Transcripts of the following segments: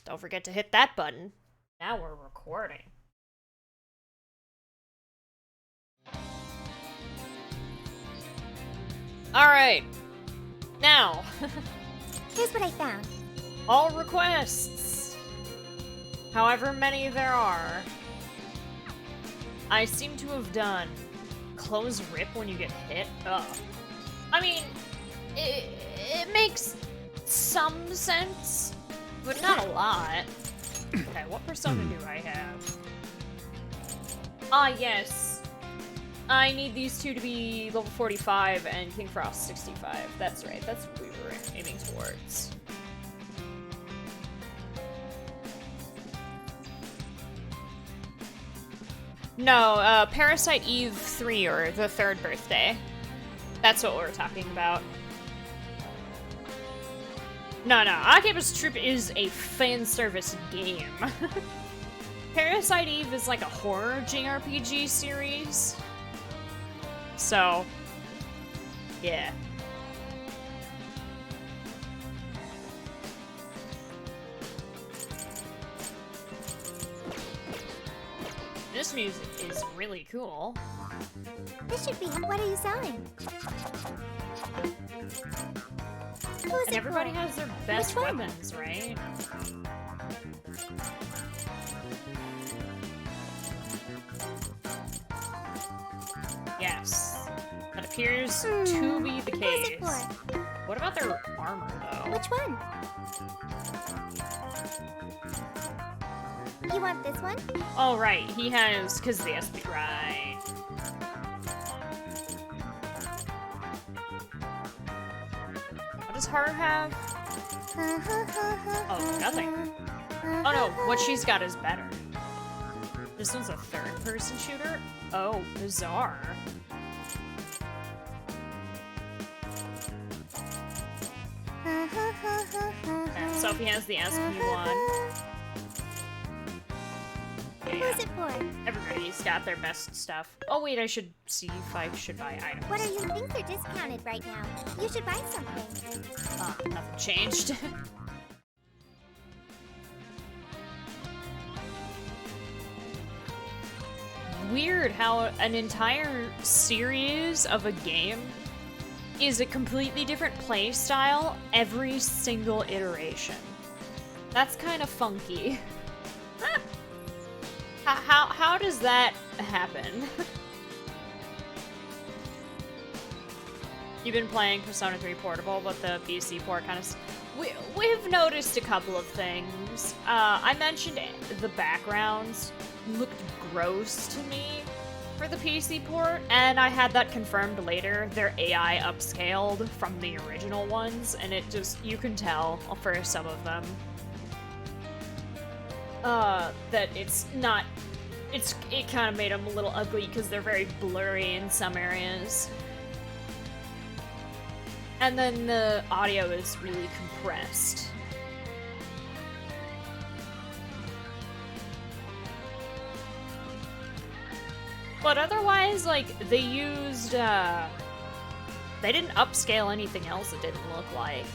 Don't forget to hit that button. Now we're recording. Alright. Now. Here's what I found. All requests. However many there are. I seem to have done close rip when you get hit. I mean, it makes some sense, but not a lot. Okay, what persona do I have? Ah, yes. I need these two to be level 45 and King Frost 65. That's right, that's what we were aiming towards. No, Parasite Eve 3, or the third birthday. That's what we're talking about. No, Akiba's Troop is a fan service game. Parasite Eve is like a horror JRPG series. So, yeah. This music is really cool. This should be him. What are you selling? Who's And everybody for? has their best Which one? weapons, right? Yes. That appears to be the Who's case. it for? What about their armor, though? Which one? You want this one? Oh, right. He has... because the SP... Right. What does Haru have? Oh, nothing. Oh, no. What she's got is better. This one's a third-person shooter? Oh, bizarre. Okay, so if he has the SP1... Who's it for? Everybody's got their best stuff. Oh wait, I should see if I should buy items. What are you? Things are discounted right now. You should buy something. Nothing changed. Weird how an entire series of a game is a completely different play style every single iteration. That's kind of funky. How does that happen? You've been playing Persona 3 Portable, but the PC port kind of... We've noticed a couple of things. I mentioned the backgrounds looked gross to me for the PC port, and I had that confirmed later. They're AI upscaled from the original ones, and it just... you can tell for some of them. That it's not... it kind of made them a little ugly because they're very blurry in some areas. And then the audio is really compressed. But otherwise, like, they used, they didn't upscale anything else, it didn't look like.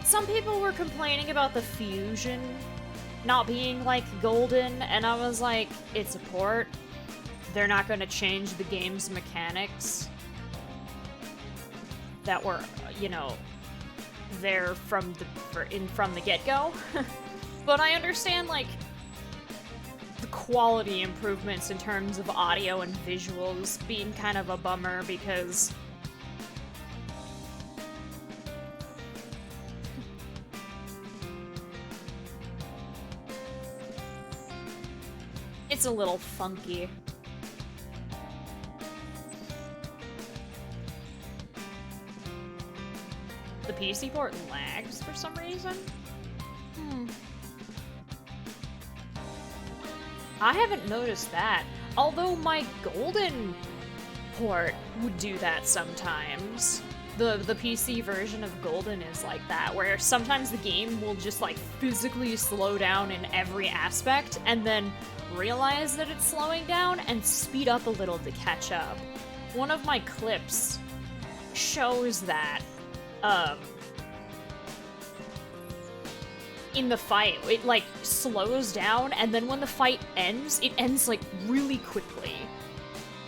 Some people were complaining about the fusion not being, like, golden, and I was like, it's a port. They're not gonna change the game's mechanics that were, you know, there from the get-go. But I understand, like, the quality improvements in terms of audio and visuals being kind of a bummer because... it's a little funky. The PC port lags for some reason? I haven't noticed that. Although my golden port would do that sometimes. The PC version of Golden is like that, where sometimes the game will just like physically slow down in every aspect and then realize that it's slowing down and speed up a little to catch up. One of my clips shows that. in the fight. It, like, slows down, and then when the fight ends, it ends, like, really quickly.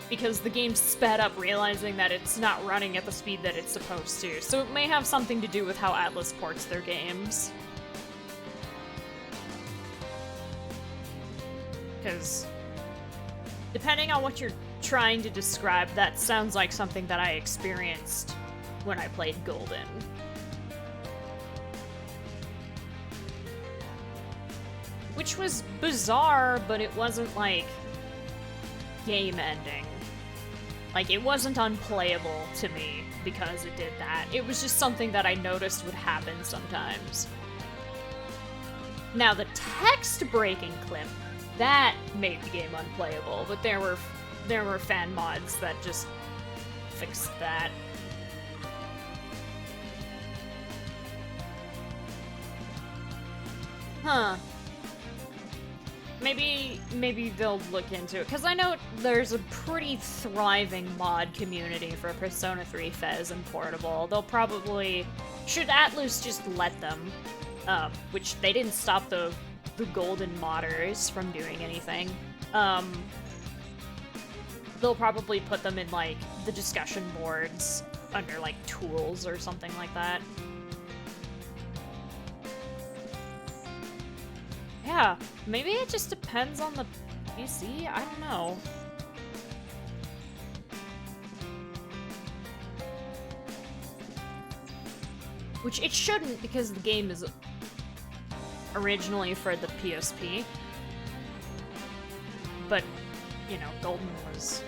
Because the game's sped up, realizing that it's not running at the speed that it's supposed to. So it may have something to do with how Atlus ports their games. Because depending on what you're trying to describe, that sounds like something that I experienced when I played Golden. Which was bizarre, but it wasn't, like, game-ending. Like, it wasn't unplayable to me because it did that. It was just something that I noticed would happen sometimes. Now, the text-breaking clip, that made the game unplayable, but there were fan mods that just fixed that. Huh. Maybe they'll look into it, because I know there's a pretty thriving mod community for Persona 3 Fez and Portable. They'll probably... Should Atlus just let them, which they didn't stop the Golden modders from doing anything, they'll probably put them in, like, the discussion boards under, like, tools or something like that. Yeah, maybe it just depends on the PC? I don't know. Which it shouldn't, because the game is originally for the PSP. But, you know, Golden was...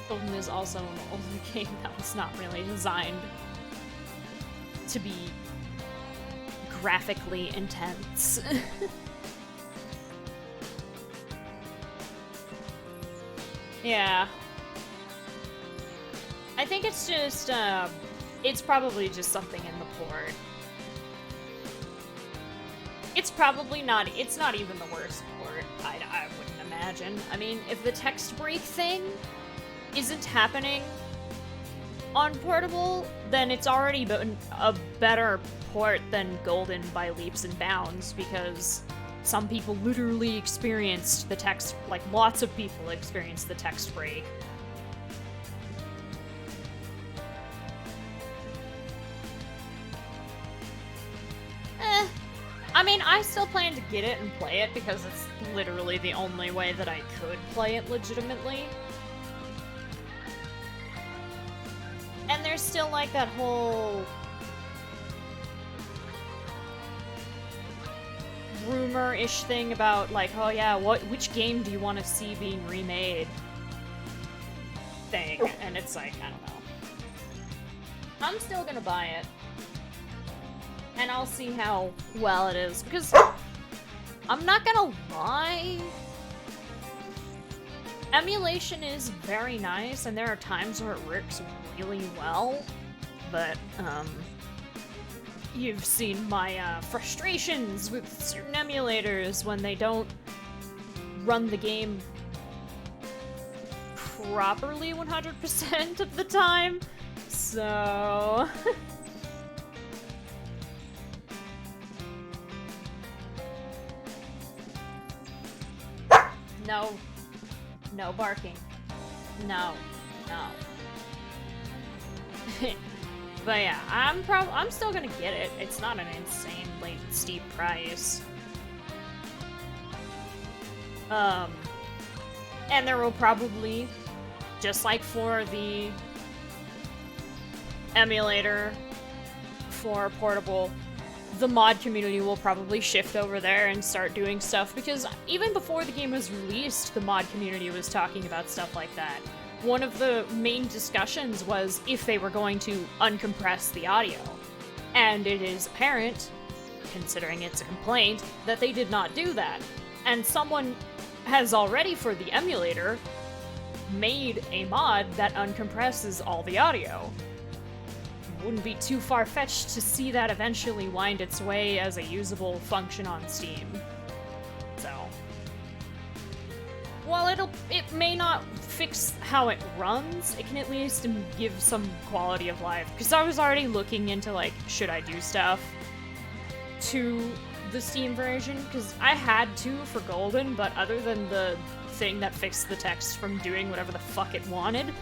Golden is also an older game that was not really designed to be graphically intense. Yeah. I think it's just, it's probably just something in the port. It's probably not, it's not even the worst port, I wouldn't imagine. I mean, if the text break thing isn't happening on Portable, then it's already been a better port than Golden by leaps and bounds, because some people literally experienced the text, like lots of people experienced the text break. I mean, I still plan to get it and play it because it's literally the only way that I could play it legitimately. And there's still, like, that whole rumor-ish thing about, like, oh yeah, which game do you want to see being remade thing, and it's like, I don't know. I'm still gonna buy it, and I'll see how well it is, because I'm not gonna lie, emulation is very nice, and there are times where it works really well, but, you've seen my, frustrations with certain emulators when they don't run the game properly 100% of the time, so... No. No barking. No. No. But yeah, I'm still gonna get it. It's not an insanely steep price. And there will probably, just like for the emulator for Portable, the mod community will probably shift over there and start doing stuff, because even before the game was released, the mod community was talking about stuff like that. One of the main discussions was if they were going to uncompress the audio. And it is apparent, considering it's a complaint, that they did not do that. And someone has already, for the emulator, made a mod that uncompresses all the audio. Wouldn't be too far-fetched to see that eventually wind its way as a usable function on Steam. So, while it may not fix how it runs, it can at least give some quality of life. Because I was already looking into, like, should I do stuff to the Steam version? Because I had to for Golden, but other than the thing that fixed the text from doing whatever the fuck it wanted,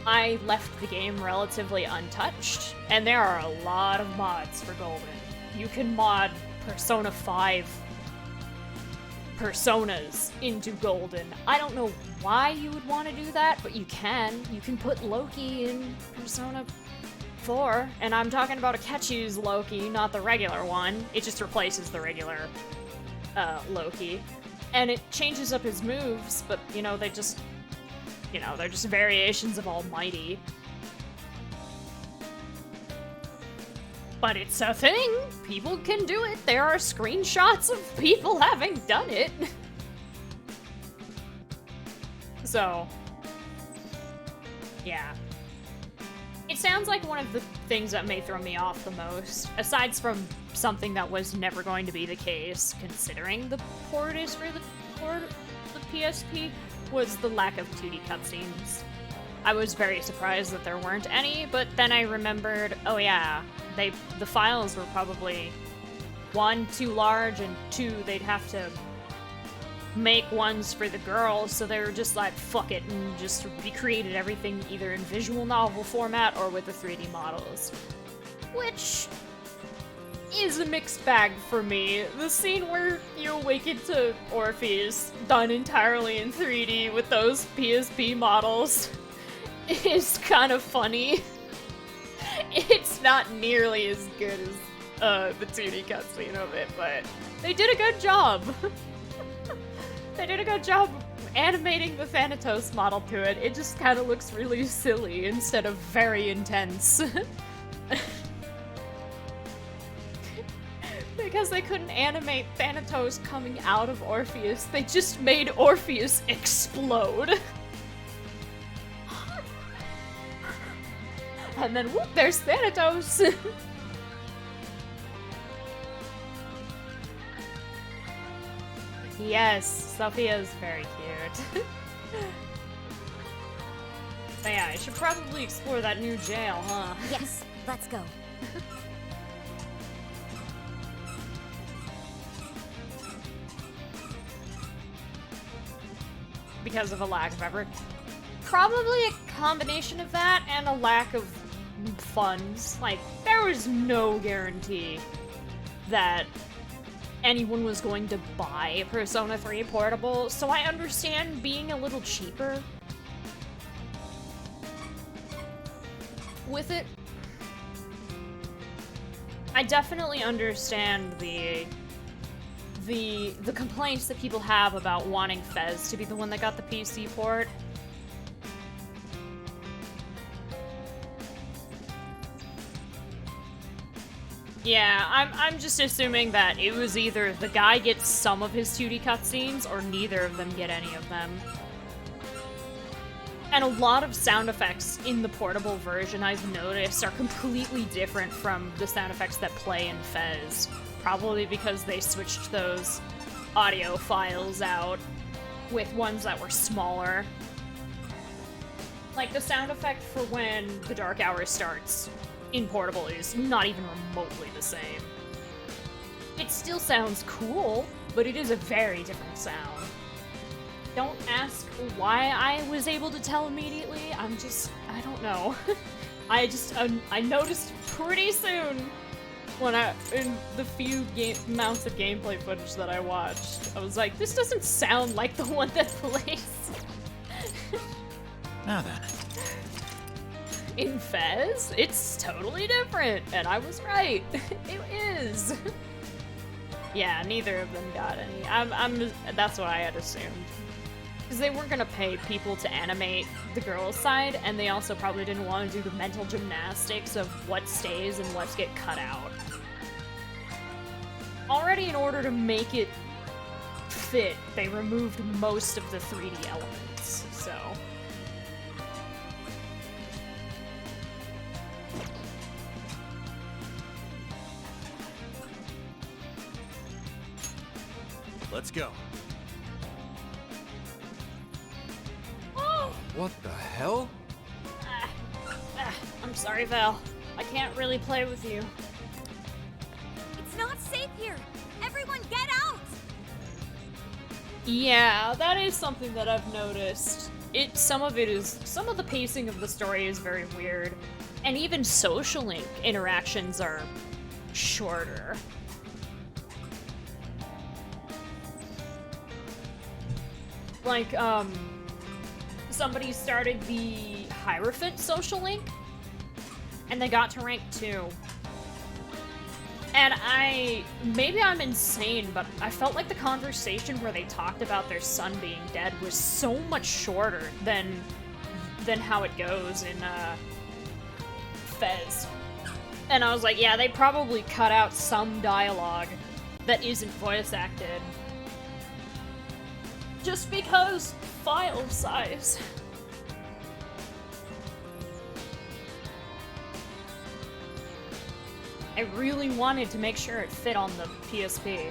I left the game relatively untouched. And there are a lot of mods for Golden. You can mod Persona 5 personas into Golden. I don't know why you would want to do that, but you can. You can put Loki in Persona 4, and I'm talking about Akechi's Loki, not the regular one. It just replaces the regular Loki. And it changes up his moves, but, you know, they're just variations of Almighty. But it's a thing! People can do it! There are screenshots of people having done it! So, yeah. It sounds like one of the things that may throw me off the most, aside from something that was never going to be the case, considering the port is for the PSP, was the lack of 2D cutscenes. I was very surprised that there weren't any, but then I remembered, oh yeah, the files were probably, 1, too large, and 2, they'd have to make ones for the girls, so they were just like, fuck it, and just recreated everything either in visual novel format or with the 3D models. Which is a mixed bag for me. The scene where you awaken to Orpheus, done entirely in 3D with those PSP models, is kind of funny. It's not nearly as good as the 2D cutscene of it, but they did a good job. They did a good job animating the Thanatos model to it. It just kind of looks really silly instead of very intense. Because they couldn't animate Thanatos coming out of Orpheus, they just made Orpheus explode. And then whoop, there's Thanatos! Yes, Sophia's very cute. So yeah, I should probably explore that new jail, huh? Yes, let's go. Because of a lack of effort. Probably a combination of that and a lack of funds. Like, there was no guarantee that anyone was going to buy Persona 3 Portable, so I understand being a little cheaper with it. I definitely understand the complaints that people have about wanting Fez to be the one that got the PC port. Yeah, I'm just assuming that it was either the guy gets some of his 2D cutscenes or neither of them get any of them. And a lot of sound effects in the portable version, I've noticed, are completely different from the sound effects that play in Fez. Probably because they switched those audio files out with ones that were smaller. Like, the sound effect for when the Dark Hour starts in portable is not even remotely the same. It still sounds cool, but it is a very different sound. Don't ask why I was able to tell immediately, I don't know. I noticed pretty soon when in the few amounts of gameplay footage that I watched, I was like, this doesn't sound like the one that plays. Now then. In Fez, it's totally different, and I was right. It is. Yeah, neither of them got any. That's what I had assumed. Because they weren't gonna pay people to animate the girls' side, and they also probably didn't want to do the mental gymnastics of what stays and what's get cut out. Already, in order to make it fit, they removed most of the 3D elements, so. Let's go. What the hell? I'm sorry, Val. I can't really play with you. It's not safe here. Everyone get out! Yeah, that is something that I've noticed. Some of the pacing of the story is very weird. And even social link interactions are shorter. Like, somebody started the Hierophant social link, and they got to rank 2. And maybe I'm insane, but I felt like the conversation where they talked about their son being dead was so much shorter than how it goes in, Fez. And I was like, yeah, they probably cut out some dialogue that isn't voice acted. Just because file size. I really wanted to make sure it fit on the PSP.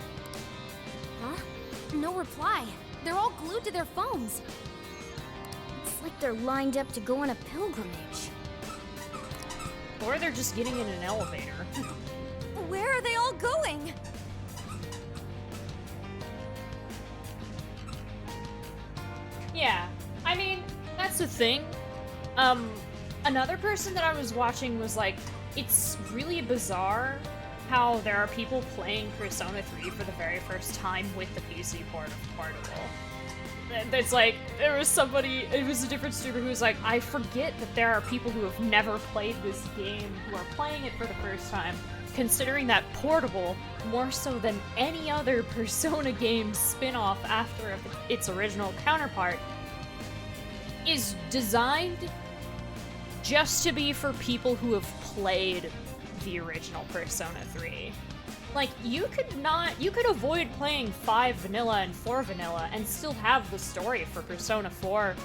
Huh? No reply. They're all glued to their phones. It's like they're lined up to go on a pilgrimage. Or they're just getting in an elevator. Where are they all going? Yeah, I mean, that's the thing. Another person that I was watching was like, it's really bizarre how there are people playing Persona 3 for the very first time with the PC port of Portable. It's like, it was a different streamer who was like, I forget that there are people who have never played this game who are playing it for the first time, considering that Portable, more so than any other Persona game spin-off after its original counterpart, is designed just to be for people who have played the original Persona 3. Like, you could avoid playing 5 vanilla and 4 vanilla and still have the story for Persona 4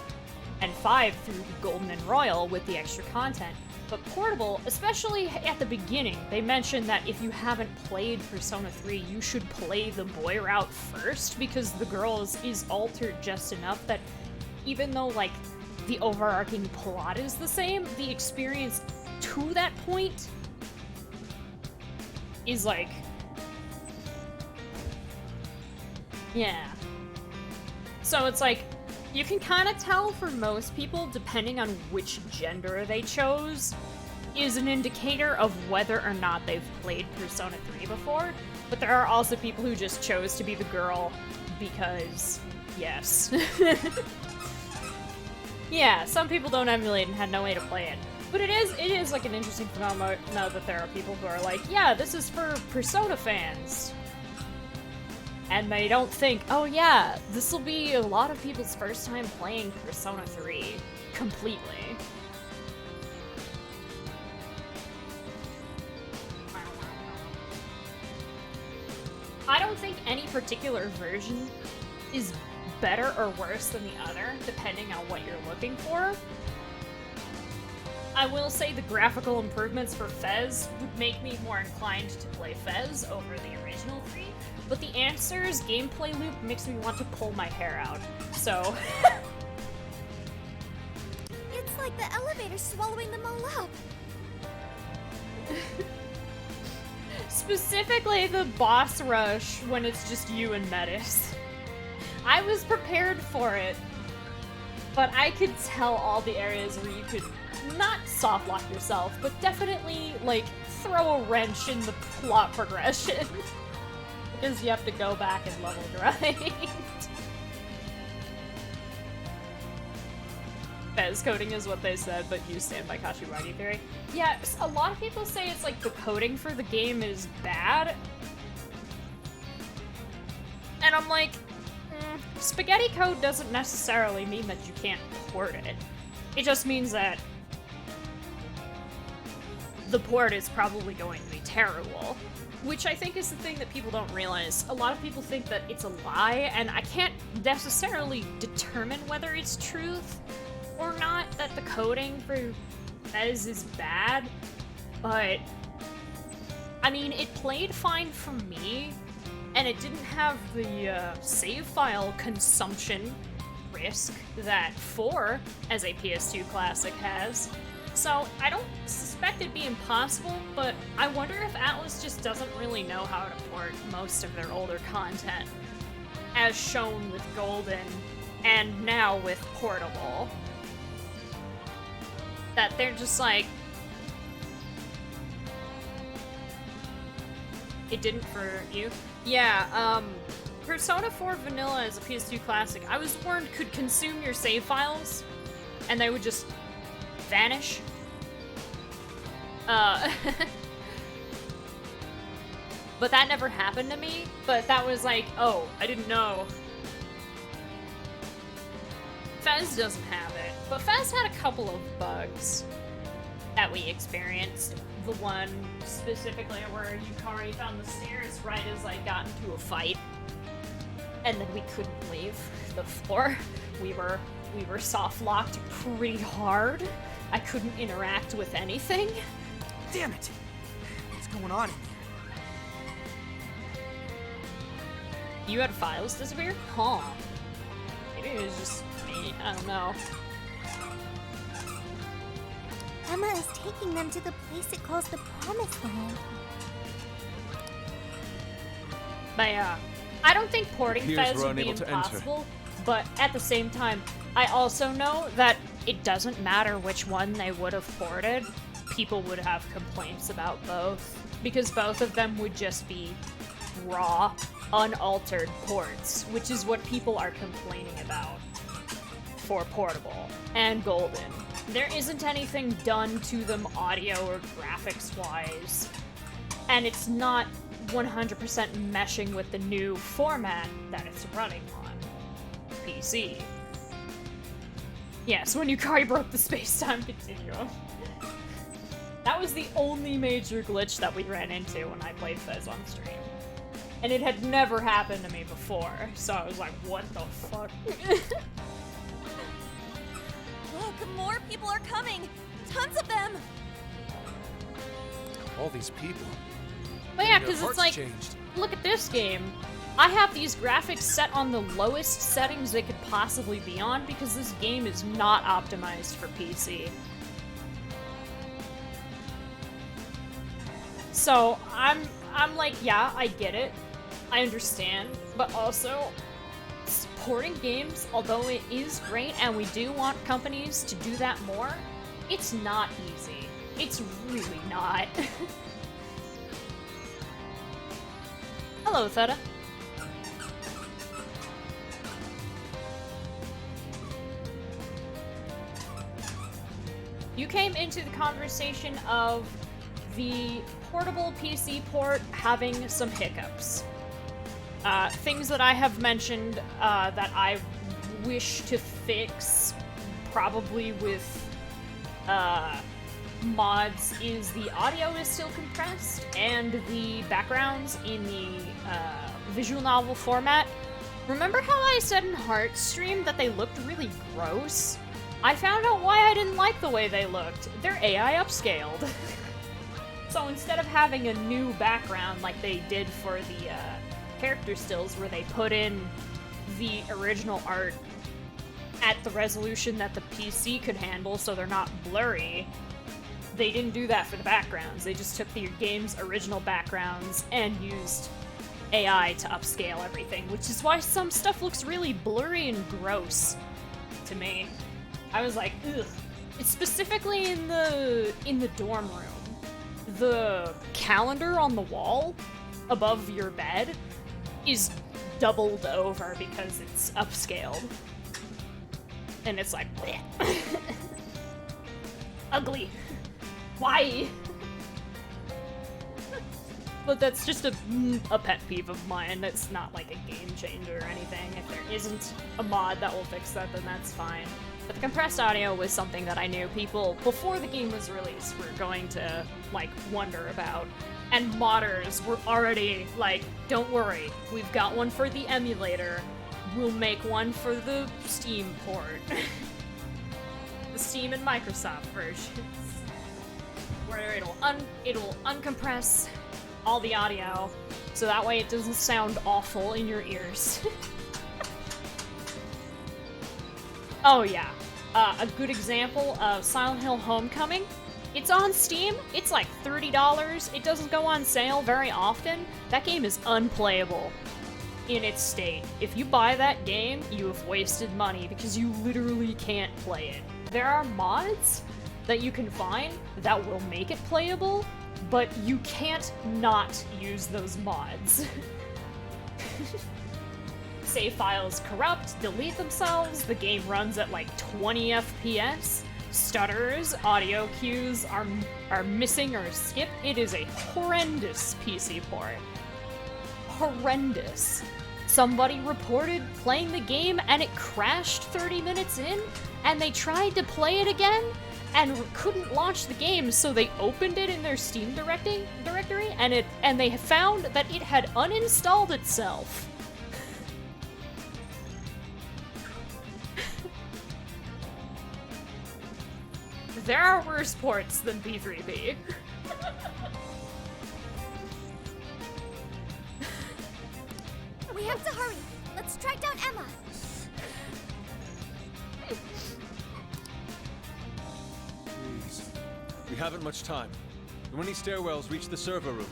and 5 through Golden and Royal with the extra content. But Portable, especially at the beginning, they mentioned that if you haven't played Persona 3, you should play the boy route first, because the girls is altered just enough that even though, like, the overarching plot is the same, the experience to that point is like... yeah. So it's like, you can kind of tell for most people, depending on which gender they chose, is an indicator of whether or not they've played Persona 3 before, but there are also people who just chose to be the girl because, yes. Yeah, some people don't emulate and had no way to play it. But it is like an interesting phenomenon now that there are people who are like, yeah, this is for Persona fans. And they don't think, oh yeah, this will be a lot of people's first time playing Persona 3 completely. I don't think any particular version is better or worse than the other, depending on what you're looking for. I will say the graphical improvements for Fez would make me more inclined to play Fez over the original 3, but the Answers gameplay loop makes me want to pull my hair out, so... It's like the elevator's swallowing them all up. Specifically the boss rush when it's just you and Metis. I was prepared for it, but I could tell all the areas where you could not soft lock yourself, but definitely, like, throw a wrench in the plot progression. Because you have to go back and level grind. Fez coding is what they said, but you stand by Kashiwagi theory. Yeah, a lot of people say it's like the coding for the game is bad. And I'm like, spaghetti code doesn't necessarily mean that you can't port it. It just means that the port is probably going to be terrible. Which I think is the thing that people don't realize. A lot of people think that it's a lie, and I can't necessarily determine whether it's truth or not that the coding for Fez is bad, but I mean, it played fine for me, and it didn't have the save file consumption risk that 4 as a PS2 classic has. So I don't suspect it'd be impossible, but I wonder if Atlus just doesn't really know how to port most of their older content, as shown with Golden and now with Portable. That they're just like, it didn't for you? Yeah, Persona 4 Vanilla as a PS2 classic, I was warned could consume your save files, and they would just vanish. But that never happened to me, but that was like, oh, I didn't know. Fez doesn't have it, but Fez had a couple of bugs that we experienced. The one specifically where Yukari found the stairs right as I got into a fight, and then we couldn't leave the floor. We were soft locked pretty hard. I couldn't interact with anything. Damn it! What's going on in here? You had files disappear? Huh. Maybe it was just me. I don't know. Emma is taking them to the place it calls the Promised Land. But yeah, I don't think porting Appears Fez we're would be unable to impossible, but at the same time, I also know that it doesn't matter which one they would have ported, people would have complaints about both, because both of them would just be raw, unaltered ports, which is what people are complaining about for Portable and Golden. There isn't anything done to them audio or graphics-wise, and it's not 100% meshing with the new format that it's running on PC. Yes, when Yukari broke the space-time continuum. That was the only major glitch that we ran into when I played Fez on stream. And it had never happened to me before, so I was like, what the fuck? Look, more people are coming! Tons of them! All these people. But yeah, Their because it's hearts like, changed. look at this game. I have these graphics set on the lowest settings they could possibly be on because this game is not optimized for PC. So I'm like, yeah, I get it. I understand, but also supporting games, although it is great and we do want companies to do that more, it's not easy. It's really not. Hello, Theta. You came into the conversation of the portable PC port having some hiccups. Things that I have mentioned that I wish to fix, probably with mods, is the audio is still compressed and the backgrounds in the visual novel format. Remember how I said in Heartstream that they looked really gross? I found out why I didn't like the way they looked. They're AI upscaled. So instead of having a new background like they did for the character stills where they put in the original art at the resolution that the PC could handle so they're not blurry, they didn't do that for the backgrounds. They just took the game's original backgrounds and used AI to upscale everything, which is why some stuff looks really blurry and gross to me. I was like, ugh. It's specifically in the dorm room. The calendar on the wall above your bed is doubled over because it's upscaled. And it's like, bleh. Ugly. Why? But that's just a pet peeve of mine. It's not like a game changer or anything. If there isn't a mod that will fix that, then that's fine. But the compressed audio was something that I knew people, before the game was released, were going to, like, wonder about. And modders were already like, don't worry, we've got one for the emulator. We'll make one for the Steam port. The Steam and Microsoft versions. Where it'll uncompress all the audio, so that way it doesn't sound awful in your ears. Oh yeah. A good example of Silent Hill Homecoming. It's on Steam. It's like $30. It doesn't go on sale very often. That game is unplayable in its state. If you buy that game, you have wasted money because you literally can't play it. There are mods that you can find that will make it playable, but you can't not use those mods. Save files corrupt, delete themselves, the game runs at like 20 FPS, stutters, audio cues are missing or skipped. It is a horrendous PC port. Horrendous. Somebody reported playing the game and it crashed 30 minutes in, and they tried to play it again and couldn't launch the game, so they opened it in their Steam directory and they found that it had uninstalled itself. There are worse ports than P3B. We have to hurry. Let's track down Emma. Please. We haven't much time. Do any stairwells reach the server room?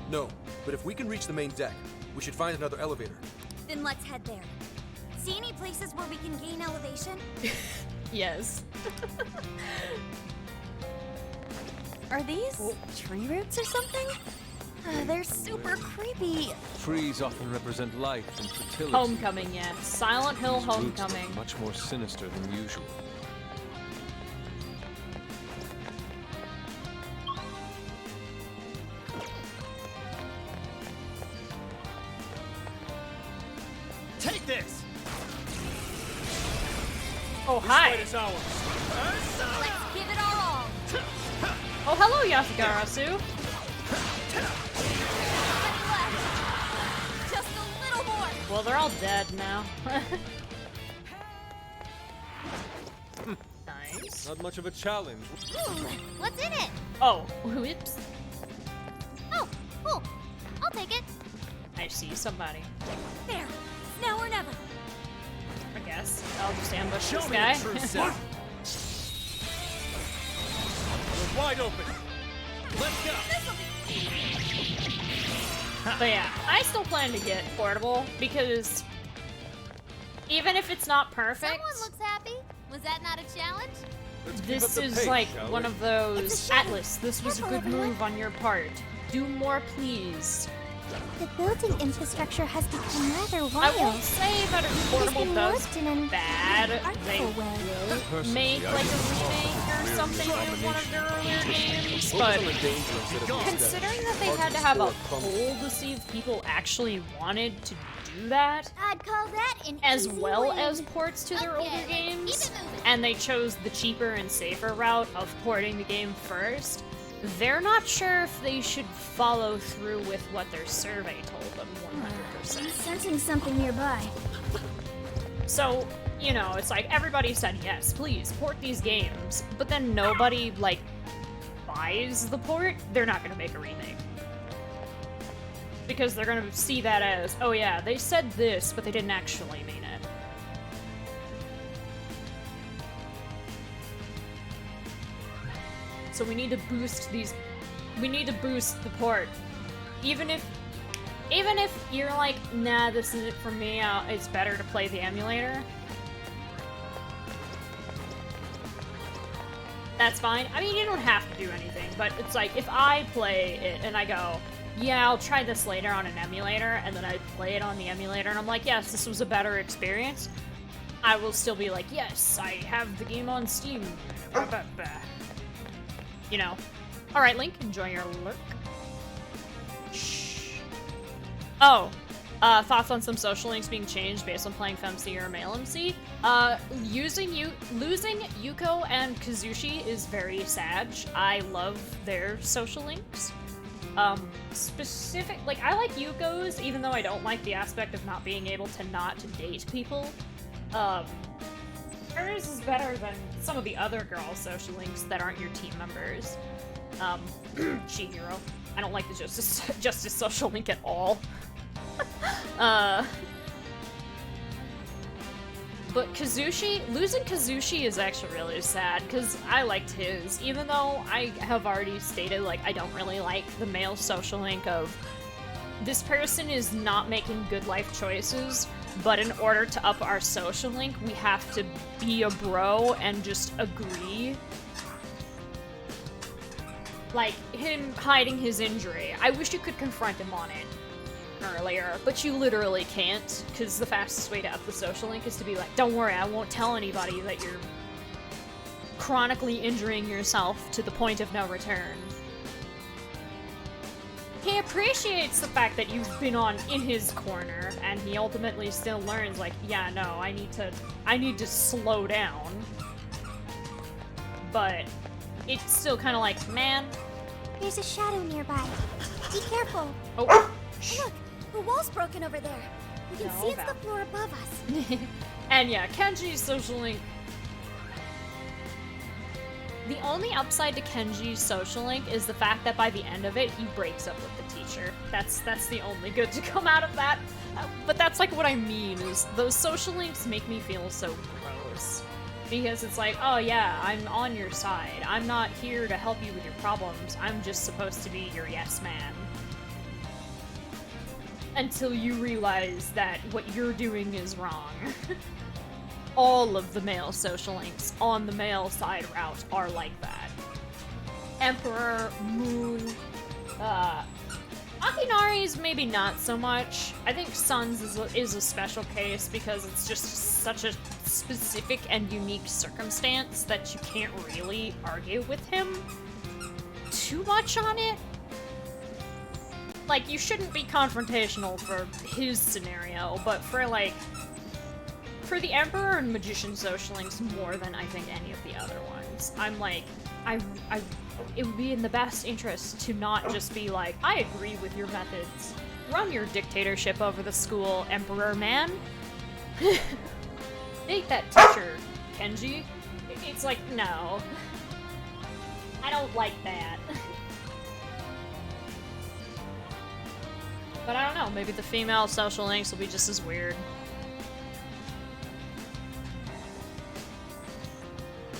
No, but if we can reach the main deck, we should find another elevator. Then let's head there. See any places where we can gain elevation? Yes. Are these tree roots or something? They're super creepy. Trees often represent life and fertility. Homecoming, yes. Silent Hill These roots Homecoming. are much more sinister than usual. Take this! Oh, hi. It's ours. Let's give it our all. Oh, hello, Yasugarasu. Just a little more. Well, they're all dead now. Nice. Not much of a challenge. What's in it? Oh, whoops. Oh, cool. I'll take it. I see somebody. There. Now or never. I guess. I'll just ambush Show this me guy. the true self. We're wide open. Let's go! But yeah, I still plan to get portable because even if it's not perfect, Someone looks happy. Was that not a challenge? Let's keep this up the is pace, like shall one we? of those It's a shame. Atlus. This was a Careful, good everyone. move on your part. Do more, please. The building infrastructure has become rather I wild. won't say that a portable been does worked in an bad. They artful way. will Personally, make I like a think remake or we're something in in one of their earlier games, Focus but on the danger instead of the considering aesthetics. that they Hard had to to have a score poll to see if people actually wanted to do that, I'd call that an as easy well win. as ports to their Okay, older let's games, keep it moving. and they chose the cheaper and safer route of porting the game first, they're not sure if they should follow through with what their survey told them 100%. I'm sensing something nearby. So, you know, it's like everybody said yes, please port these games, but then nobody like buys the port. They're not gonna make a remake because they're gonna see that as, oh yeah, they said this, but they didn't actually mean it. So we need to boost these. We need to boost the port, even if you're like, nah, this isn't for me. It's better to play the emulator. That's fine. I mean, you don't have to do anything, but it's like if I play it and I go, yeah, I'll try this later on an emulator, and then I play it on the emulator, and I'm like, yes, this was a better experience, I will still be like, yes, I have the game on Steam. You know. Alright, Link, enjoy your lurk. Shh. Oh, thoughts on some social links being changed based on playing FemC or male MC? Losing Yuko and Kazushi is very sad. I love their social links. I like Yuko's, even though I don't like the aspect of not being able to not date people. Hers is better than some of the other girl social links that aren't your team members. Chihiro. I don't like the Justice social link at all. But losing Kazushi is actually really sad, because I liked his, even though I have already stated, like, I don't really like the male social link of, this person is not making good life choices, but in order to up our social link, we have to be a bro and just agree. Like, him hiding his injury. I wish you could confront him on it earlier, but you literally can't, because the fastest way to up the social link is to be like, don't worry, I won't tell anybody that you're chronically injuring yourself to the point of no return. He appreciates the fact that you've been in his corner, and he ultimately still learns, like, yeah, no, I need to slow down. But it's still kind of like, man. There's a shadow nearby. Be careful. Oh, Look, the wall's broken over there. We can see it's the floor above us. And yeah, Kenji's social link. The only upside to Kenji's social link is the fact that by the end of it, he breaks up with the teacher. That's the only good to come out of that. But that's like what I mean, is those social links make me feel so gross. Because it's like, oh yeah, I'm on your side. I'm not here to help you with your problems. I'm just supposed to be your yes man. Until you realize that what you're doing is wrong. All of the male social links on the male side route are like that. Emperor, Moon, Akinari's maybe not so much. I think Sun's is a special case because it's just such a specific and unique circumstance that you can't really argue with him too much on it. Like, you shouldn't be confrontational for his scenario, but for the Emperor and Magician social links more than I think any of the other ones, I'm like, it would be in the best interest to not just be like, I agree with your methods. Run your dictatorship over the school, Emperor man. Make that teacher, Kenji. It's like, no. I don't like that. But I don't know, maybe the female social links will be just as weird.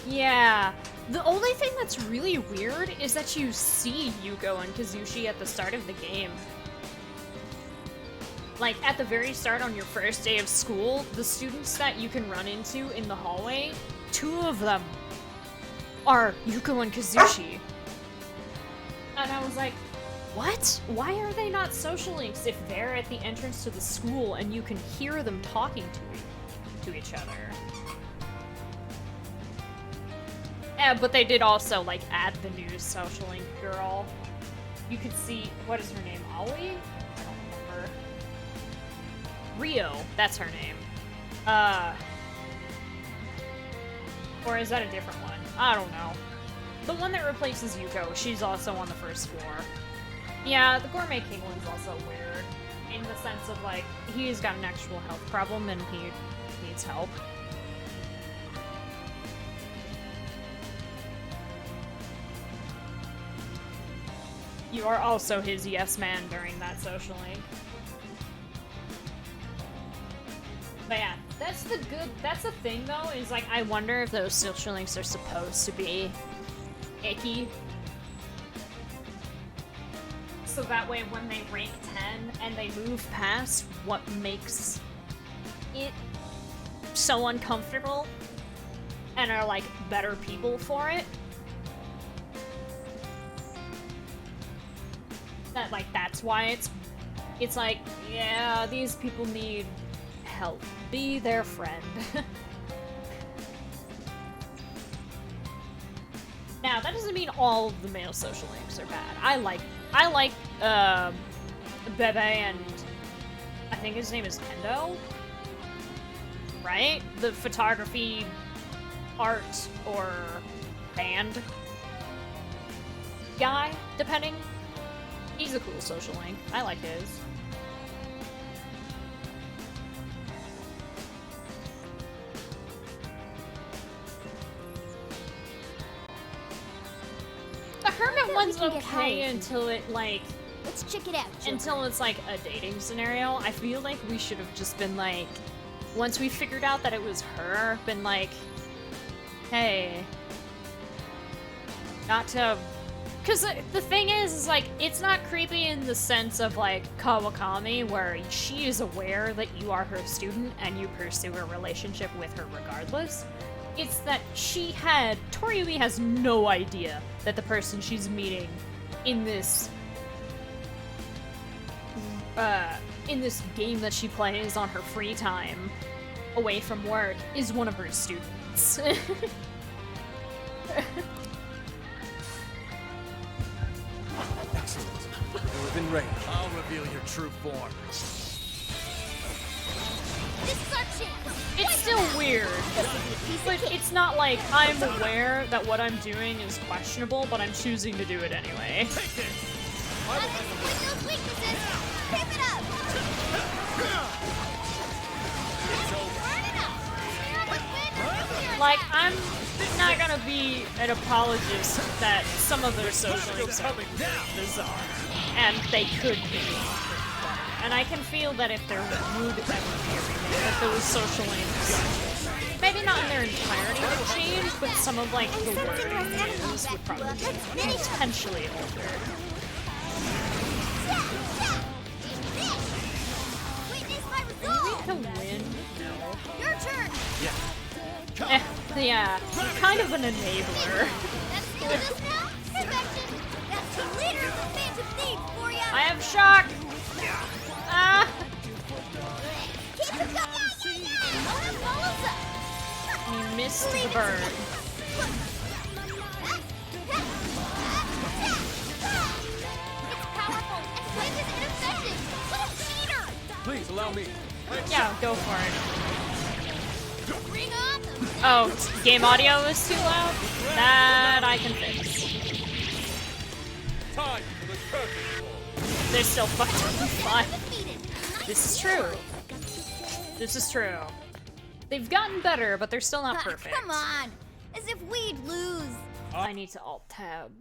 Yeah, the only thing that's really weird is that you see Yuko and Kazushi at the start of the game. Like, at the very start on your first day of school, the students that you can run into in the hallway, 2 of them are Yuko and Kazushi. And I was like, what? Why are they not social links if they're at the entrance to the school and you can hear them talking to each other? Yeah, but they did also, like, add the new social link girl. You could see, what is her name, Aoi? I don't remember. Rio, that's her name. Or is that a different one? I don't know. The one that replaces Yuko, she's also on the first floor. Yeah, the Gourmet King one's also weird. In the sense of, like, he's got an actual health problem and he needs help. You are also his yes man during that social link. But yeah, that's the thing though, is like, I wonder if those social links are supposed to be icky. So that way when they rank 10 and they move past what makes it so uncomfortable and are like better people for it, that like that's why it's like, yeah, these people need help. Be their friend. Now, that doesn't mean all of the male social links are bad. I like Bebe and I think his name is Kendo, right? The photography, art, or band guy, depending. He's a cool social link. I like his. The Hermit one's okay until it, like... Let's check it out, Joker. Until it's, like, a dating scenario. I feel like we should have just been, like... once we figured out that it was her, been like, hey, not to... Because the thing is like, it's not creepy in the sense of, like, Kawakami, where she is aware that you are her student and you pursue a relationship with her regardless. It's that Toriumi has no idea that the person she's meeting in this game that she plays on her free time away from work is one of her students. Excellent. You're within range. I'll reveal your true form. This is our chance. It's still weird, but it's not like I'm aware that what I'm doing is questionable, but I'm choosing to do it anyway. Take this! Gotta exploit those weaknesses. Keep it up. Burn it up. Clear up with wind and clear. Like, I'm not gonna be an apologist that some of their social links are bizarre, and they could be. And I can feel that if there would ever be a remake, that those social links, maybe not in their entirety would change, but some of, like, the words would probably be potentially altered. Witness my Are you resolve. weak to wind? No. Your turn. Yeah, kind of an enabler. That's the end of this now. Perfection. That's the leader of the Phantom Thieves for ya. I have shock! Ah! Keep it going. Mona follows up. You missed the bird. It's powerful and Flame is ineffective. What a cheater! Please allow me. Yeah, go for it. Bring on the Oh, game audio is too loud? That I can fix. Time for the curtain. They're still fucked up in 5. defeated. This is true. This is true. They've gotten better, but they're still not perfect. Come on. As if we'd lose. I need to alt-tab.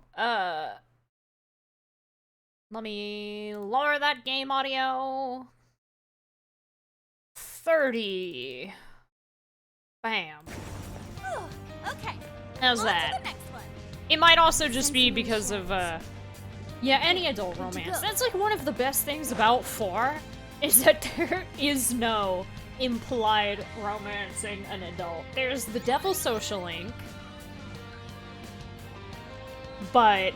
Let me lower that game audio. 30. Bam. Whew. Okay. How's On that? to the next one. It might also just be because of, yeah, any adult romance. That's like one of the best things about 4, is that there is no implied romancing an adult. There's the devil social link, but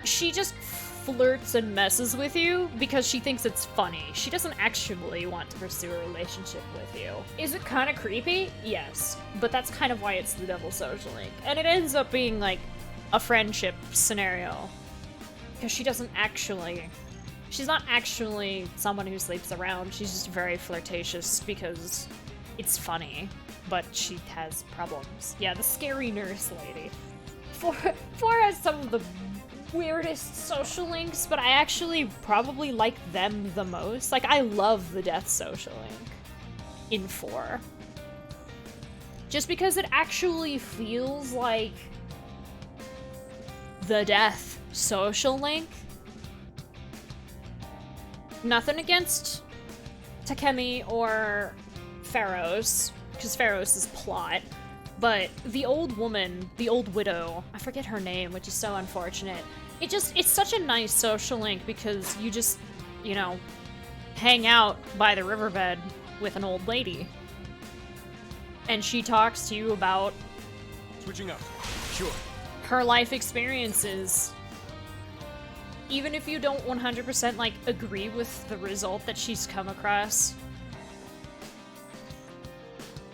she just flirts and messes with you because she thinks it's funny. She doesn't actually want to pursue a relationship with you. Is it kind of creepy? Yes. But that's kind of why it's the devil social link. And it ends up being like a friendship scenario. Because she's not actually someone who sleeps around. She's just very flirtatious because it's funny. But she has problems. Yeah, the scary nurse lady. 4 has some of the weirdest social links, but I actually probably like them the most. Like, I love the death social link in 4. Just because it actually feels like the death social link. Nothing against Takemi or Pharaohs, because Pharaohs is plot. But the old woman, the old widow, I forget her name, which is so unfortunate. It's such a nice social link because you just, you know, hang out by the riverbed with an old lady. And she talks to you about Switching up. Sure. her life experiences. Even if you don't 100% like agree with the result that she's come across,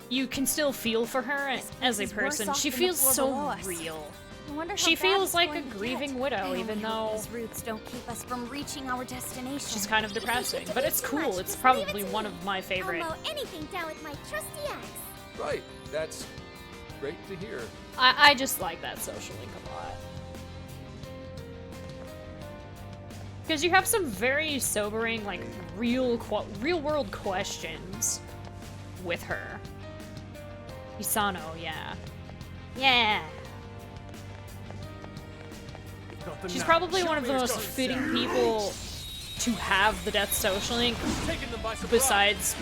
you can still feel for her as a person. She feels so real. I wonder how She bad feels it's like a going to grieving get. widow, I even only hope though these roots don't keep us from reaching our destination. she's kind of If we depressing. get to But be it's too cool. much, It's just leave it probably to one me. of my favorite. I'll mow anything down with my trusty axe. Right. That's great to hear. I just like that social link a lot. Because you have some very sobering, like, real-world questions with her. Hisano, yeah. Yeah! Nothing She's now. probably Shoot one of me the or most something, fitting Sarah. people to have the death social link, Taking them by surprise. besides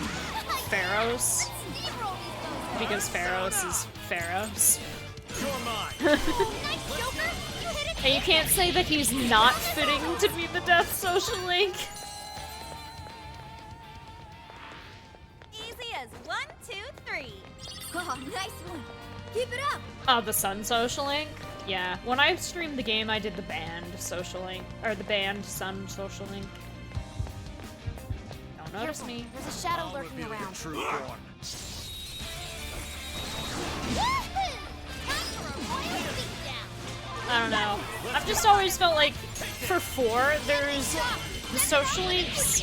My Pharaohs. Because Pharaohs is Pharaohs. You're mine. Nice, Joker! You hit it! And you can't say that he's not fitting to be the Death Social Link. Easy as 1, 2, 3. Oh, nice one. Keep it up. Oh, the Sun Social Link? Yeah. When I streamed the game, I did the band Social Link. Or the band Sun Social Link. Don't notice Careful. me. There's a shadow I'll lurking reveal your around. true form. I don't know. I've just always felt like for 4, there's the social links.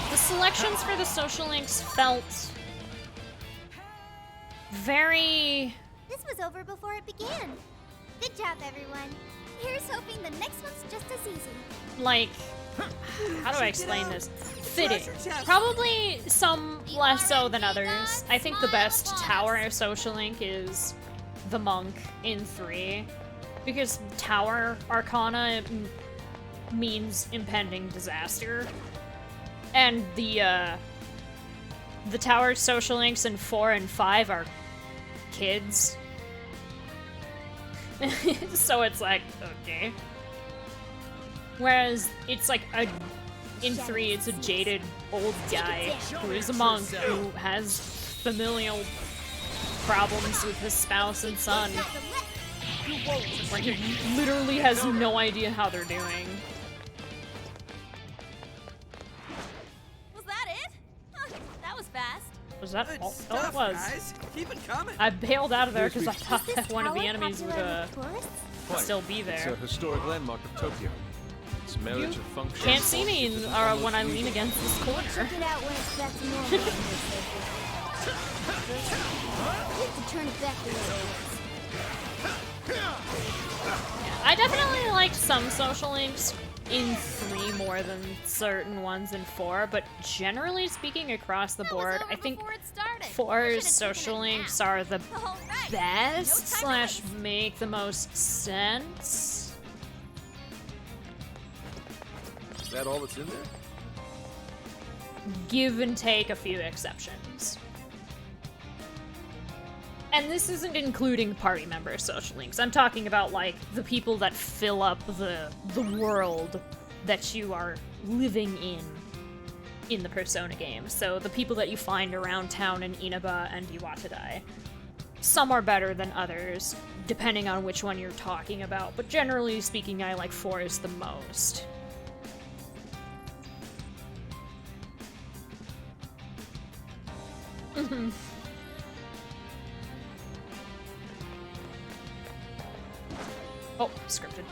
The selections for the social links felt very. This was over before it began. Good job, everyone. Here's hoping the next one's just as easy. Like, how do I explain this? Fitting. Probably some less so than others. I think the best tower social link is the monk in 3. Because Tower Arcana means impending disaster. And the Tower social links in 4 and 5 are kids. So it's like, okay. Whereas it's like in 3 it's a jaded old guy who is a monk who has familial problems with his spouse and son. Where he literally has no idea how they're doing. Was that it? Huh, that was fast. Was that all? Good Oh, it stuff, was. guys. Keep it coming. I bailed out of there because I thought Is that this one of the tower enemies would popular with tourists? still be It's there. a historic landmark of Tokyo. Its marriage of function. Can't see me when I lean against this corner. Check it out when it's back to normal. You have to turn it back the way it was. I definitely like some social links in 3 more than certain ones in 4, but generally speaking across the board, I think 4's social links are the All right. best No time to slash make the most sense. Is that all that's in there? Give and take a few exceptions. And this isn't including party member social links. I'm talking about, like, the people that fill up the world that you are living in the Persona game. So the people that you find around town in Inaba and Iwatadai. Some are better than others, depending on which one you're talking about, but generally speaking, I like 4's the most. Oh, scripted.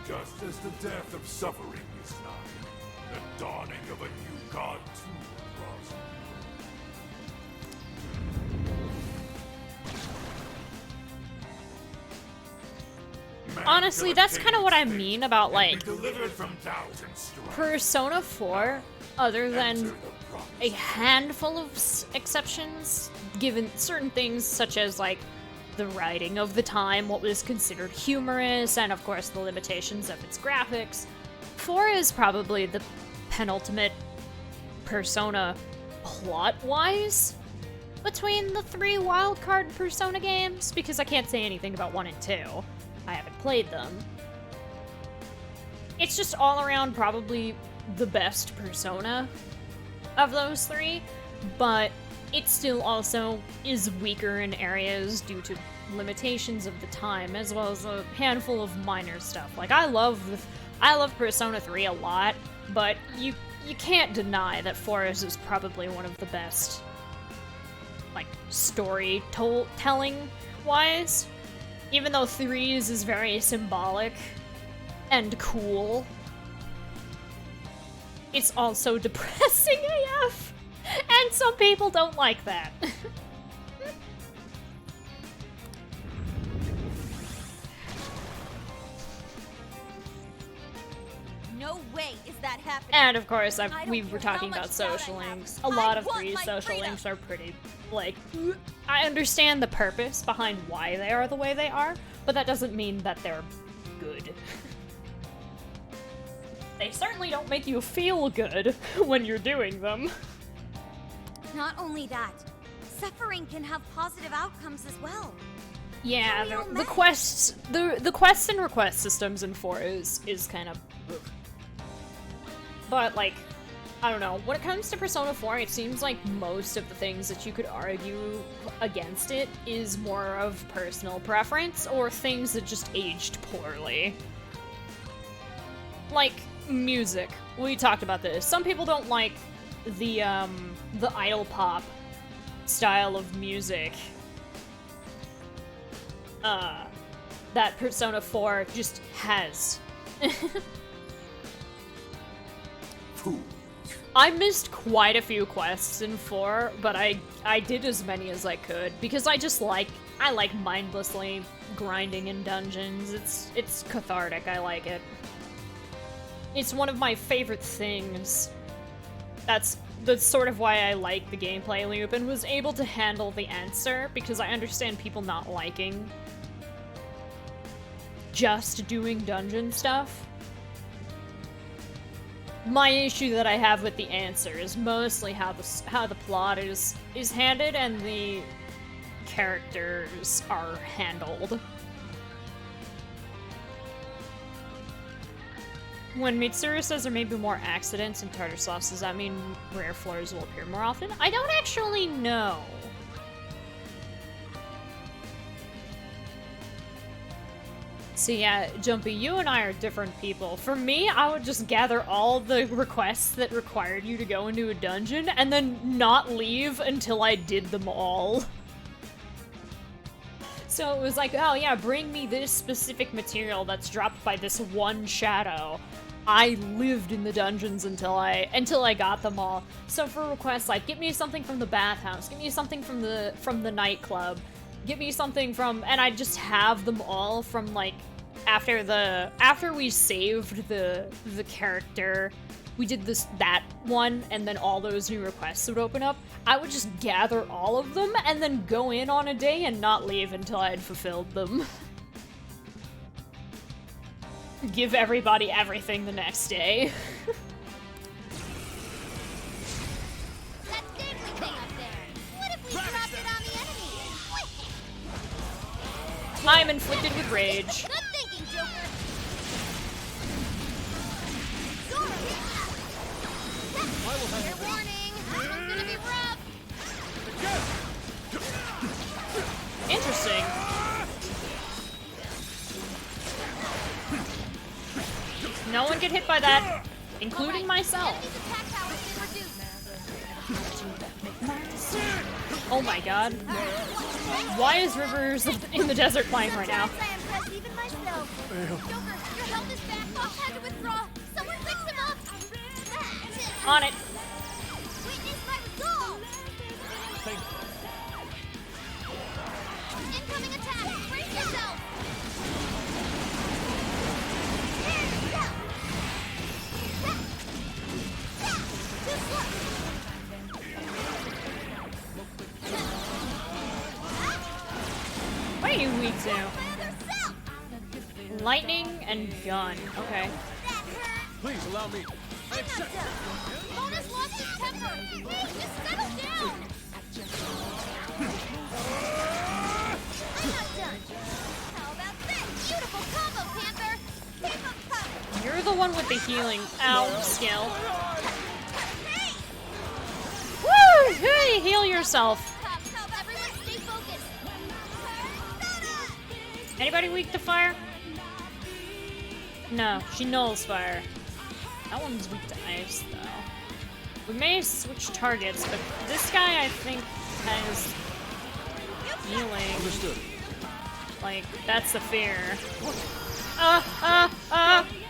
Just as the death of suffering is nigh, the dawning of a new god too draws near. Honestly, that's kind of what I mean about, like, Delivered from doubt and strife. Persona 4, other than Enter the promised a handful of exceptions, given certain things such as, like, the writing of the time, what was considered humorous, and of course the limitations of its graphics. 4 is probably the penultimate Persona plot-wise between the 3 wildcard Persona games, because I can't say anything about 1 and 2. I haven't played them. It's just all around probably the best Persona of those 3, but it still also is weaker in areas due to limitations of the time, as well as a handful of minor stuff. Like, I love Persona 3 a lot, but you can't deny that 4's is probably one of the best, like, storytelling wise. Even though 3's is very symbolic and cool, it's also depressing AF. And some people don't like that. No way is that happening. And of course, I don't we were care how talking much about doubt I social have. links. A lot I of want 3 my social freedom. links are pretty, like, I understand the purpose behind why they are the way they are, but that doesn't mean that they're good. They certainly don't make you feel good when you're doing them. Not only that, suffering can have positive outcomes as well. Yeah, How are we all the met? quests, the quests and request systems in 4 is kind of, ugh. But like, I don't know. When it comes to Persona 4, it seems like most of the things that you could argue against it is more of personal preference or things that just aged poorly. Like music. We talked about this. Some people don't like the idol pop style of music. That Persona 4 just has. Fools. I missed quite a few quests in 4, but I did as many as I could because I like mindlessly grinding in dungeons. It's cathartic. I like it. It's one of my favorite things. That's sort of why I like the gameplay loop and was able to handle the answer because I understand people not liking just doing dungeon stuff. My issue that I have with the answer is mostly how the plot is handled and the characters are handled. When Mitsuru says there may be more accidents in tartar sauce, does that mean rare floors will appear more often? I don't actually know. See, yeah, Jumpy, you and I are different people. For me, I would just gather all the requests that required you to go into a dungeon and then not leave until I did them all. So it was like, oh yeah, bring me this specific material that's dropped by this one shadow. I lived in the dungeons until I got them all. So for requests like, get me something from the bathhouse, get me something from the nightclub, get me something from, and I just have them all from like after we saved the character, we did that one, and then all those new requests would open up. I would just gather all of them and then go in on a day and not leave until I had fulfilled them. Give everybody everything the next day. That dangly thing up there. What if we dropped it on the enemy? I'm inflicted with rage. Good thinking, Joker. Zora. Fair warning. This one's gonna be rough. Interesting. No one get hit by that, including myself. Enemy's attack power is reduced. Oh my god. Why is Rivers in the desert playing right now? I impress even myself. Joker, your health is back. Boss had to withdraw. Someone fix him up. On it. Witness my resolve. Incoming attack. Brace yourself. What are you weak to? Lightning and gun. Okay. Please allow me. I'm not done. Bonus lost his temper. Hey, just settle down. I'm not done. How about this? Beautiful combo, Panther. Keep 'em coming. You're the one with the healing skill. Hey! Woo! Hey, heal yourself. Everyone stay focused. Anybody weak to fire? No, she nulls fire. That one's weak to ice, though. We may switch targets, but this guy, I think, has healing. Understood. Like, that's the fear.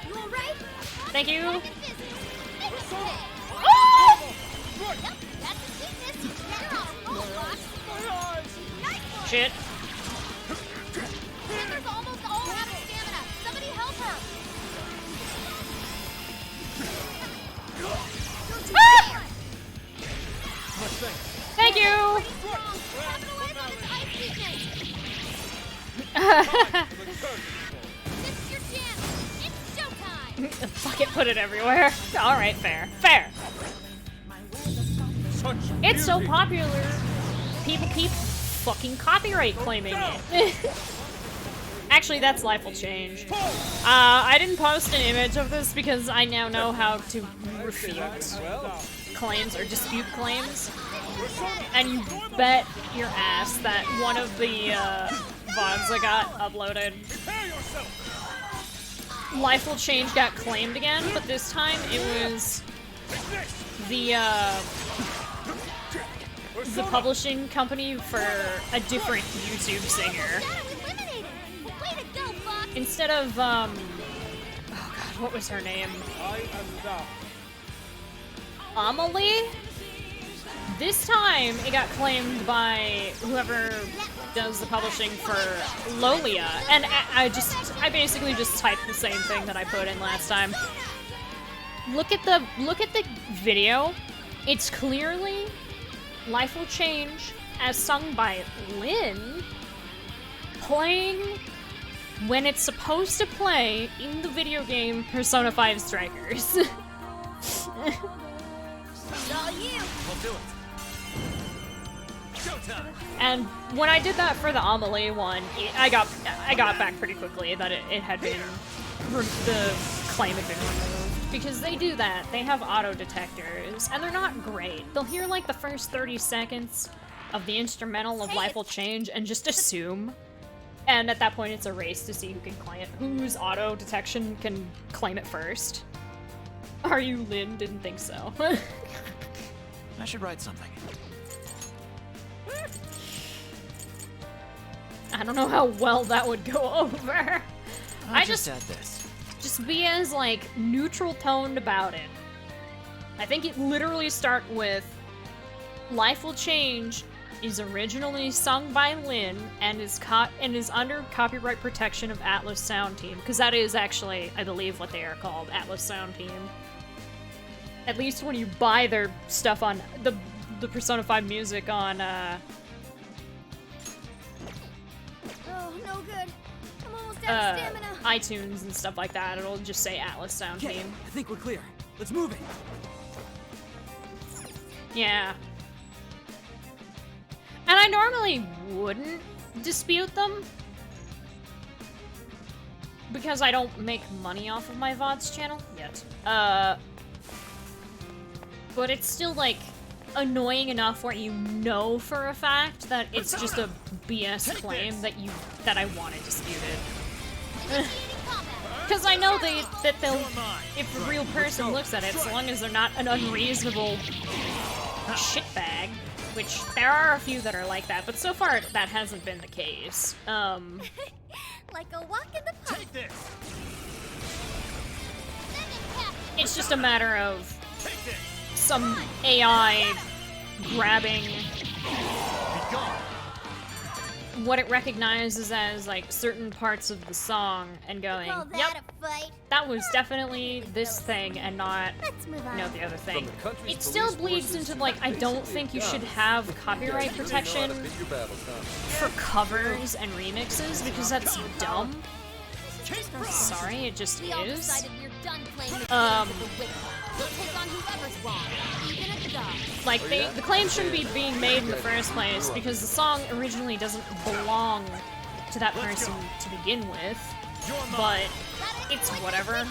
You alright? Thank you. Make it pay. Oh! Yep, that's his weakness. You're on a roll, boss. Nice one. Shit. Panther's almost all out of stamina. Somebody help her. Ah! Much thanks. Thank you. Strong. Capitalize on his ice weakness. This is your chance. It's showtime. Fuck it, put it everywhere. Alright, fair. Fair. Such It's so beauty. popular, people keep fucking copyright claiming it. Actually, that's life will change. I didn't post an image of this because I now know how to refute claims or dispute claims. And you bet your ass that one of the VODs that got uploaded, Life Will Change got claimed again, but this time it was the publishing company for a different YouTube singer. Instead of, oh god, what was her name? Amelie? This time, it got claimed by whoever does the publishing for Lolia, and I basically just typed the same thing that I put in last time. Look at the video. It's clearly Life Will Change, as sung by Lynn, playing when it's supposed to play in the video game Persona 5 Strikers. It's all you. We'll do it. Showtime. And when I did that for the Amelie one, I got back pretty quickly that it had been, the claim had been removed. Because they do that. They have auto detectors, and they're not great. They'll hear like the first 30 seconds of the instrumental of Life Will Change and just assume. And at that point, it's a race to see who can claim it, whose auto detection can claim it first. Are you Lynn? Didn't think so. I should write something. I don't know how well that would go over. I'll just add this. Just be as, like, neutral toned about it. I think it literally start with Life Will Change is originally sung by Lynn and is under copyright protection of Atlus Sound Team, because that is actually, I believe, what they are called, Atlus Sound Team. At least when you buy their stuff on the Persona 5 music on Oh, no good. I'm almost out of stamina. iTunes and stuff like that, it'll just say Atlus Sound Okay, Team. I think we're clear. Let's move it. Yeah. And I normally wouldn't dispute them, because I don't make money off of my VODs channel yet. But it's still, like, annoying enough where you know for a fact that it's just a BS claim that I want it disputed. Because I know that they'll, if a real person looks at it, so long as they're not an unreasonable shitbag, which there are a few that are like that, but so far that hasn't been the case. Like a walk in the park. Take this. It's just a matter of some AI grabbing Be gone. what it recognizes as, like, certain parts of the song and going, Call yep, that a fight? that was definitely this thing and not, Let's move on. you know, the other thing. From the country's It still police bleeds forces into, like, I don't basically think you guns. should have copyright You really know protection how to pick your battles, huh? for covers and remixes, because that's dumb. Sorry, it just We all is. decided we're done playing the games Um, of the wicked. We'll take on whoever's wrong, even if it's us. Like, the claim shouldn't be being made in the first place, because the song originally doesn't belong to that person to begin with, but it's whatever.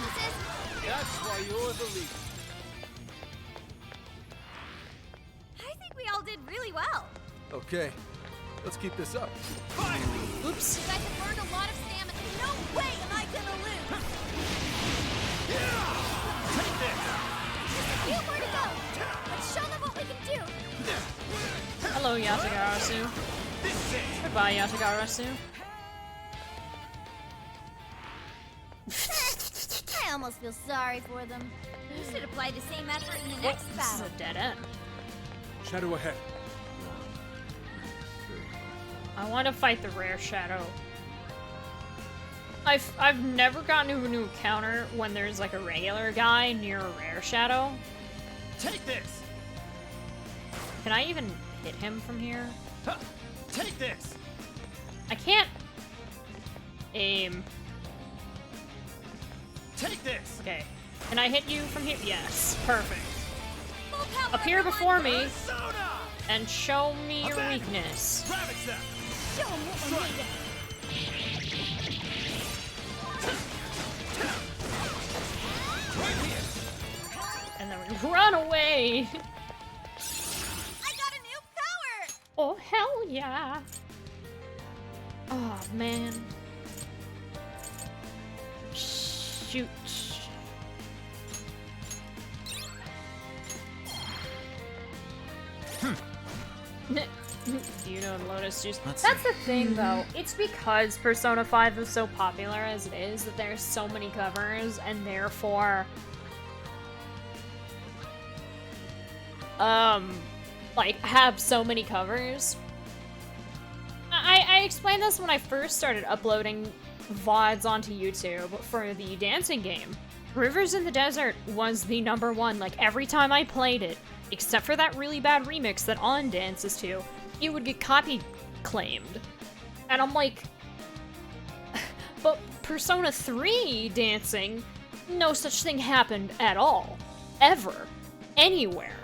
That's why you're the leader. I think we all did really well. Okay, let's keep this up. Oops. You guys have burned a lot of stamina. No way am I gonna lose. Few more to go. Let's show them what we can do. Hello, Yatagarasu. Goodbye, Yatagarasu. I almost feel sorry for them. We should apply the same effort in the next This is battle. a dead end. Shadow ahead. I want to fight the rare shadow. I've never gotten to a new encounter when there's like a regular guy near a rare shadow. Take this. Can I even hit him from here? Huh. Take this. I can't aim. Take this. Okay. Can I hit you from here? Yes. Perfect. Full power, Appear everyone. before me Persona! and show me your Attack! weakness. Ravage them! Show 'em what we're made of. Right here! And then we run away. I got a new power! Oh, hell yeah. Oh, man. Shoot. Do you know Lotus Juice? Let's That's see. the thing, though. It's because Persona 5 is so popular as it is that there's so many covers, and therefore, like, have so many covers. I explained this when I first started uploading VODs onto YouTube for the dancing game. Rivers in the Desert was the #1, like, every time I played it, except for that really bad remix that On dances to, it would get copy claimed. And I'm like, but Persona 3 dancing, no such thing happened at all. Ever. Anywhere.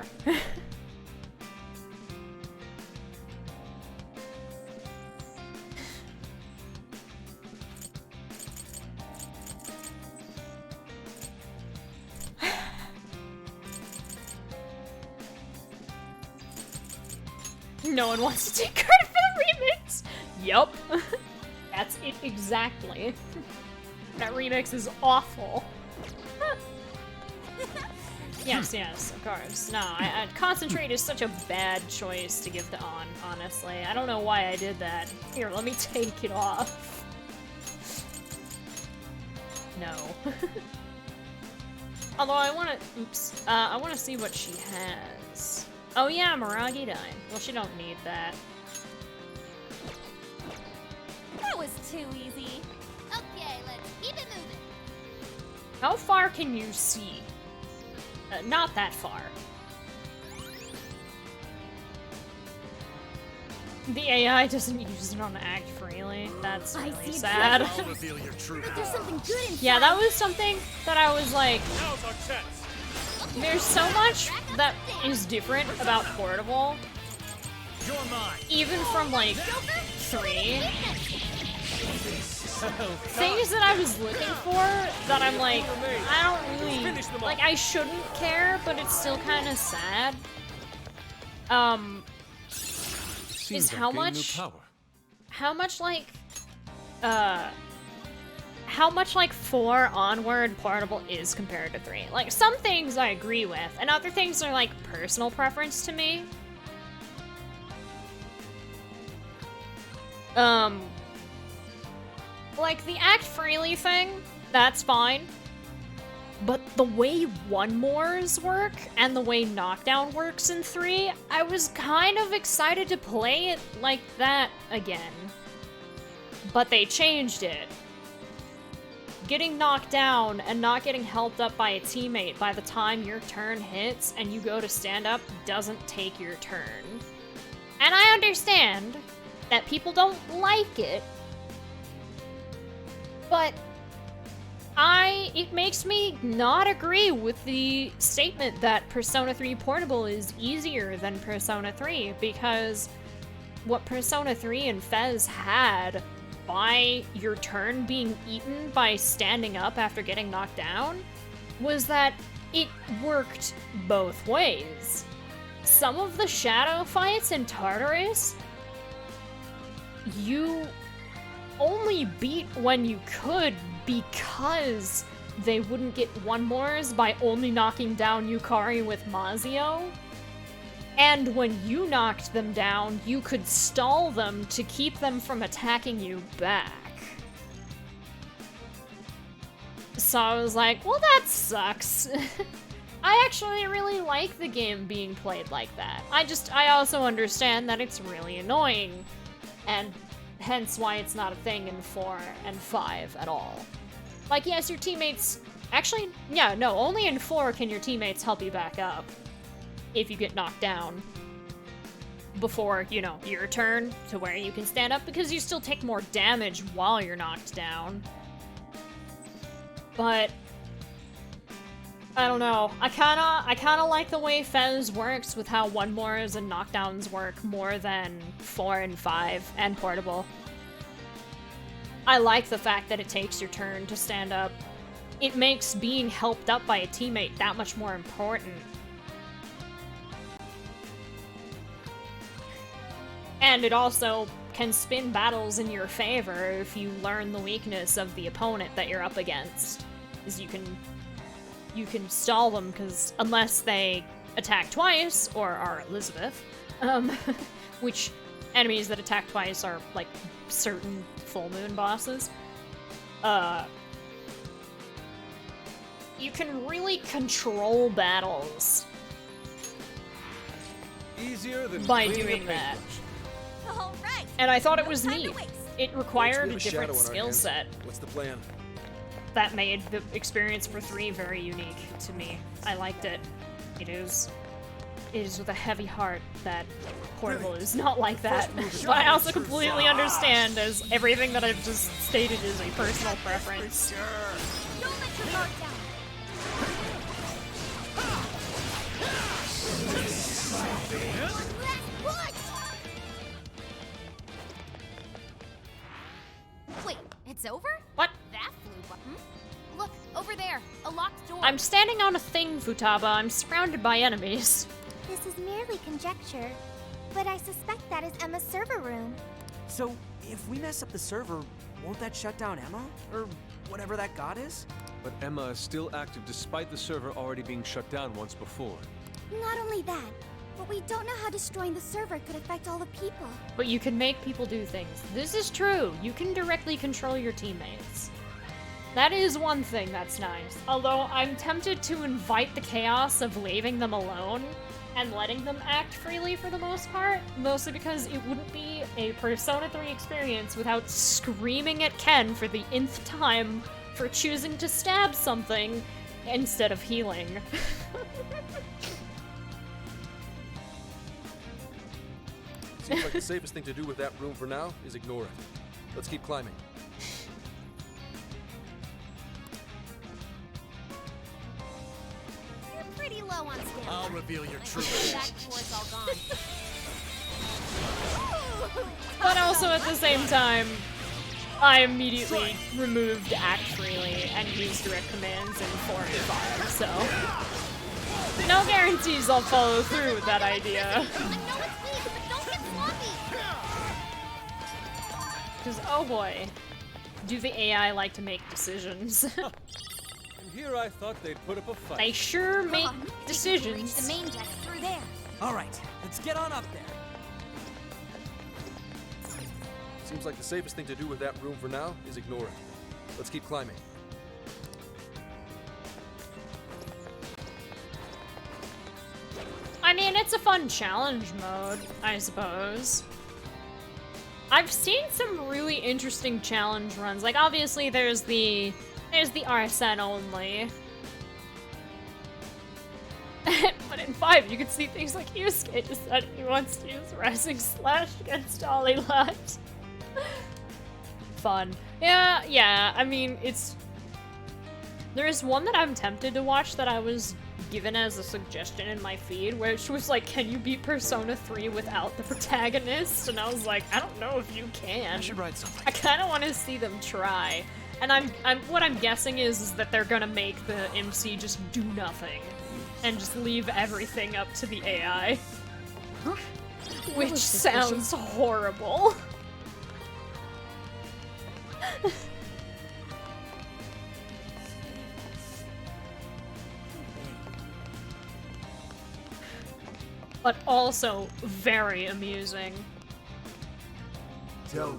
No one wants to take credit for the remix! Yup. That's it exactly. That remix is awful. Yes, of course. No, Concentrate is such a bad choice to give to On, honestly. I don't know why I did that. Here, let me take it off. No. Although I wanna see what she has. Oh yeah, Miragi died. Well, she don't need that. That was too easy. Okay, let's keep it moving. How far can you see? Not that far. The AI doesn't use it on Act Freely. That's I really see sad. I'll reveal your true There's power. something good inside. Yeah, that was something that I was like, Now's our chance. there's so much that is different about Portable, You're mine. even from like 3. Oh, Things that I was looking for that I'm like, I don't really, Finish them like, off. I shouldn't care, but it's still kind of sad. Seems how I've gained new much- power. How much like 4 onward Portable is compared to 3. Like, some things I agree with, and other things are like personal preference to me. Like the Act Freely thing, that's fine. But the way one mores work and the way Knockdown works in 3, I was kind of excited to play it like that again. But they changed it. Getting knocked down and not getting helped up by a teammate by the time your turn hits and you go to stand up doesn't take your turn. And I understand that people don't like it, but it makes me not agree with the statement that Persona 3 Portable is easier than Persona 3, because what Persona 3 and Fez had by your turn being eaten by standing up after getting knocked down was that it worked both ways. Some of the shadow fights in Tartarus, you only beat when you could because they wouldn't get one-mores by only knocking down Yukari with Mazio. And when you knocked them down, you could stall them to keep them from attacking you back. So I was like, well, that sucks. I actually really like the game being played like that. I also understand that it's really annoying, and hence why it's not a thing in 4 and 5 at all. Like, yes, your teammates... Actually, yeah, no, only in 4 can your teammates help you back up if you get knocked down before, you know, your turn to where you can stand up, because you still take more damage while you're knocked down. But I don't know. I kinda like the way Fez works with how one mores and knockdowns work more than 4 and 5 and portable. I like the fact that it takes your turn to stand up. It makes being helped up by a teammate that much more important. And it also can spin battles in your favor if you learn the weakness of the opponent that you're up against. Is you can stall them, because unless they attack twice or are Elizabeth, which enemies that attack twice are like certain full moon bosses, you can really control battles Easier than by cleaning a doing that. paintbrush. All right. And I thought it No was time to neat. waste. It Well, required we a have shadow different on our skill hands. set What's the plan? that made the experience for 3 very unique to me. I liked it. It is with a heavy heart that Portable is not like that. But I also completely understand, as everything that I've just stated is a personal preference. Don't let your guard down. Wait, it's over? What? That flew by. Look, over there, a locked door. I'm standing on a thing, Futaba. I'm surrounded by enemies. This is merely conjecture, but I suspect that is Emma's server room. So, if we mess up the server, won't that shut down Emma? Or whatever that god is? But Emma is still active despite the server already being shut down once before. Not only that, but we don't know how destroying the server could affect all the people. But you can make people do things. This is true. You can directly control your teammates. That is one thing that's nice. Although I'm tempted to invite the chaos of leaving them alone and letting them act freely for the most part, mostly because it wouldn't be a Persona 3 experience without screaming at Ken for the nth time for choosing to stab something instead of healing. Seems like the safest thing to do with that room for now is ignore it. Let's keep climbing. You're pretty low on stamina. I'll reveal your true That core's all gone. But also at the same time, I immediately removed Act Freely and used direct commands in 4 and 5, so no guarantees I'll follow through with that idea. I know it's weak, but don't get sloppy. Because, oh boy, do the AI like to make decisions. And here I thought they'd put up a fight. They sure make Come on, we can reach decisions. the main deck through there. Alright, let's get on up there. Seems like the safest thing to do with that room for now is ignore it. Let's keep climbing. I mean, it's a fun challenge mode, I suppose. I've seen some really interesting challenge runs. Like, obviously, there's the RSN only. But in 5, you can see things like Yusuke deciding he wants to use Rising Slash against Ollie Lot. Fun. Yeah, I mean, there's one that I'm tempted to watch that I was given as a suggestion in my feed, which was like, can you beat Persona 3 without the protagonist? And I was like, I don't know if you can. I should write something. I kind of want to see them try. And what I'm guessing is that they're gonna make the MC just do nothing and just leave everything up to the AI. Which sounds horrible. But also very amusing. Tell me,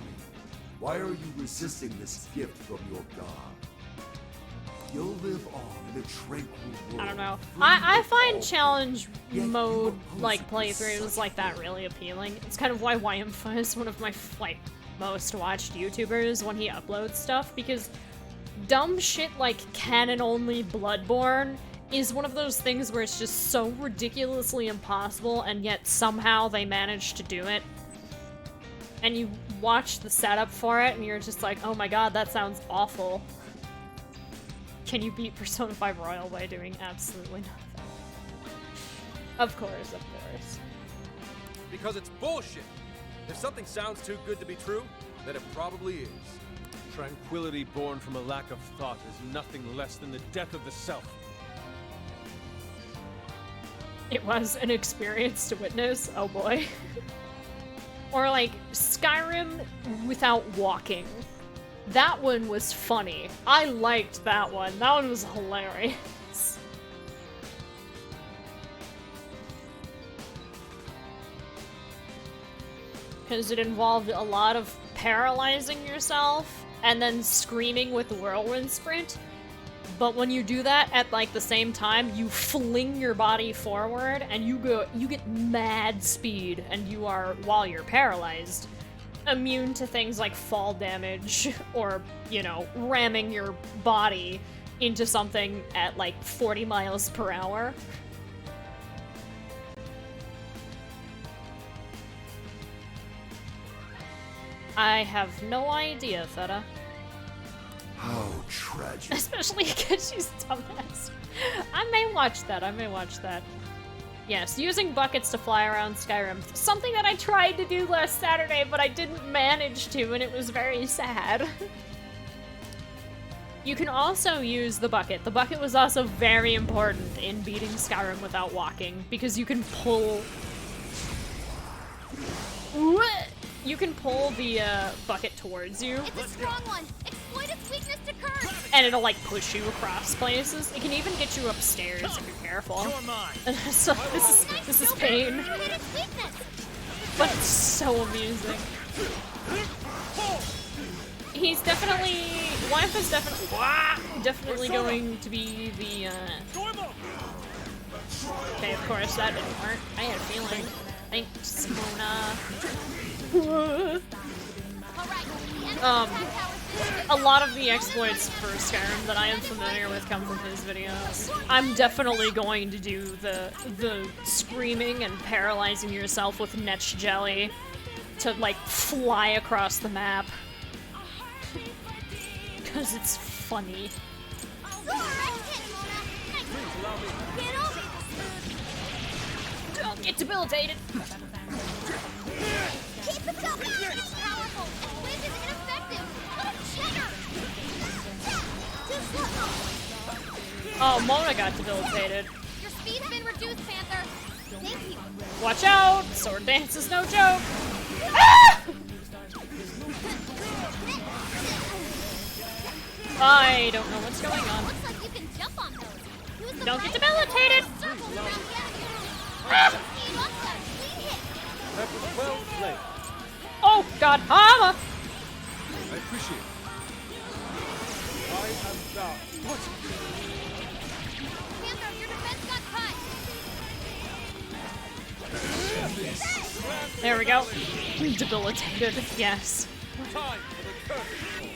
why are you resisting this gift from your god? You'll live on in a tranquil world. I don't know. free I of find all challenge Yet you mode, oppose like, it with playthroughs such like that vigor. really appealing. It's kind of why YMFA is one of my, like, most watched YouTubers when he uploads stuff, because dumb shit like canon-only Bloodborne is one of those things where it's just so ridiculously impossible, and yet somehow they manage to do it. And you watch the setup for it, and you're just like, oh my god, that sounds awful. Can you beat Persona 5 Royal by doing absolutely nothing? Of course, of course. Because it's bullshit. If something sounds too good to be true, then it probably is. Tranquility born from a lack of thought is nothing less than the death of the self. It was an experience to witness. Oh boy. Or like Skyrim without walking. That one was funny. I liked that one. That one was hilarious. Because it involved a lot of paralyzing yourself and then screaming with the whirlwind sprint. But when you do that at like the same time, you fling your body forward and you get mad speed, and you are, while you're paralyzed, immune to things like fall damage or, you know, ramming your body into something at like 40 miles per hour. I have no idea, Theta. How tragic. Especially because she's dumbass. I may watch that, I may watch that. Yes, using buckets to fly around Skyrim. Something that I tried to do last Saturday, but I didn't manage to, and it was very sad. You can also use the bucket. The bucket was also very important in beating Skyrim without walking, because you can pull... You can pull the bucket towards you. It's a strong one. Exploit its weakness to curve. And it'll like push you across places. It can even get you upstairs if you're careful. You're mine. So this is pain, Hit its weakness. but it's so amusing. He's definitely Wife is definitely going to be the. Okay, of course that didn't work. I had a feeling. Thanks, Mona. A lot of the exploits for Skyrim that I am familiar with come from his videos. I'm definitely going to do the screaming and paralyzing yourself with Netch Jelly to like fly across the map. Because it's funny. Don't get debilitated! Keep it up! It's powerful! And wind is ineffective! What a cheater! Too slow! Oh, Mona got debilitated. Your speed's been reduced, Panther! Thank you! Watch out! Sword dance is no joke! Ah! I don't know what's going on. Looks like you can jump on those. Use the Don't get right debilitated! circles around the enemy. Ah! Speed up, got a clean hit. That was well played. Oh god, Hama! I appreciate it. I am thou. What? Panther, your defense got cut. There we go. Debilitated, yes. Time for the curtain.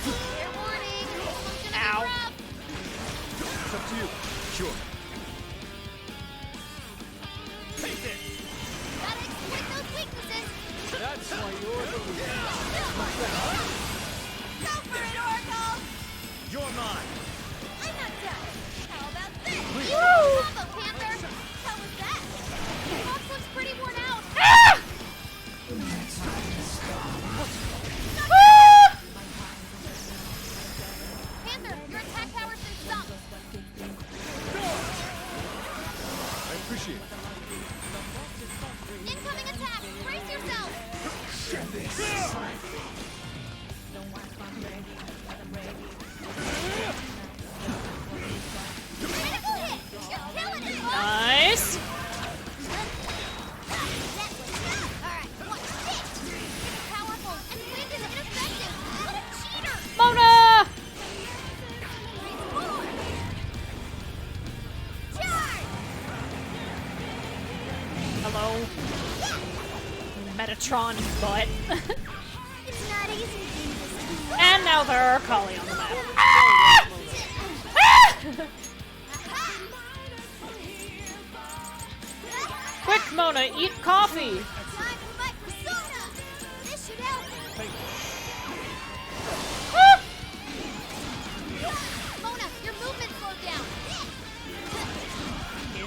Fair warning. This one's gonna Ow. be rough. It's up to you. Sure. Take this. Gotta exploit those weaknesses. That's why you're the leader. Go for it, Oracle! You're mine. I'm not done. How about this? Woo! Bravo, Panther! How was that? The box looks pretty worn out. Ah! Panther, your attack power's been sunk. I appreciate it. Incoming attack! Brace yourself! Critical hit! You're killing it, folks! Nice! Alright, watch this! It's powerful, and wind is ineffective! What a cheater! Mona! Charge! Hello? Metatron butt. It's not easy being this. And now there are Kali on the map. Ah! Ah! Quick, Mona, eat coffee! Time to fight for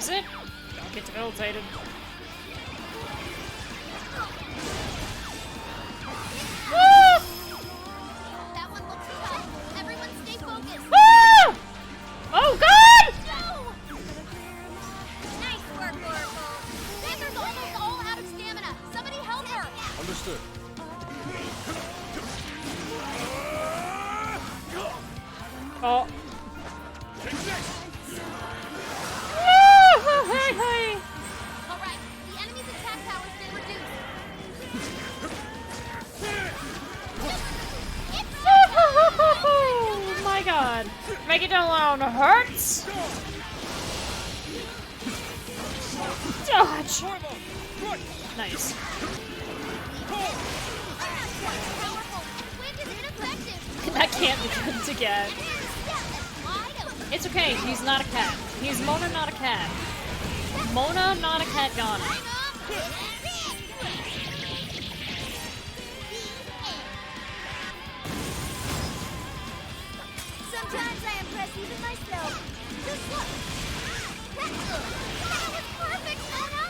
Use it. Don't get debilitated. Woo! That one looks tough. Everyone stay focused. Woo! Oh god! No! Nice work, Oracle. Xander's almost all out of stamina. Somebody help her. Understood. Oh. Hey, hey. Alright, the enemy's attack power's been reduced. Oh my god. Make it alone hurts. Dodge. Nice. Wind is ineffective. That can't be good to get. It's okay, he's not a cat. He's Mona, not a cat. Mona, not a cat, Ghana. Sometimes I impress even myself. Just look. That was perfect, Mona.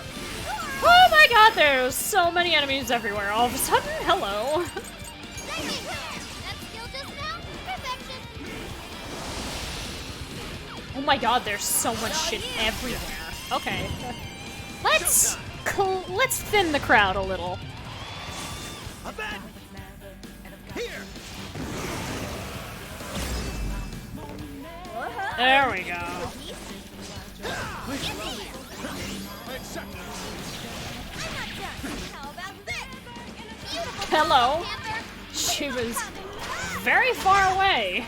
Oh my god, there's so many enemies everywhere all of a sudden. Hello. That skill just now? Perfection. Oh my god, there's so much shit everywhere. Okay. Let's thin the crowd a little. There we go. Hello. She was very far away.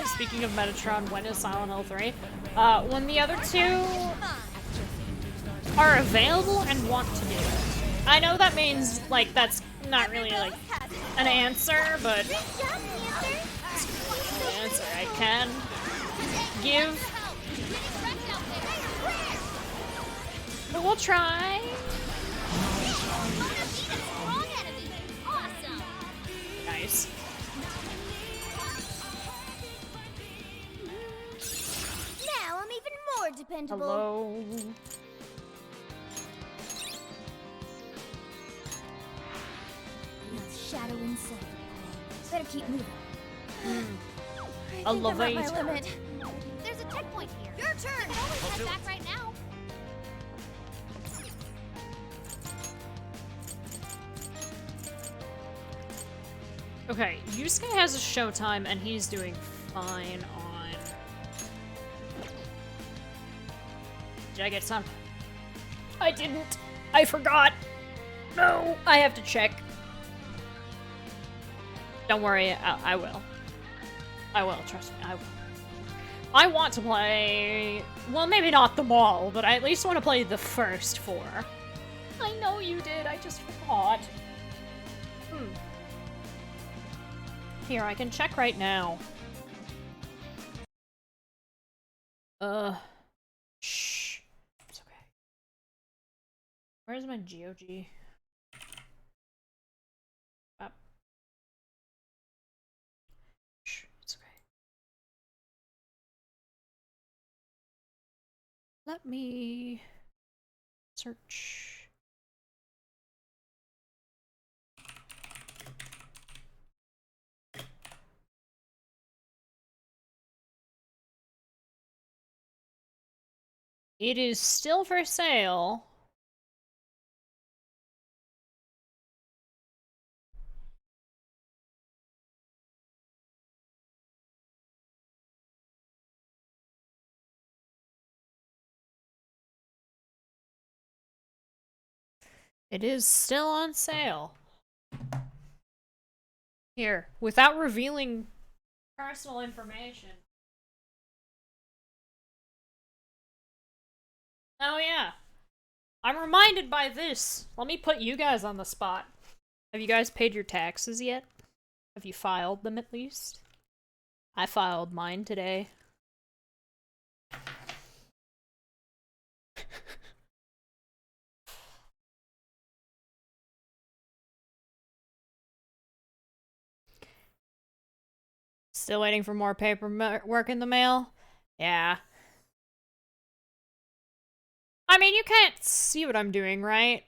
Speaking of Metatron, when is Silent Hill 3? When the other two are available and want to do it. I know that means, like, that's not really, like, an answer, but it's the answer I can give. But we'll try. Nice. Now I'm even more dependable. Hello. Shadow inside. Better keep moving. I love I'm at it. my limit. There's a checkpoint here. Your turn. You can always head back right now. Okay, Yusuke has a showtime and he's doing fine on... Did I get some? I didn't. I forgot. No, I have to check. Don't worry, I will. I will, trust me, I will. I want to play... Well, maybe not them all, but I at least want to play the first 4. I know you did, I just forgot. Here, I can check right now. Shh. It's okay. Where's my GOG? Up. Shh, it's okay. Let me search. It is still for sale. It is still on sale. Here, without revealing personal information. Oh yeah. I'm reminded by this. Let me put you guys on the spot. Have you guys paid your taxes yet? Have you filed them at least? I filed mine today. Still waiting for more paperwork in the mail? Yeah. I mean, you can't see what I'm doing, right?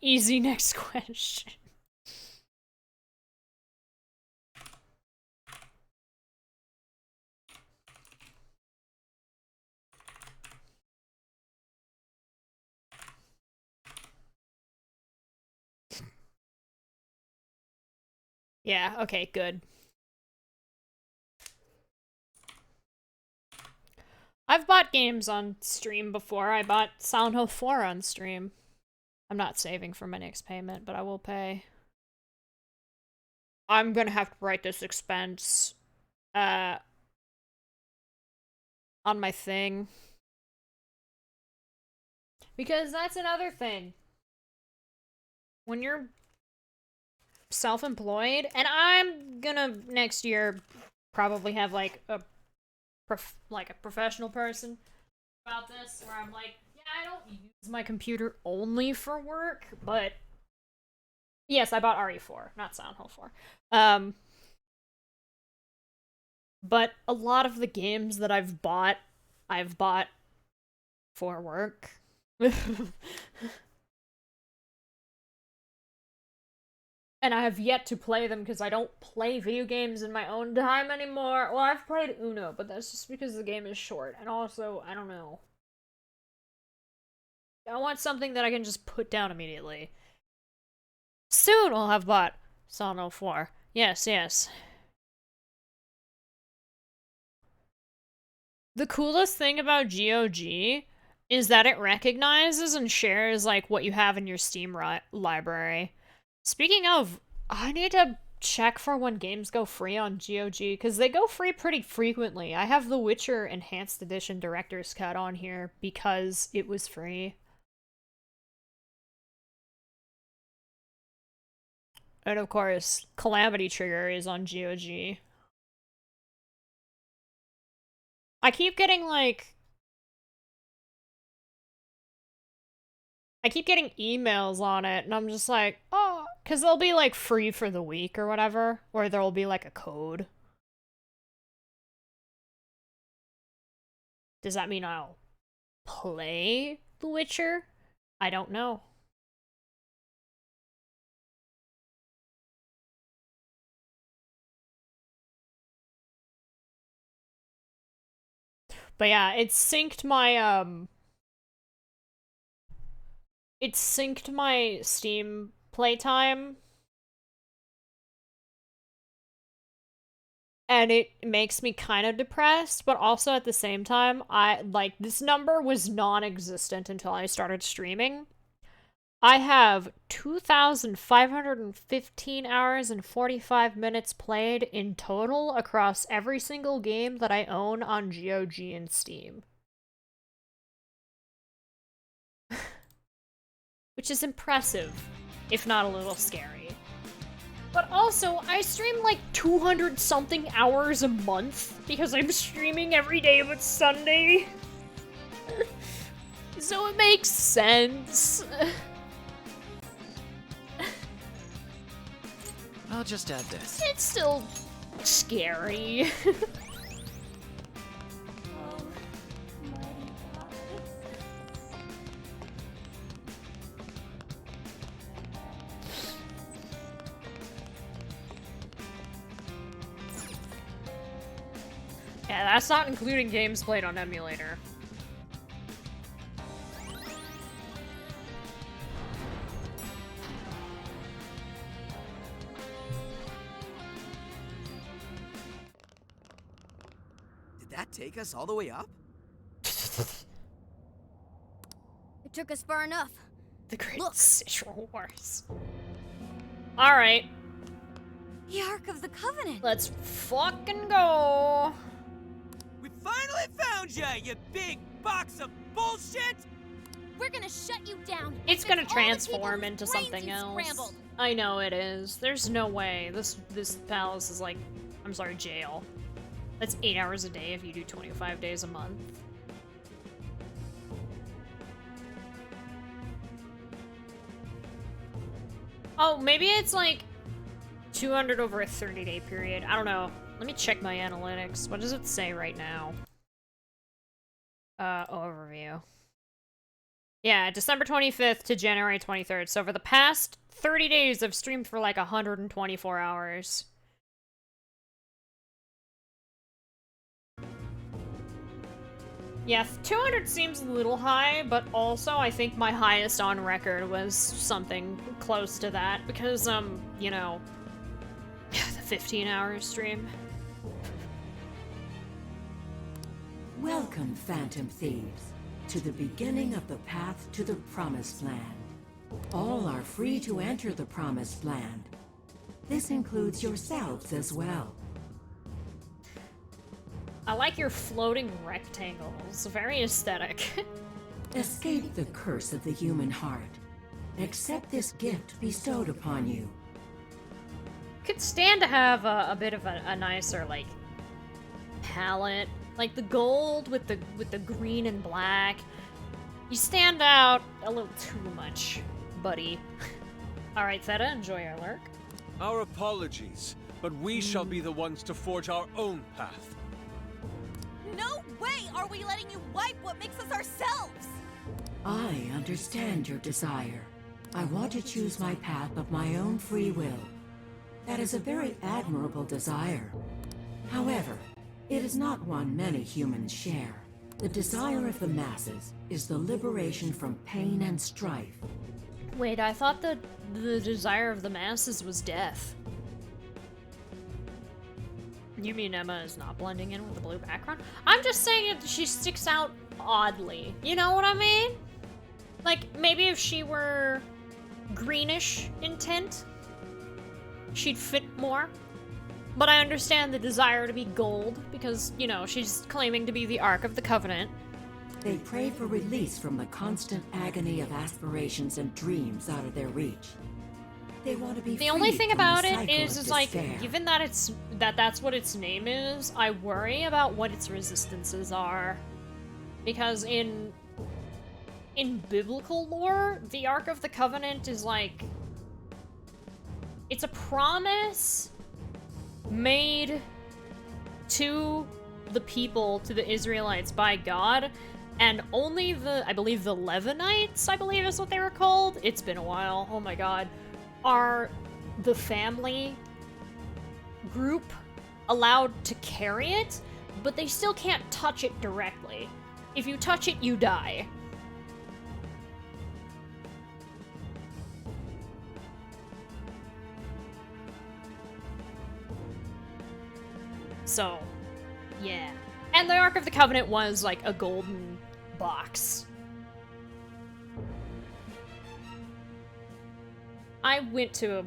Easy, next question. Yeah, okay, good. I've bought games on stream before. I bought Silent Hill 4 on stream. I'm not saving for my next payment, but I will pay. I'm gonna have to write this expense on my thing. Because that's another thing. When you're self-employed, and I'm gonna next year probably have like a professional person about this, where I'm like, yeah, I don't use my computer only for work, but yes, I bought RE4, not Silent Hill 4. But a lot of the games that I've bought for work. And I have yet to play them because I don't play video games in my own time anymore. Well, I've played Uno, but that's just because the game is short. And also, I don't know. I want something that I can just put down immediately. Soon I'll have bought Silent Hill 4. Yes, yes. The coolest thing about GOG is that it recognizes and shares, like, what you have in your Steam library. Speaking of, I need to check for when games go free on GOG, because they go free pretty frequently. I have The Witcher Enhanced Edition Director's Cut on here because it was free. And of course, Calamity Trigger is on GOG. I keep getting, like... I keep getting emails on it, and I'm just like, oh, because they'll be, like, free for the week or whatever, or there'll be, like, a code. Does that mean I'll play The Witcher? I don't know. But yeah, it synced my Steam playtime. And it makes me kind of depressed, but also at the same time, this number was non-existent until I started streaming. I have 2,515 hours and 45 minutes played in total across every single game that I own on GOG and Steam. Which is impressive, if not a little scary. But also, I stream like 200-something hours a month because I'm streaming every day but Sunday. So it makes sense. I'll just add this. It's still scary. Yeah, that's not including games played on emulator. Did that take us all the way up? It took us far enough. The Great Sigil Wars. Alright. The Ark of the Covenant. Let's fucking go. We finally found ya, you big box of bullshit? We're gonna shut you down. It's because gonna all the transform people into whose brains something you else. scrambled. I know it is. There's no way. This palace is like, I'm sorry, jail. That's 8 hours a day if you do 25 days a month. Oh, maybe it's like 200 over a 30-day period. I don't know. Let me check my analytics. What does it say right now? Overview. Yeah, December 25th to January 23rd. So for the past 30 days, I've streamed for like 124 hours. Yeah, 200 seems a little high, but also I think my highest on record was something close to that because, you know, the 15-hour stream. Welcome, Phantom Thieves, to the beginning of the path to the Promised Land. All are free to enter the Promised Land. This includes yourselves as well. I like your floating rectangles. Very aesthetic. Escape the curse of the human heart. Accept this gift bestowed upon you. Could stand to have a bit of a nicer, like, palette. Like the gold with the green and black. You stand out a little too much, buddy. Alright, Theta, enjoy our lurk. Our apologies, but we shall be the ones to forge our own path. No way are we letting you wipe what makes us ourselves! I understand your desire. I want to choose my path of my own free will. That is a very admirable desire. However, it is not one many humans share. The desire of the masses is the liberation from pain and strife. Wait, I thought the desire of the masses was death. You mean Emma is not blending in with the blue background? I'm just saying she sticks out oddly. You know what I mean? Like, maybe if she were greenish in tint, she'd fit more. But I understand the desire to be gold, because, you know, she's claiming to be the Ark of the Covenant. They pray for release from the constant agony of aspirations and dreams out of their reach. They want to be The only freed thing from the about it cycle is of like, despair. given that that's what its name is, I worry about what its resistances are. Because in biblical lore, the Ark of the Covenant is like, it's a promise made to the people, to the Israelites by God, and only I believe the Levinites, I believe is what they were called. It's been a while, oh my god. Are the family group allowed to carry it, but they still can't touch it directly. If you touch it, you die. So, yeah. And the Ark of the Covenant was like a golden box. I went to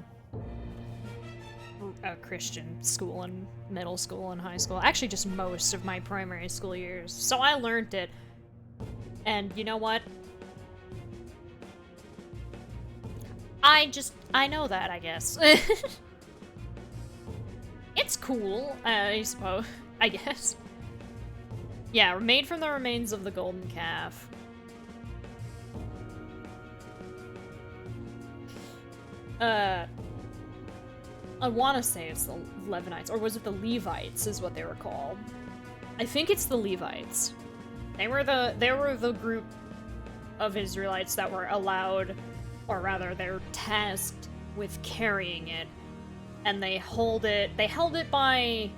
a Christian school in middle school and high school. Actually, just most of my primary school years. So I learned it. And you know what? I know that, I guess. It's cool, I suppose. I guess. Yeah, made from the remains of the golden calf. I want to say it's the Levinites, or was it the Levites is what they were called. I think it's the Levites. They were the group of Israelites that were allowed, or rather they're tasked with carrying it. And they held it by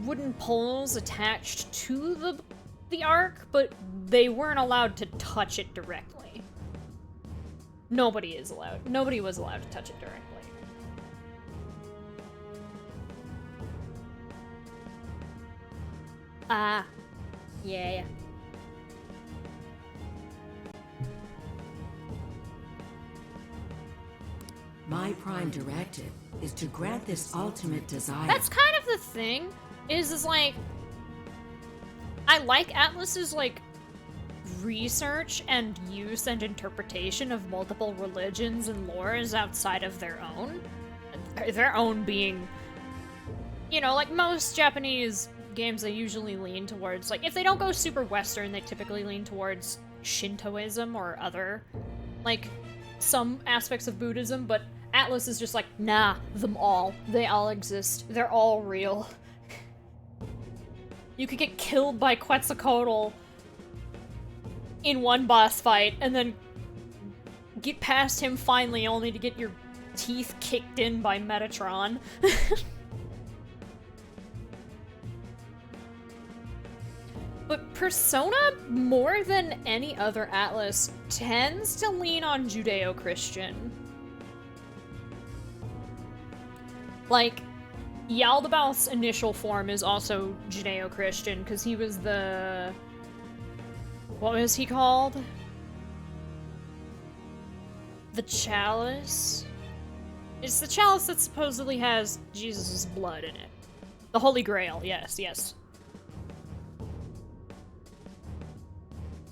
wooden poles attached to the ark, but they weren't allowed to touch it directly. Nobody was allowed to touch it directly. Ah, yeah. My prime directive is to grant this ultimate desire. That's kind of the thing, is like, I like Atlus's, like, research and use and interpretation of multiple religions and lores outside of their own. Their own being, you know, like most Japanese games, they usually lean towards, like, if they don't go super Western, they typically lean towards Shintoism or other, like, some aspects of Buddhism, but Atlus is just like, nah, them all. They all exist. They're all real. You could get killed by Quetzalcoatl in one boss fight, and then get past him finally, only to get your teeth kicked in by Metatron. But Persona, more than any other Atlus, tends to lean on Judeo-Christian. Like, Yaldabaoth's initial form is also Judeo-Christian, because he was the... What was he called? The Chalice? It's the chalice that supposedly has Jesus' blood in it. The Holy Grail, yes, yes.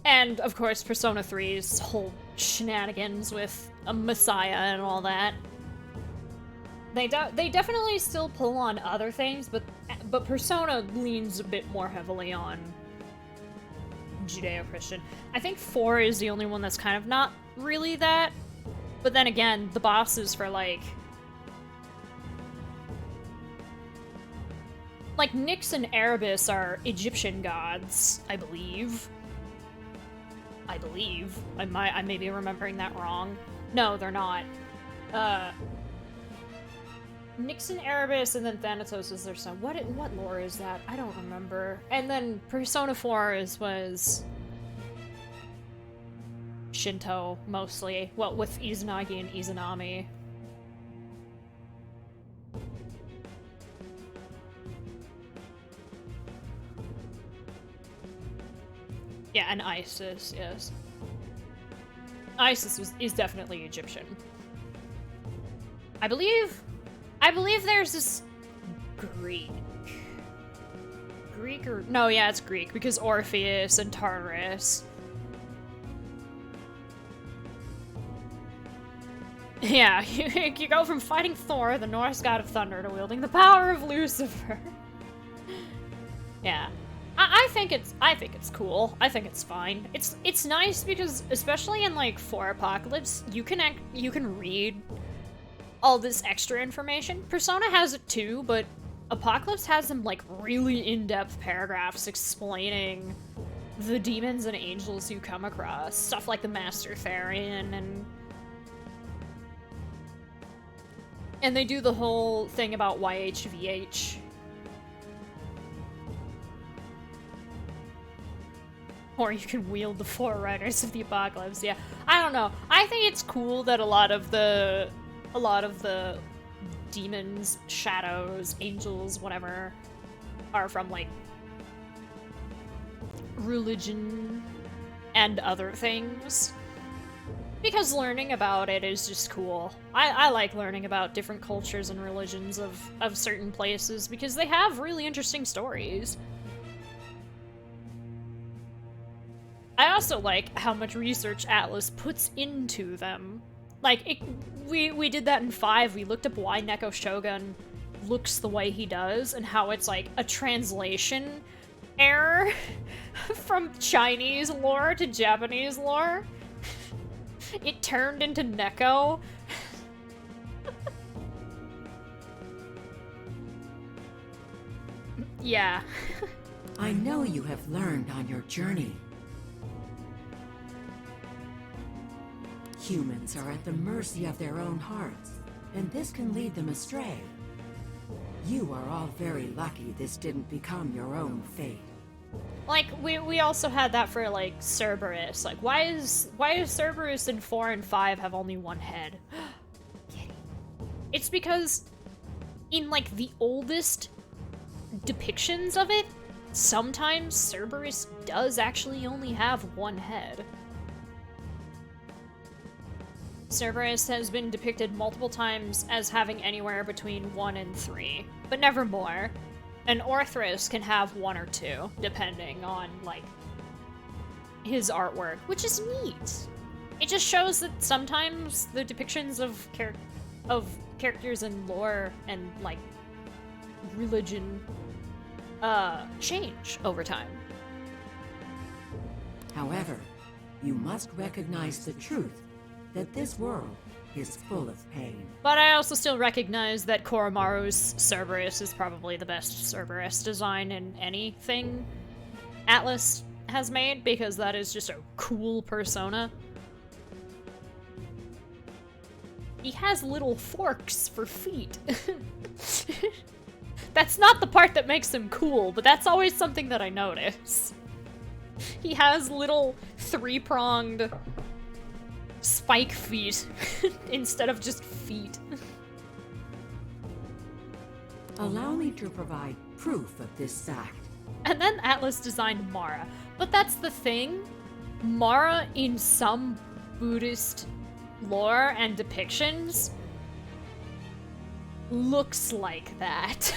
And, of course, Persona 3's whole shenanigans with a messiah and all that. They definitely still pull on other things, but Persona leans a bit more heavily on Judeo-Christian. I think 4 is the only one that's kind of not really that. But then again, the bosses for, like, Nyx and Erebus are Egyptian gods, I believe. I may be remembering that wrong. No, they're not. Nyx and Erebus, and then Thanatos is their son. What lore is that? I don't remember. And then Persona 4 was Shinto, mostly. Well, with Izanagi and Izanami. Yeah, and Isis, yes. Isis is definitely Egyptian. I believe there's this Greek. No, yeah, it's Greek, because Orpheus and Tartarus. Yeah, you go from fighting Thor, the Norse god of thunder, to wielding the power of Lucifer. Yeah. I think it's cool. I think it's fine. It's nice because, especially in, like, 4 Apocalypse, you can read all this extra information. Persona has it too, but Apocalypse has them, like, really in-depth paragraphs explaining the demons and angels you come across. Stuff like the Master Therian, and they do the whole thing about YHVH. Or you can wield the 4 Riders of the Apocalypse. Yeah, I don't know. I think it's cool that a lot of the demons, shadows, angels, whatever, are from, like, religion and other things. Because learning about it is just cool. I like learning about different cultures and religions of certain places because they have really interesting stories. I also like how much research Atlus puts into them. Like, we did that in 5. We looked up why Neko Shogun looks the way he does, and how it's, like, a translation error from Chinese lore to Japanese lore. It turned into Neko. Yeah. I know you have learned on your journey. Humans are at the mercy of their own hearts, and this can lead them astray. You are all very lucky this didn't become your own fate. Like, we also had that for, like, Cerberus. Like, why is Cerberus in 4 and 5 have only one head? It's because in, like, the oldest depictions of it, sometimes Cerberus does actually only have one head. Cerberus has been depicted multiple times as having anywhere between 1 and 3, but never more. And Orthros can have one or two, depending on, like, his artwork, which is neat. It just shows that sometimes the depictions of characters and lore and, like, religion, change over time. However, you must recognize the truth that this world is full of pain. But I also still recognize that Koromaru's Cerberus is probably the best Cerberus design in anything Atlus has made, because that is just a cool persona. He has little forks for feet. That's not the part that makes him cool, but that's always something that I notice. He has little three-pronged spike feet instead of just feet. Allow me to provide proof of this fact. And then Atlus designed Mara. But that's the thing. Mara, in some Buddhist lore and depictions, looks like that.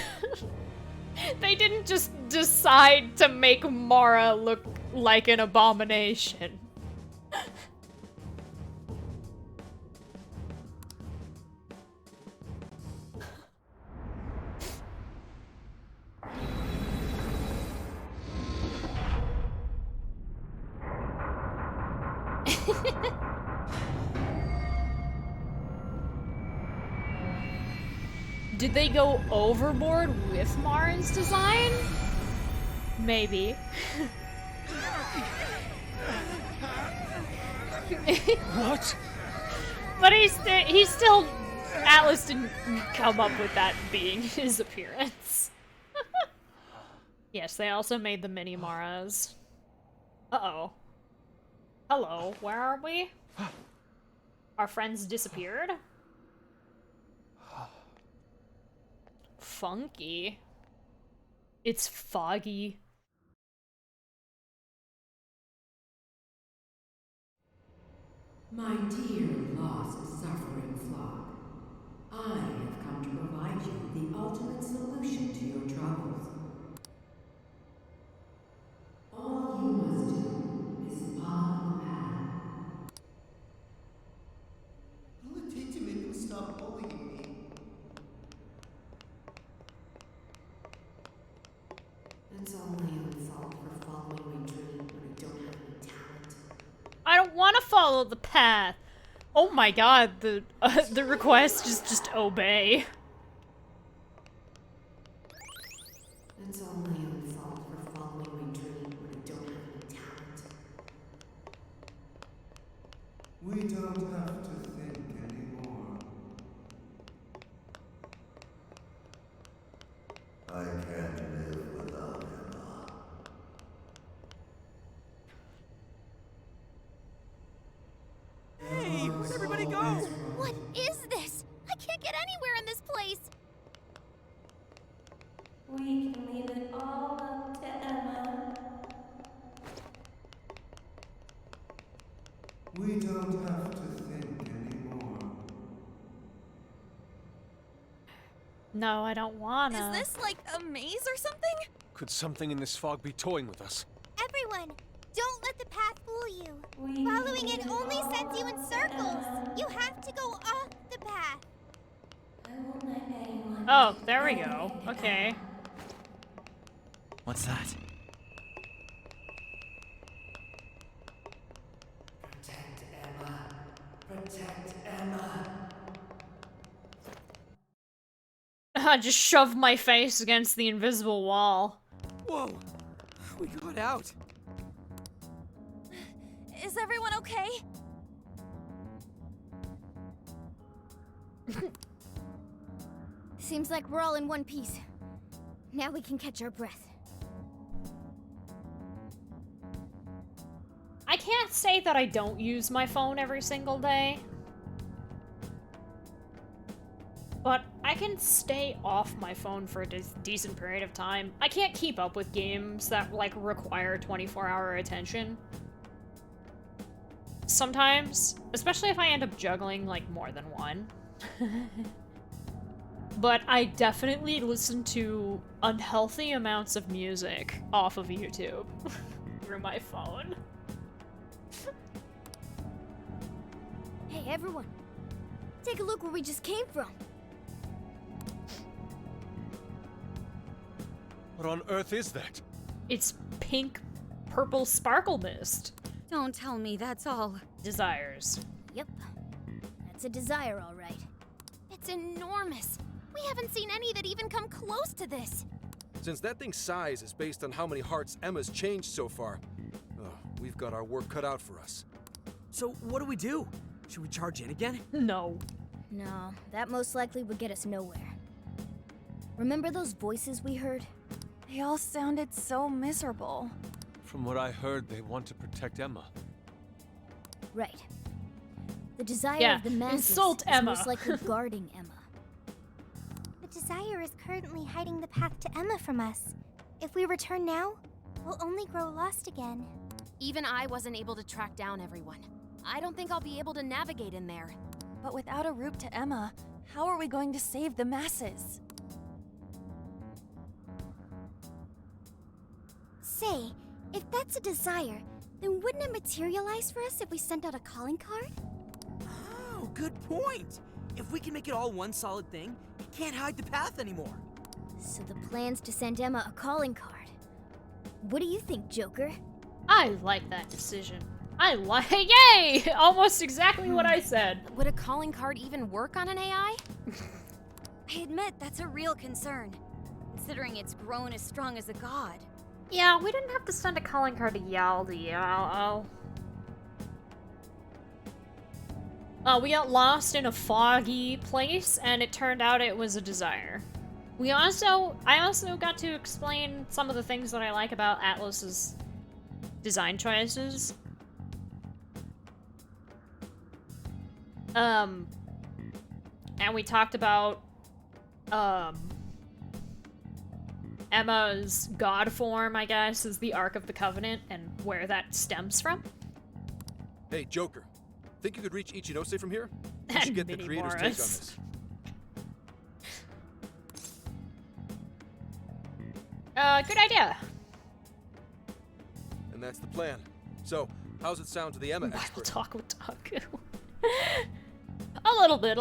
They didn't just decide to make Mara look like an abomination. Did they go overboard with Mara's design? Maybe. What? But he's still... Atlus didn't come up with that being his appearance. Yes, they also made the mini Maras. Uh-oh. Hello, where are we? Our friends disappeared? Funky. It's foggy. My dear lost suffering flock, I have come to provide you the ultimate solution to your troubles. All you must do is follow the path. What will it take to make them stop bullying me? It's all my own fault for following my dream when I don't have any talent. I don't want to follow the path. Oh my god, the request is just obey. It's all my own fault for following my dream when I don't have any talent. We don't have to think anymore. I can't live without Emma. Hey, where'd everybody go? What is this? I can't get anywhere in this place. We can leave it all up to Emma. We don't have to think anymore. No, I don't wanna. Is this like a maze or something? Could something in this fog be toying with us? Everyone, don't let the path fool you. We Following it only sends you in circles. You have to go off the path. I won't let anyone. Oh, there we go. Okay. What's that? Protect Emma. Protect Emma. I just shoved my face against the invisible wall. Whoa! We got out. Is everyone okay? Seems like we're all in one piece. Now we can catch our breath. I can't say that I don't use my phone every single day. But I can stay off my phone for a decent period of time. I can't keep up with games that, like, require 24-hour attention. Sometimes, especially if I end up juggling, like, more than one. but I definitely listen to unhealthy amounts of music off of YouTube through my phone. Hey, everyone. Take a look where we just came from. What on earth is that? It's pink, purple sparkle mist. Don't tell me that's all. Desires. Yep. That's a desire, all right. It's enormous. We haven't seen any that even come close to this. Since that thing's size is based on how many hearts Emma's changed so far, we've got our work cut out for us. So what do we do? Should we charge in again? No. No, that most likely would get us nowhere. Remember those voices we heard? They all sounded so miserable. From what I heard, they want to protect Emma. Right. The desire of the masses insult is Emma. most likely guarding Emma. The desire is currently hiding the path to Emma from us. If we return now, we'll only grow lost again. Even I wasn't able to track down everyone. I don't think I'll be able to navigate in there. But without a route to Emma, how are we going to save the masses? Say, if that's a desire, then wouldn't it materialize for us if we sent out a calling card? Oh, good point. If we can make it all one solid thing, it can't hide the path anymore. So the plan's to send Emma a calling card. What do you think, Joker? I like that decision. Yay! Almost exactly what I said. Would a calling card even work on an AI? I admit that's a real concern, considering it's grown as strong as a god. Yeah, we didn't have to send a calling card to Yaldi. We got lost in a foggy place, and it turned out it was a desire. I also got to explain some of the things that I like about Atlus's design choices. And we talked about, Emma's god form, I guess, is the Ark of the Covenant, and where that stems from. Hey, Joker. Think you could reach Ichinose from here? We should get the Mini creator's take on Morris. this. Good idea. And that's the plan. So, how's it sound to the Emma Bible expert? talk with Taku. A little bit.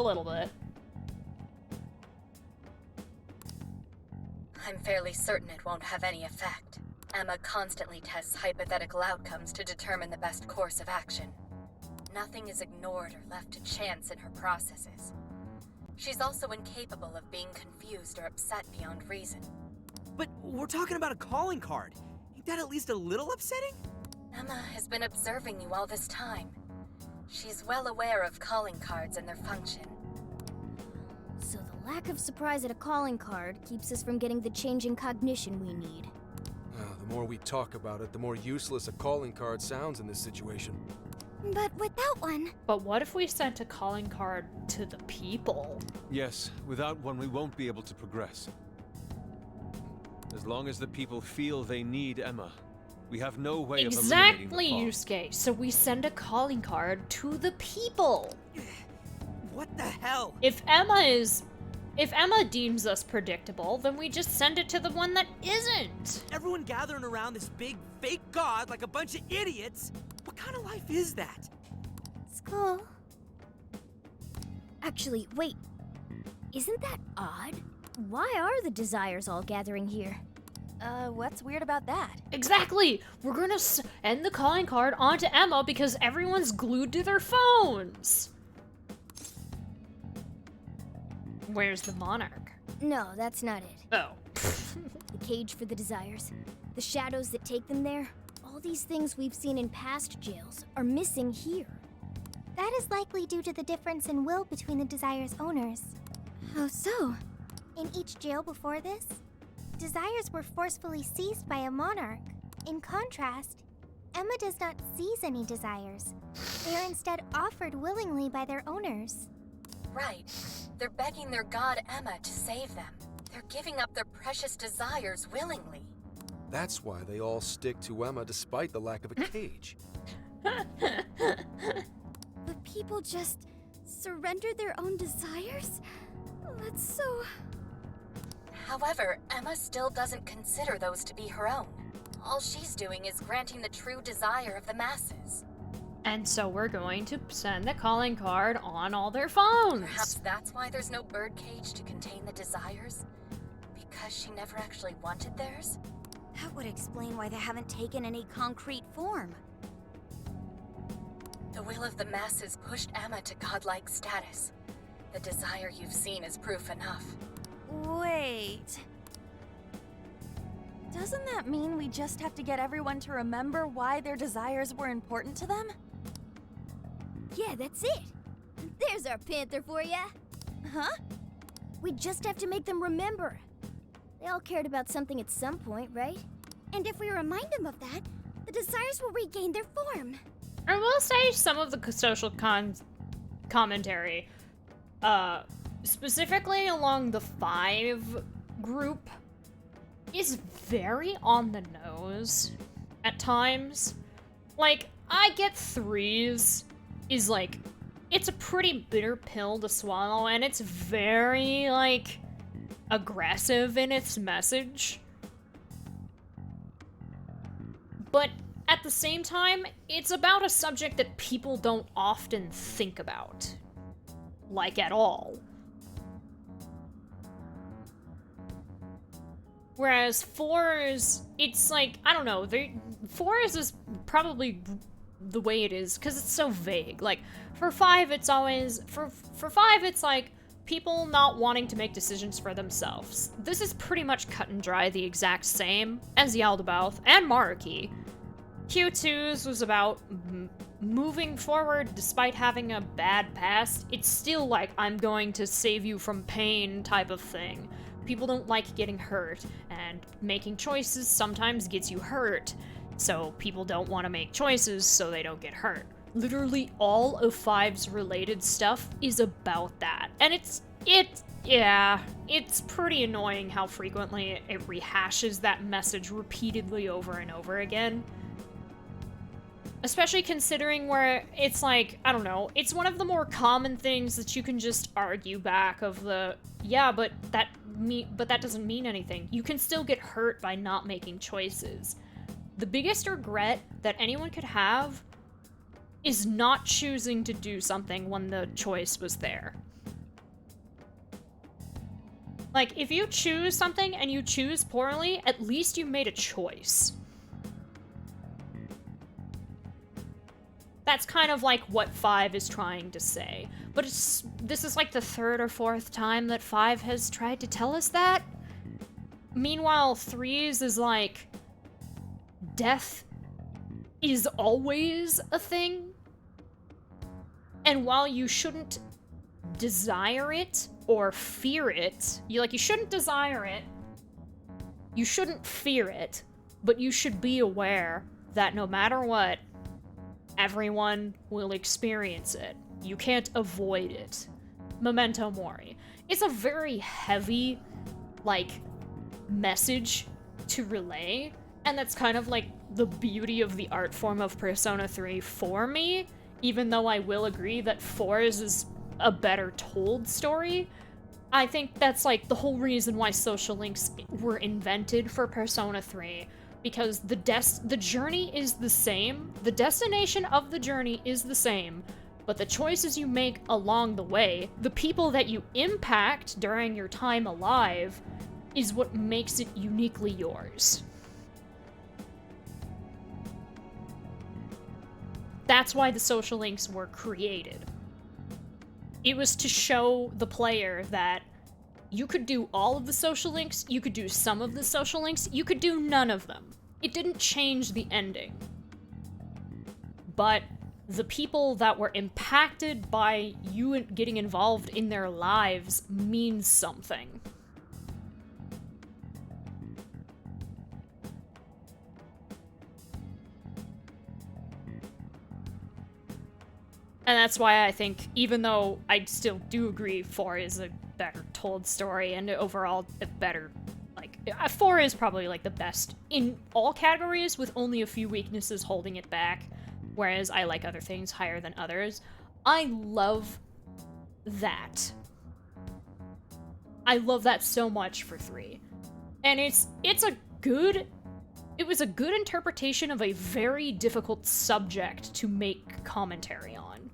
I'm fairly certain it won't have any effect. Emma constantly tests hypothetical outcomes to determine the best course of action. Nothing is ignored or left to chance in her processes. She's also incapable of being confused or upset beyond reason. But we're talking about a calling card. Ain't that at least a little upsetting? Emma has been observing you all this time. She's well aware of calling cards and their function. So the lack of surprise at a calling card keeps us from getting the change in cognition we need. The more we talk about it, the more useless a calling card sounds in this situation. But without one... But what if we sent a calling card to the people? Yes, without one we won't be able to progress. As long as the people feel they need Emma, we have no way of eliminating Exactly, the fog. Yusuke. So we send a calling card to the people. What the hell? If Emma deems us predictable, then we just send it to the one that isn't. Everyone gathering around this big fake god like a bunch of idiots? What kind of life is that? Skull. Actually, wait. Isn't that odd? Why are the desires all gathering here? What's weird about that? Exactly! We're gonna send the calling card onto Emma because everyone's glued to their phones. Where's the monarch? No, that's not it. Oh. The cage for the desires. The shadows that take them there. All these things we've seen in past jails are missing here. That is likely due to the difference in will between the desire's owners. How so? In each jail before this, desires were forcefully seized by a monarch. In contrast, Emma does not seize any desires. They are instead offered willingly by their owners. Right. They're begging their god Emma to save them. They're giving up their precious desires willingly. That's why they all stick to Emma despite the lack of a cage. The people just surrendered their own desires? That's so... However, Emma still doesn't consider those to be her own. All she's doing is granting the true desire of the masses. And so we're going to send the calling card on all their phones. Perhaps that's why there's no birdcage to contain the desires? Because she never actually wanted theirs? That would explain why they haven't taken any concrete form. The will of the masses pushed Emma to godlike status. The desire you've seen is proof enough. Wait. Doesn't that mean we just have to get everyone to remember why their desires were important to them? Yeah, that's it. There's our panther for ya. Huh? We just have to make them remember. They all cared about something at some point, right? And if we remind them of that, the desires will regain their form. I will say some of the social commentary, specifically along the 5 group, is very on the nose at times. Like, I get 3s is like, it's a pretty bitter pill to swallow, and it's very, like, aggressive in its message. But at the same time, it's about a subject that people don't often think about. Like, at all. Whereas 4s, it's like, I don't know, 4s is probably the way it is, because it's so vague. Like, for 5, it's always, for 5, it's like, people not wanting to make decisions for themselves. This is pretty much cut and dry the exact same as Yaldabaoth and Maruki. Q2's was about moving forward despite having a bad past. It's still like, I'm going to save you from pain type of thing. People don't like getting hurt, and making choices sometimes gets you hurt. So people don't want to make choices so they don't get hurt. Literally all of 5's related stuff is about that. And it's pretty annoying how frequently it rehashes that message repeatedly over and over again. Especially considering where it's like, I don't know, it's one of the more common things that you can just argue back of the, yeah, but that doesn't mean anything. You can still get hurt by not making choices. The biggest regret that anyone could have is not choosing to do something when the choice was there. Like, if you choose something and you choose poorly, at least you made a choice. That's kind of like what 5 is trying to say. But this is like the 3rd or 4th time that 5 has tried to tell us that. Meanwhile, 3's is like, death is always a thing. And while you shouldn't desire it or fear it, you shouldn't desire it, you shouldn't fear it, but you should be aware that no matter what, everyone will experience it. You can't avoid it. Memento mori. It's a very heavy, like, message to relay, and that's kind of like the beauty of the art form of Persona 3 for me, even though I will agree that 4's is a better told story. I think that's like the whole reason why social links were invented for Persona 3, because the journey is the same, the destination of the journey is the same, but the choices you make along the way, the people that you impact during your time alive, is what makes it uniquely yours. That's why the social links were created. It was to show the player that you could do all of the social links, you could do some of the social links, you could do none of them. It didn't change the ending. But the people that were impacted by you getting involved in their lives means something. And that's why I think, even though I still do agree 4 is a better told story and overall a better, like, 4 is probably like the best in all categories with only a few weaknesses holding it back, whereas I like other things higher than others. I love that. I love that so much for 3. And it was a good interpretation of a very difficult subject to make commentary on.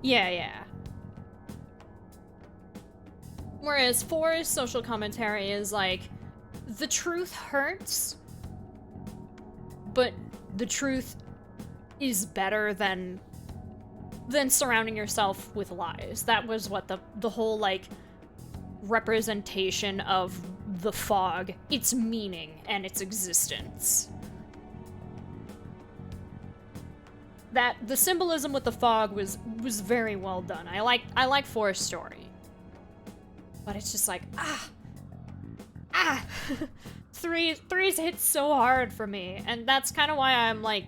Yeah. Whereas 4's social commentary is like, the truth hurts, but the truth is better than surrounding yourself with lies. That was what the whole, like, representation of the fog, its meaning, and its existence. That the symbolism with the fog was very well done. I like 4's story. But it's just like, 3's hit so hard for me, and that's kind of why I'm like,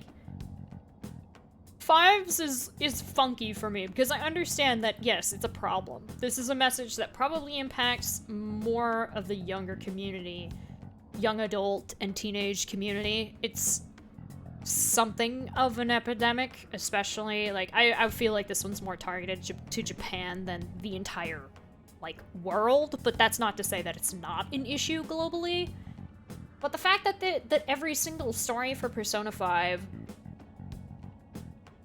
5's is funky for me, because I understand that, yes, it's a problem. This is a message that probably impacts more of the younger community, young adult and teenage community. It's something of an epidemic, especially, like, I feel like this one's more targeted to Japan than the entire, like, world, but that's not to say that it's not an issue globally. But the fact that every single story for Persona 5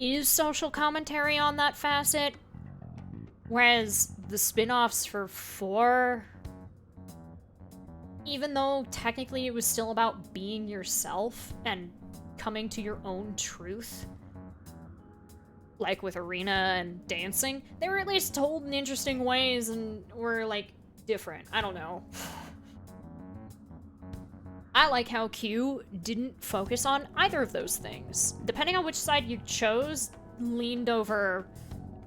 is social commentary on that facet, whereas the spin-offs for 4, even though technically it was still about being yourself and coming to your own truth, like with Arena and dancing, they were at least told in interesting ways and were, like, different. I don't know. I like how Q didn't focus on either of those things. Depending on which side you chose, leaned over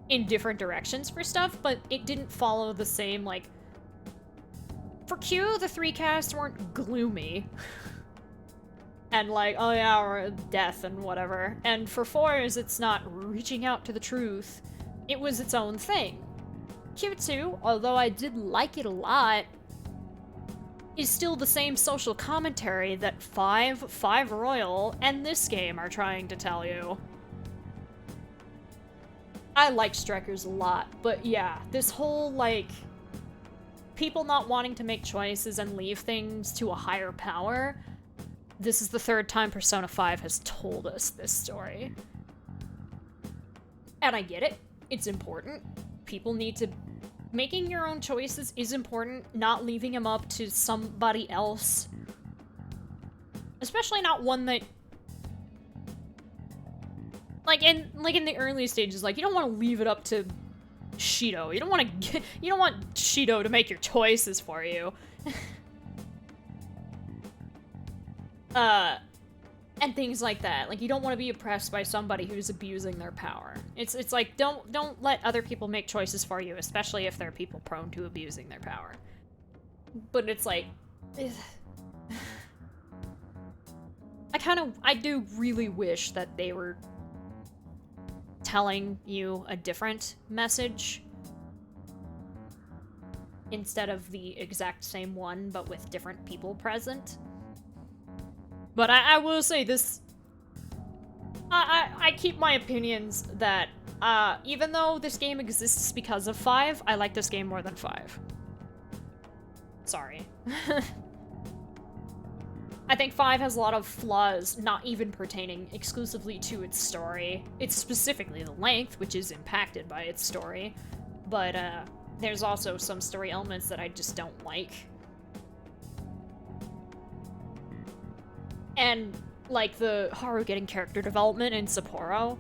in different directions for stuff, but it didn't follow the same, like... For Q, the 3 casts weren't gloomy. And like, oh yeah, or death and whatever. And for 4's, it's not reaching out to the truth. It was its own thing. Q2, although I did like it a lot, is still the same social commentary that 5 Royal, and this game are trying to tell you. I like Strikers a lot, but yeah, this whole, like, people not wanting to make choices and leave things to a higher power, this is the 3rd time Persona 5 has told us this story. And I get it. It's important. People need to... Making your own choices is important, not leaving them up to somebody else. Especially not one that... Like in the early stages, like, you don't want to leave it up to Shido. You don't want Shido to make your choices for you. And things like that. Like, you don't want to be oppressed by somebody who's abusing their power. It's like, don't let other people make choices for you, especially if they're people prone to abusing their power. But it's like... I do really wish that they were telling you a different message instead of the exact same one, but with different people present. But I will say this, I keep my opinions that, even though this game exists because of 5, I like this game more than 5. Sorry. I think 5 has a lot of flaws, not even pertaining exclusively to its story. It's specifically the length, which is impacted by its story. But, there's also some story elements that I just don't like. And, like, the Haru getting character development in Sapporo,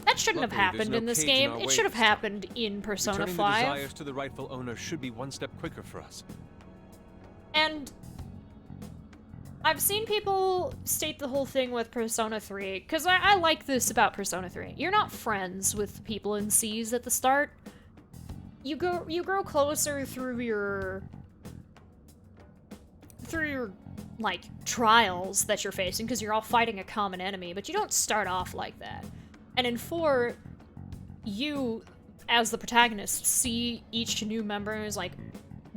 that shouldn't have happened in this game. It should have happened in Persona 5. Returning the desires to the rightful owner should be one step quicker for us. And I've seen people state the whole thing with Persona 3, because I like this about Persona 3. You're not friends with people in C's at the start. You grow closer through your like, trials that you're facing, because you're all fighting a common enemy, but you don't start off like that. And in 4, you, as the protagonist, see each new member's, like,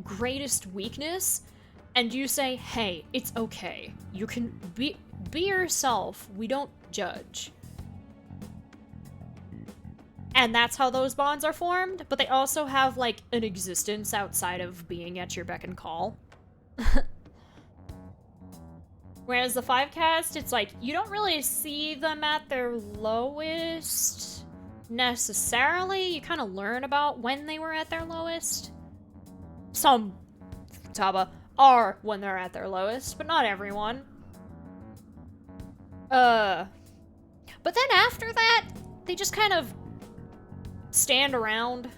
greatest weakness, and you say, hey, it's okay. You can be yourself. We don't judge. And that's how those bonds are formed, but they also have, like, an existence outside of being at your beck and call. Whereas the 5 cast, it's like, you don't really see them at their lowest necessarily. You kind of learn about when they were at their lowest. Some Futaba are when they're at their lowest, but not everyone. But then after that, they just kind of stand around.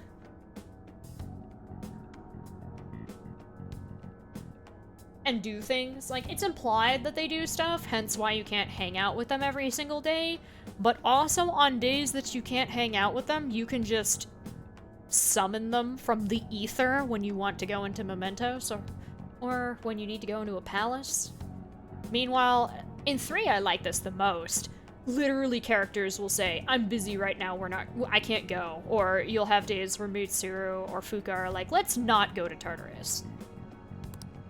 And do things. Like, it's implied that they do stuff, hence why you can't hang out with them every single day. But also, on days that you can't hang out with them, you can just summon them from the ether when you want to go into Mementos, or when you need to go into a palace. Meanwhile, in 3, I like this the most. Literally, characters will say, I'm busy right now, I can't go. Or you'll have days where Mitsuru or Fuka are like, let's not go to Tartarus.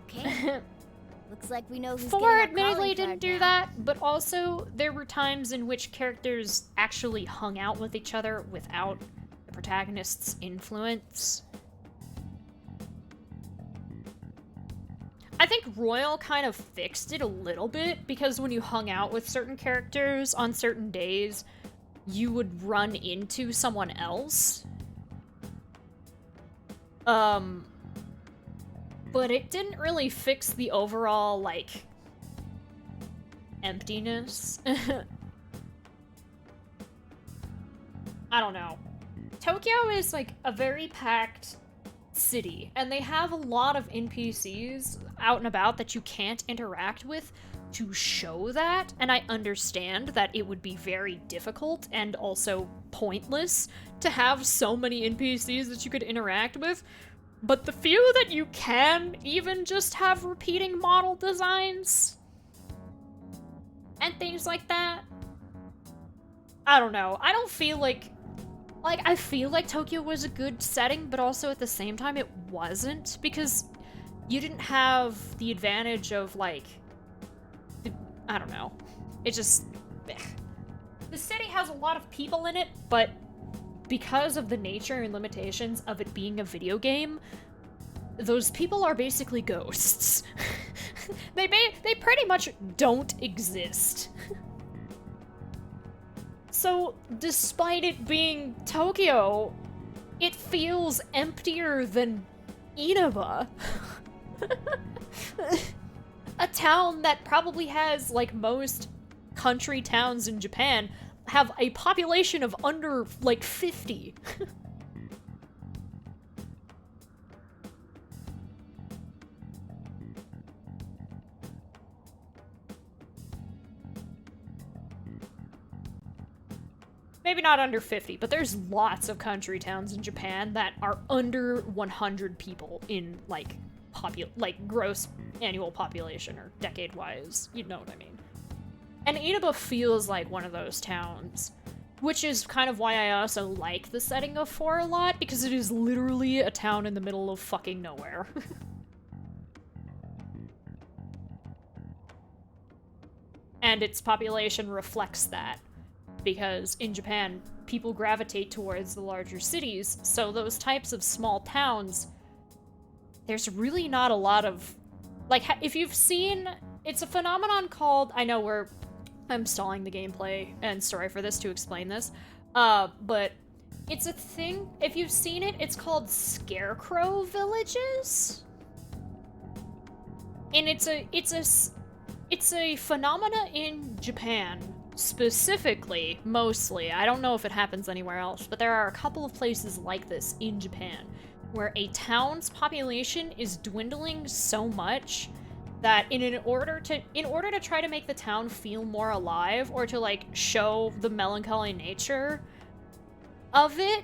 Okay. Looks like we know who's 4 admittedly didn't do that, but also there were times in which characters actually hung out with each other without the protagonist's influence. I think Royal kind of fixed it a little bit, because when you hung out with certain characters on certain days, you would run into someone else. But it didn't really fix the overall, like, emptiness. I don't know. Tokyo is, like, a very packed city, and they have a lot of NPCs out and about that you can't interact with to show that, and I understand that it would be very difficult and also pointless to have so many NPCs that you could interact with. But the few that you can even just have repeating model designs and things like that. I don't know. I don't feel like I feel like Tokyo was a good setting, but also at the same time it wasn't, because you didn't have the advantage of, like, I don't know. It just, the city has a lot of people in it, but because of the nature and limitations of it being a video game, those people are basically ghosts. They pretty much don't exist. So, despite it being Tokyo, it feels emptier than Inaba. A town that probably has, like most country towns in Japan, have a population of under, like, 50. Maybe not under 50, but there's lots of country towns in Japan that are under 100 people in, like, gross annual population, or decade-wise. You know what I mean. And Inaba feels like one of those towns, which is kind of why I also like the setting of 4 a lot, because it is literally a town in the middle of fucking nowhere. And its population reflects that, because in Japan, people gravitate towards the larger cities, so those types of small towns, there's really not a lot of, like, if you've seen, it's a phenomenon called, I know I'm stalling the gameplay and story for this to explain this, but it's a thing, if you've seen it, it's called scarecrow villages. And it's a phenomena in Japan, specifically, mostly. I don't know if it happens anywhere else, but there are a couple of places like this in Japan, where a town's population is dwindling so much that in order to try to make the town feel more alive, or to, like, show the melancholy nature of it,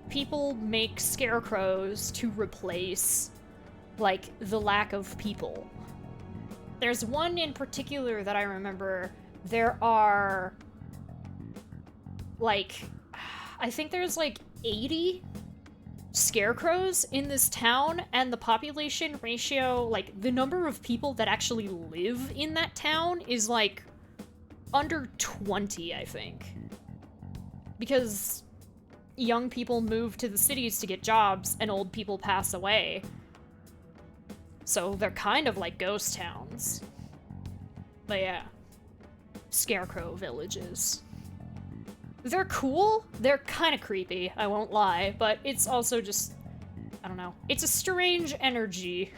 people make scarecrows to replace, like, the lack of people. There's one in particular that I remember. There are, like, I think there's, like, 80 scarecrows in this town, and the population ratio, like, the number of people that actually live in that town is, like, under 20, I think. Because young people move to the cities to get jobs, and old people pass away. So they're kind of like ghost towns. But yeah. Scarecrow villages. They're cool. They're kind of creepy, I won't lie, but it's also just, I don't know. It's a strange energy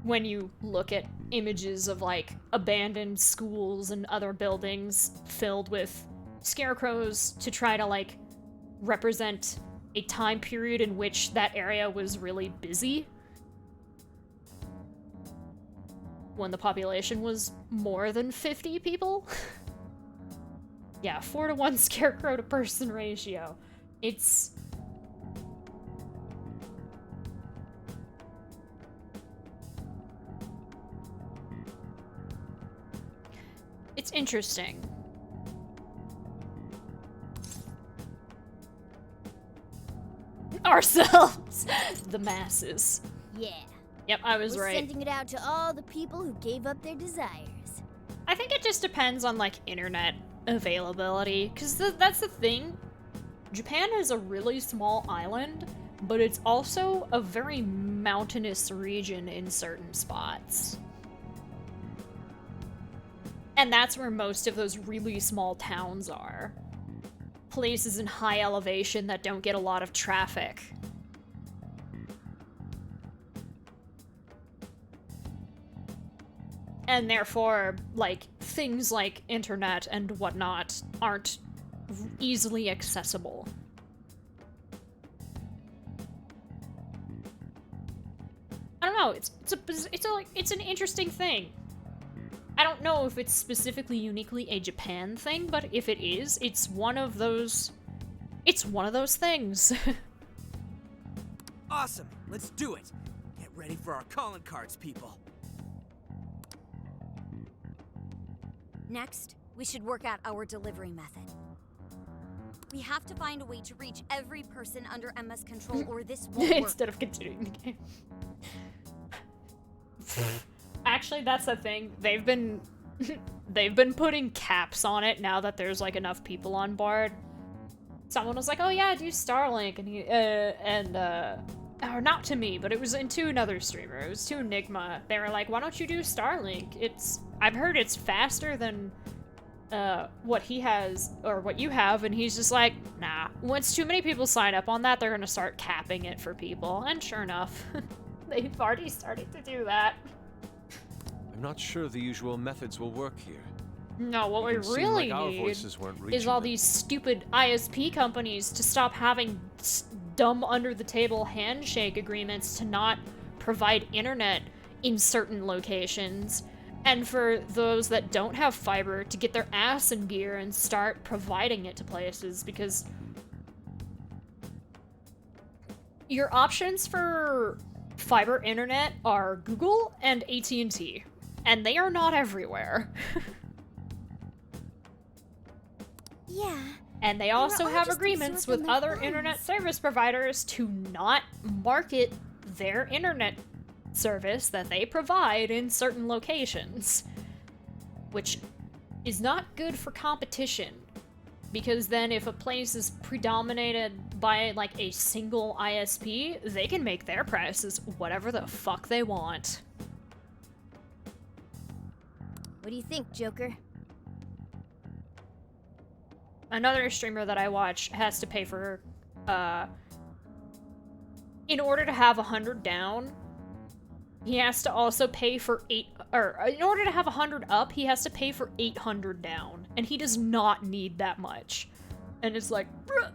when you look at images of, like, abandoned schools and other buildings filled with scarecrows to try to, like, represent a time period in which that area was really busy. When the population was more than 50 people. Yeah, 4-to-1 scarecrow to person ratio. It's... It's interesting. Ourselves! The masses. Yeah. Yep, I was We're right. sending it out to all the people who gave up their desires. I think it just depends on, like, internet availability, because that's the thing. Japan is a really small island, but it's also a very mountainous region in certain spots. And that's where most of those really small towns are. Places in high elevation that don't get a lot of traffic. And therefore, like, things like internet and whatnot aren't easily accessible. I don't know, it's an interesting thing. I don't know if it's specifically uniquely a Japan thing, but if it is, it's one of those things. Awesome, let's do it. Get ready for our calling cards, people. Next, we should work out our delivery method. We have to find a way to reach every person under Emma's control, or this won't work. Instead of continuing the game. Actually, that's the thing. They've been putting caps on it now that there's, like, enough people on board. Someone was like, "Oh yeah, do Starlink," and or not to me, but it was to another streamer. It was to Enigma. They were like, "Why don't you do Starlink? I've heard it's faster than what he has or what you have," and he's just like, "Nah. Once too many people sign up on that, they're gonna start capping it for people." And sure enough, they've already started to do that. I'm not sure the usual methods will work here. No, what we really need is all these stupid ISP companies to stop having dumb under-the-table handshake agreements to not provide internet in certain locations, and for those that don't have fiber to get their ass in gear and start providing it to places, because your options for fiber internet are Google and AT&T, and they are not everywhere. Yeah. And they also have agreements with other internet service providers to not market their internet service that they provide in certain locations, which is not good for competition, because then if a place is predominated by, like, a single ISP, they can make their prices whatever the fuck they want. What do you think, Joker? Another streamer that I watch has to pay for, in order to have 100 down, he has to also pay for in order to have 100 up, he has to pay for 800 down, and he does not need that much. And it's like, bruh.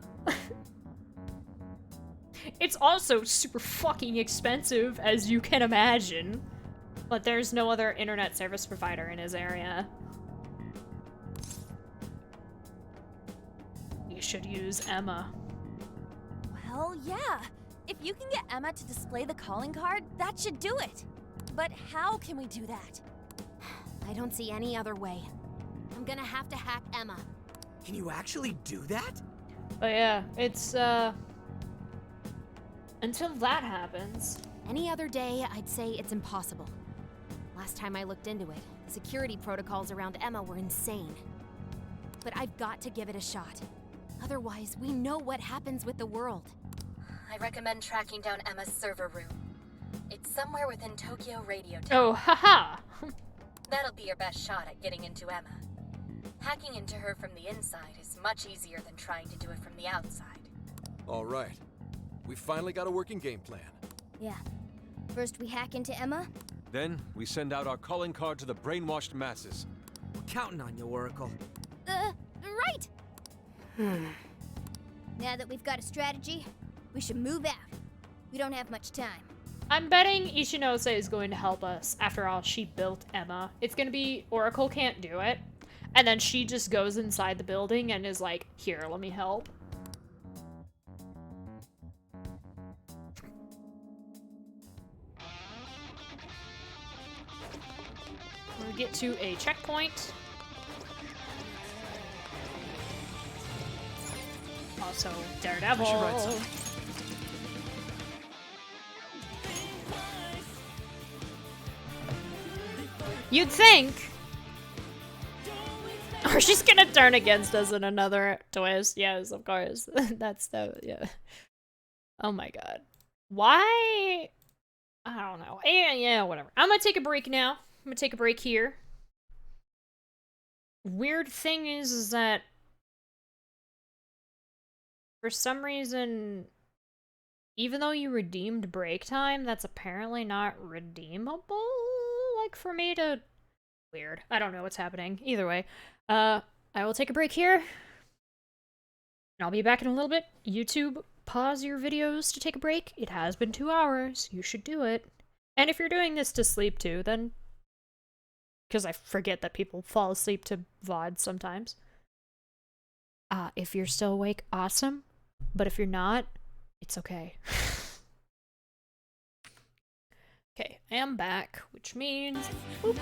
It's also super fucking expensive, as you can imagine, but there's no other internet service provider in his area. You should use Emma. Well, yeah. If you can get Emma to display the calling card, that should do it. But how can we do that? I don't see any other way. I'm gonna have to hack Emma. Can you actually do that? Oh yeah, it's Until that happens. Any other day, I'd say it's impossible. Last time I looked into it, the security protocols around Emma were insane. But I've got to give it a shot. Otherwise, we know what happens with the world. I recommend tracking down Emma's server room. It's somewhere within Tokyo Radio Town. Oh, haha! That'll be your best shot at getting into Emma. Hacking into her from the inside is much easier than trying to do it from the outside. All right. We finally got a working game plan. Yeah. First we hack into Emma. Then, we send out our calling card to the brainwashed masses. We're counting on you, Oracle. Right! Now that we've got a strategy, we should move out. We don't have much time. I'm betting Ishinose is going to help us. After all, she built Emma. It's gonna be Oracle can't do it. And then she just goes inside the building and is like, here, let me help. We get to a checkpoint. Also, Daredevil. I should write something. You'd think. Or she's gonna turn against us in another twist. Yes, of course. That's the, yeah. Oh my god. Why? I don't know. Yeah, whatever. I'm gonna take a break now. I'm gonna take a break here. Weird thing is that for some reason, even though you redeemed break time, that's apparently not redeemable. Like for me to... Weird. I don't know what's happening. Either way, I will take a break here. And I'll be back in a little bit. YouTube, pause your videos to take a break. It has been 2 hours. You should do it. And if you're doing this to sleep too, then... Because I forget that people fall asleep to VOD sometimes. If you're still awake, awesome. But if you're not, it's okay. Okay, I am back, which means... Whoop.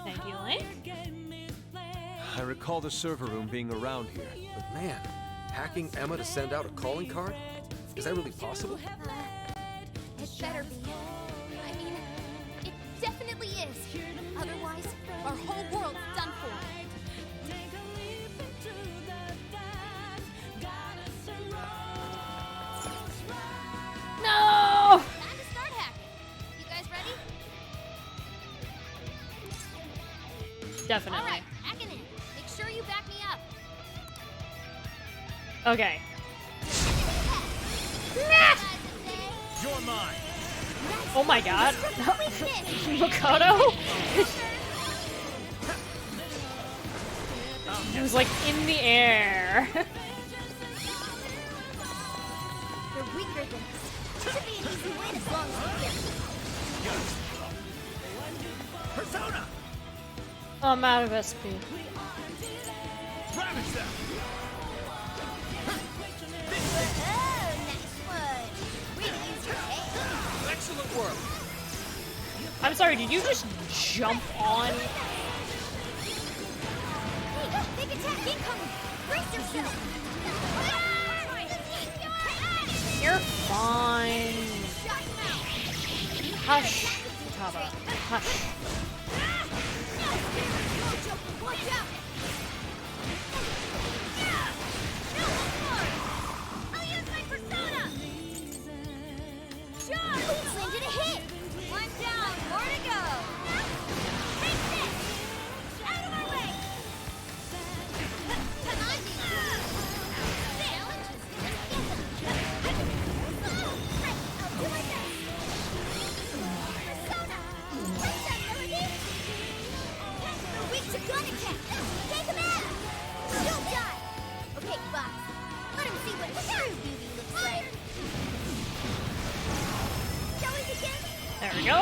Thank you, Link. I recall the server room being around here. But man, hacking Emma to send out a calling card? Is that really possible? It better be. I mean, it definitely is. Otherwise, our whole world's done for. No! Time to start hacking. You guys ready? Definitely. All right, hacking in. Make sure you back me up. Okay. You're mine. Oh my god. Makoto? It was like in the air. They're weaker than us. Should be an easy win as long as we get. Persona. Oh, I'm out of SP. Ravage them. Oh, nice one. Really use your head. Excellent work. I'm sorry, did you just jump on? Hey, big attack incoming. Brace yourself. You're fine. Hush, Taba. Hush. Watch out. I'll use my persona. Charge. Please landed a hit. One down. More to go. Take this. Out of my way. Come on. I'll do my best. Persona. Break that, Melody. They're weak to gun attack. Take him out. Don't die. Okay, Fox. Let him see what true beauty looks like. Shall we begin? There we go.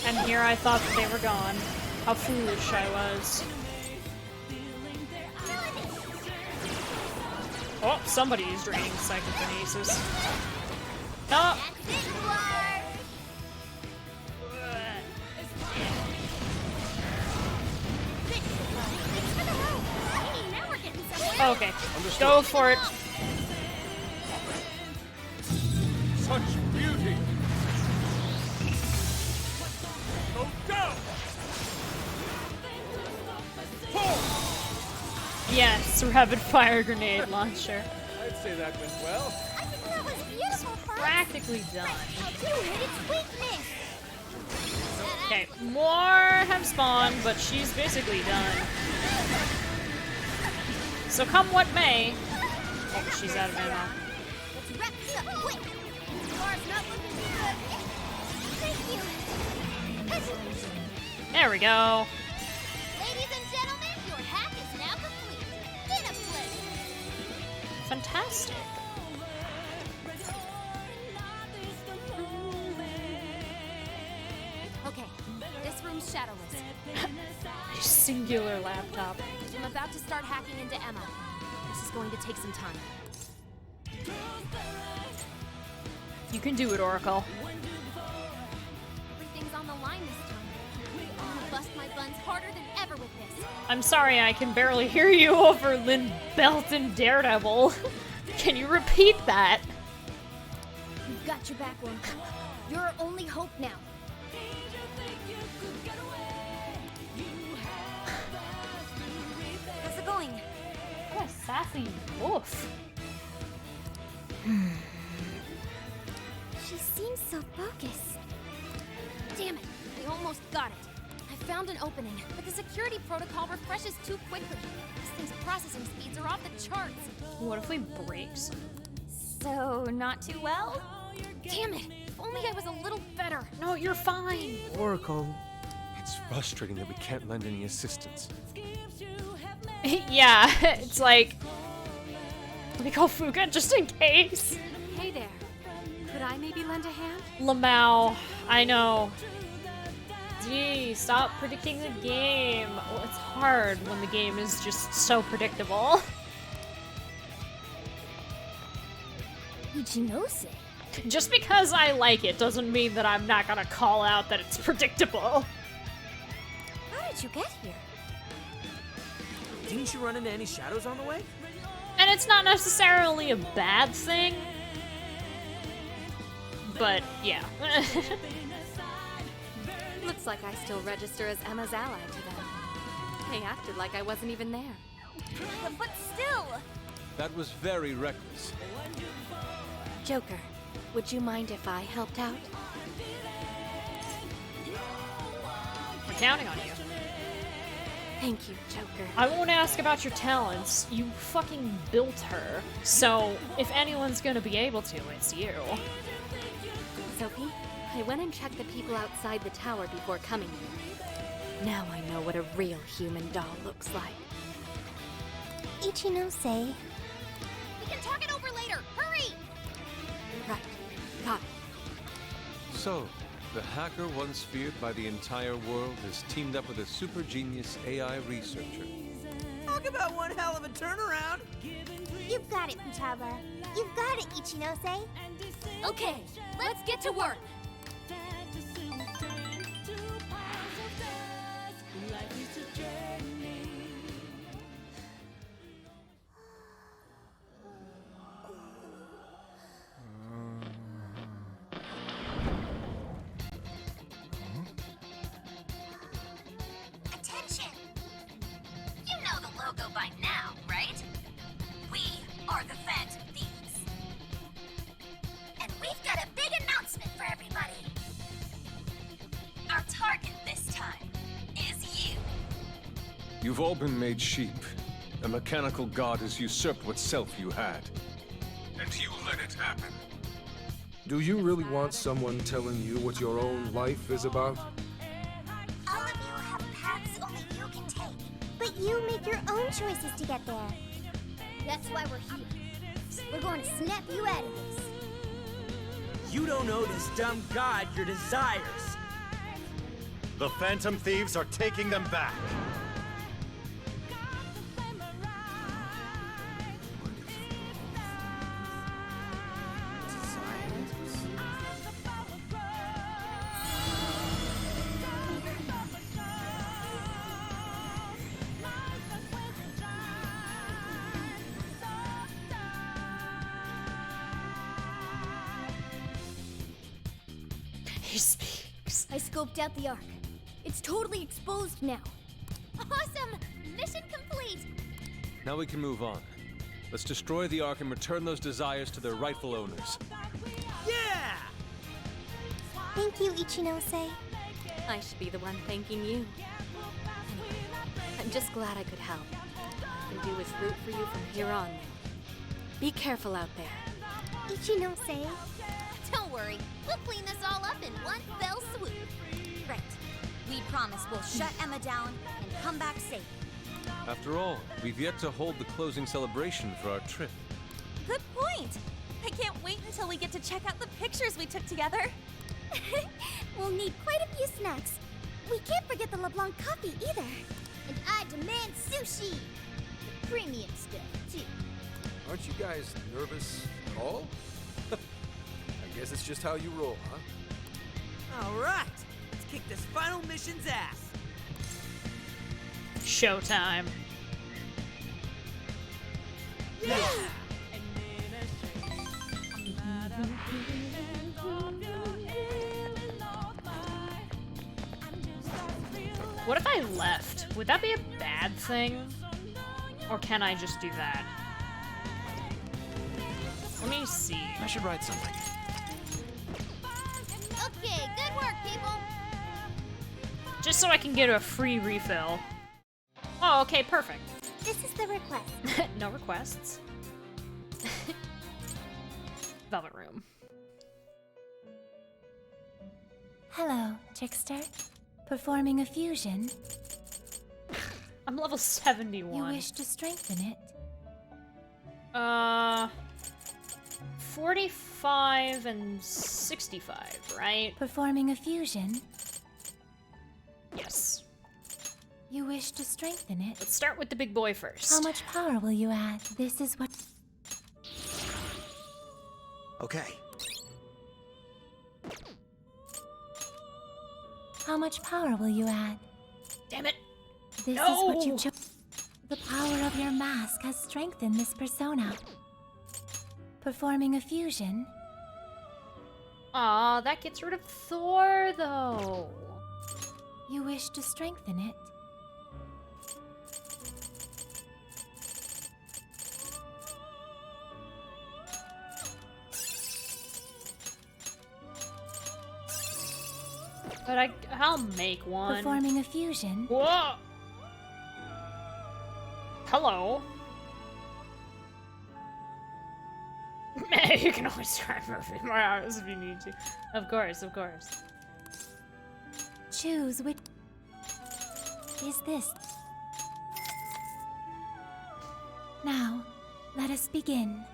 And here I thought that they were gone. How foolish I was. Challenge Oh, somebody is draining psychokinesis. Oh! Okay, go for it. Such beauty! Go, go! Yes, rapid fire grenade launcher. I'd say that went well. I think that was beautiful, Fox. Practically done. How to hit its weakness. Okay, more have spawned, but she's basically done. So come what may. Oh, she's out of ammo. Let's wrap this up quick. Car's not looking too good. Thank you. There we go. Ladies and gentlemen, your hack is now complete. Get a flip. Fantastic. Okay, this room's shadowless. Singular laptop. I'm about to start hacking into Emma. This is going to take some time. You can do it, Oracle. Everything's on the line this time. I'm gonna bust my buns harder than ever with this. I'm sorry, I can barely hear you over Lynn Belton Daredevil. Can you repeat that? We've got your back, one. You're our only hope now. How's it going? What a sassy wolf. She seems so focused. Damn it, we almost got it. I found an opening, but the security protocol refreshes too quickly. This thing's processing speeds are off the charts. What if we break some? So, not too well? Damn it, if only I was a little better. No, you're fine. Oracle. It's frustrating that we can't lend any assistance. Yeah, it's like... Let me call Fuga just in case. Hey there. Could I maybe lend a hand? Lamau, I know. Gee, stop predicting the game. Well, it's hard when the game is just so predictable. Ichinose. Just because I like it doesn't mean that I'm not gonna call out that it's predictable. How did you get here? Didn't you run into any shadows on the way? And it's not necessarily a bad thing. But, yeah. Looks like I still register as Emma's ally to them. They acted like I wasn't even there. But still! That was very reckless. Joker, would you mind if I helped out? We're counting on you. Thank you, Joker. I won't ask about your talents. You fucking built her. So, if anyone's gonna be able to, it's you. Sophie, I went and checked the people outside the tower before coming here. Now I know what a real human doll looks like. Ichinose. We can talk it over later! Hurry! Right. Got it. So, the hacker once feared by the entire world has teamed up with a super genius AI researcher. Talk about one hell of a turnaround. You've got it, Futaba. You've got it, Ichinose. Okay, let's get to work. Attention! You know the logo by now, right? We are the Phantom Thieves. And we've got a big announcement for everybody. Our target this time is you. You've all been made sheep. A mechanical god has usurped what self you had. And you let it happen. Do you really want someone telling you what your own life is about? All of you have paths only you can take. But you make your own choices to get there. That's why we're here. We're going to snap you out of this. You don't owe this dumb god your desires. The Phantom Thieves are taking them back. I scoped out the Ark. It's totally exposed now. Awesome! Mission complete! Now we can move on. Let's destroy the Ark and return those desires to their rightful owners. Yeah! Thank you, Ichinose. I should be the one thanking you. Anyway, I'm just glad I could help. All I can do is root for you from here on now. Be careful out there. Ichinose. Don't worry, we'll clean this all up in one fell swoop. Right. We promise we'll shut Emma down and come back safe. After all, we've yet to hold the closing celebration for our trip. Good point. I can't wait until we get to check out the pictures we took together. We'll need quite a few snacks. We can't forget the LeBlanc coffee either. And I demand sushi! The premium stuff, too. Aren't you guys nervous at all? I guess it's just how you roll, huh? Alright, let's kick this final mission's ass. Showtime. Yeah! What if I left? Would that be a bad thing? Or can I just do that? Let me see. I should write something. Okay, good work, people. Just so I can get a free refill. Oh, okay, perfect. This is the request. No requests. Velvet room. Hello, Trickster. Performing a fusion. I'm level 71. You wish to strengthen it? 45 and 65, right? Performing a fusion? Yes. You wish to strengthen it? Let's start with the big boy first. How much power will you add? This is what... Okay. How much power will you add? Damn it. This No! is what you chose. The power of your mask has strengthened this persona. Performing a fusion? Aw, that gets rid of Thor, though. You wish to strengthen it? But I'll make one. Performing a fusion? Whoa! Hello. You can always try moving more hours if you need to. Of course, of course. Choose which... Is this... Now, let us begin.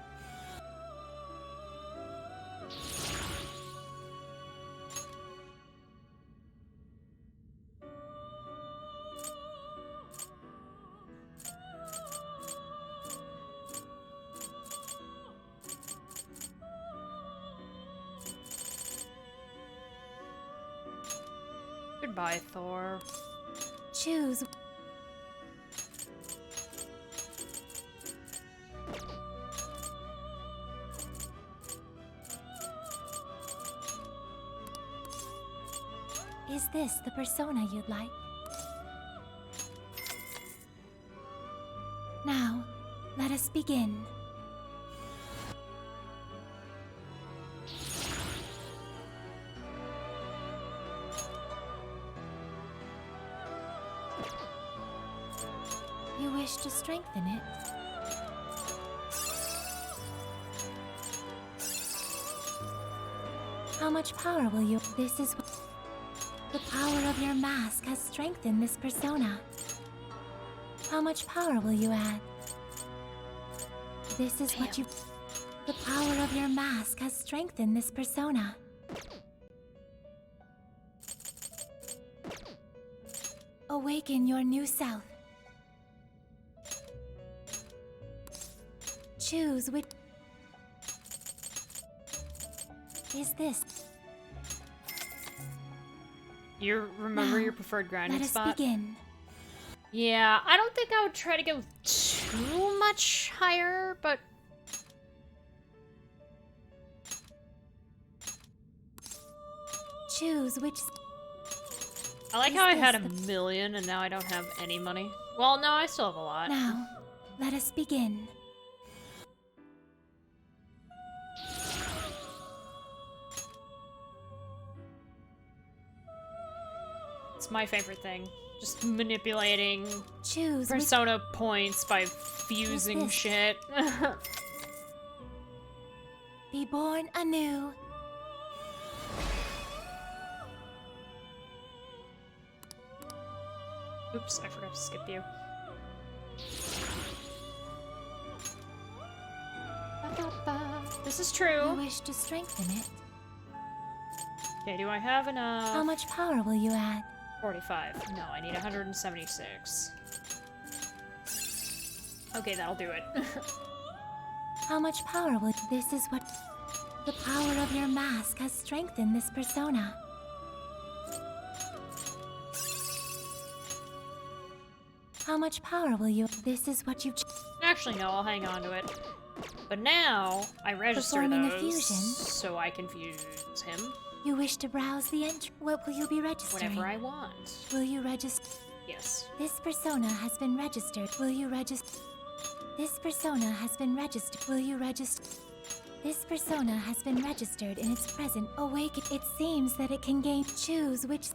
Goodbye, Thor. Choose. Is this the persona you'd like? Now, let us begin. You wish to strengthen it? How much power will you... This is... The power of your mask has strengthened this persona. How much power will you add? This is what you... The power of your mask has strengthened this persona. Awaken your new self. Choose which... Is this... You remember Now, your preferred grinding let us spot? begin. Yeah, I don't think I would try to go too much higher, but... Choose which... I like how I had $1 million and now I don't have any money. Well, no, I still have a lot. Now, let us begin. It's my favorite thing. Just manipulating Choose persona points by fusing shit. Be born anew. Oops, I forgot to skip you. This is true. You wish to strengthen it. Okay, do I have enough? How much power will you add? 45. No, I need 176. Okay, that'll do it. How much power will... This is what... The power of your mask has strengthened this persona. How much power will you... This is what you... Actually, no, I'll hang on to it. But now, I register Performing a those fusion. so I can fuse him You wish to browse the entry. What will you be registering? whenever I want. Will you register? Yes. This persona has been registered. Will you register? This persona has been registered. Will you register? This persona has been registered in its present awaken. It seems that it can gain. Choose which.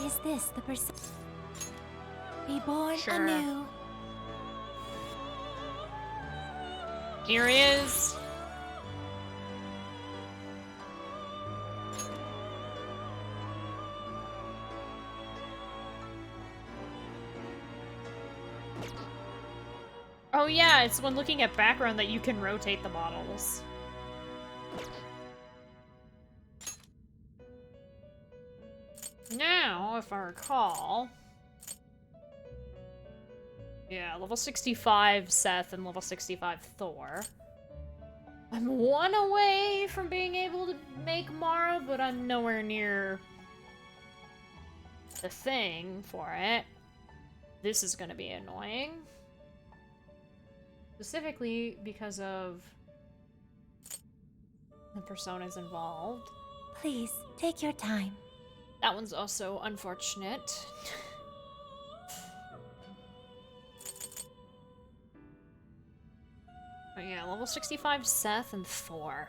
Is this the person? Be born Sure. anew. Here he is. Oh yeah, it's when looking at background that you can rotate the models. Now, if I recall... Yeah, level 65 Seth and level 65 Thor. I'm one away from being able to make Mara, but I'm nowhere near the thing for it. This is gonna be annoying. Specifically because of the personas involved. Please take your time. That one's also unfortunate. But yeah, level 65 Seth and Thor.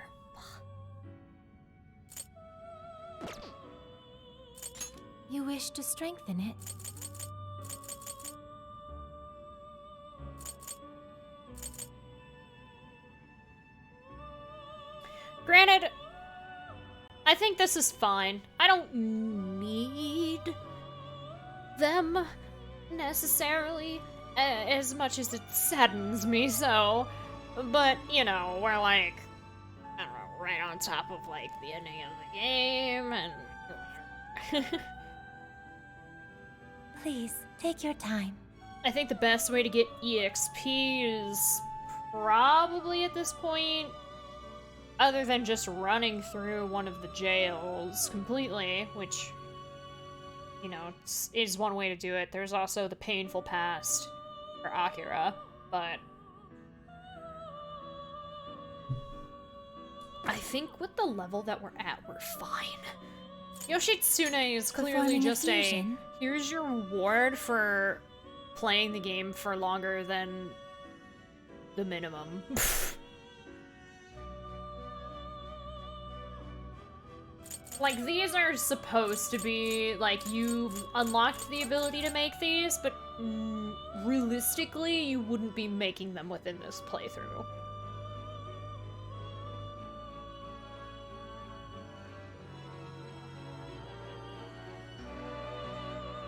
You wish to strengthen it. Granted, I think this is fine. I don't need them necessarily as much as it saddens me so. But, you know, we're like, I don't know, right on top of like the ending of the game and... Please take your time. I think the best way to get EXP is probably at this point, other than just running through one of the jails completely, which, you know, is one way to do it. There's also the painful past for Akira, but I think with the level that we're at, we're fine. Yoshitsune is clearly Performing just a, fusion. here's your reward for playing the game for longer than the minimum. Like, these are supposed to be, like, you've unlocked the ability to make these, but realistically, you wouldn't be making them within this playthrough.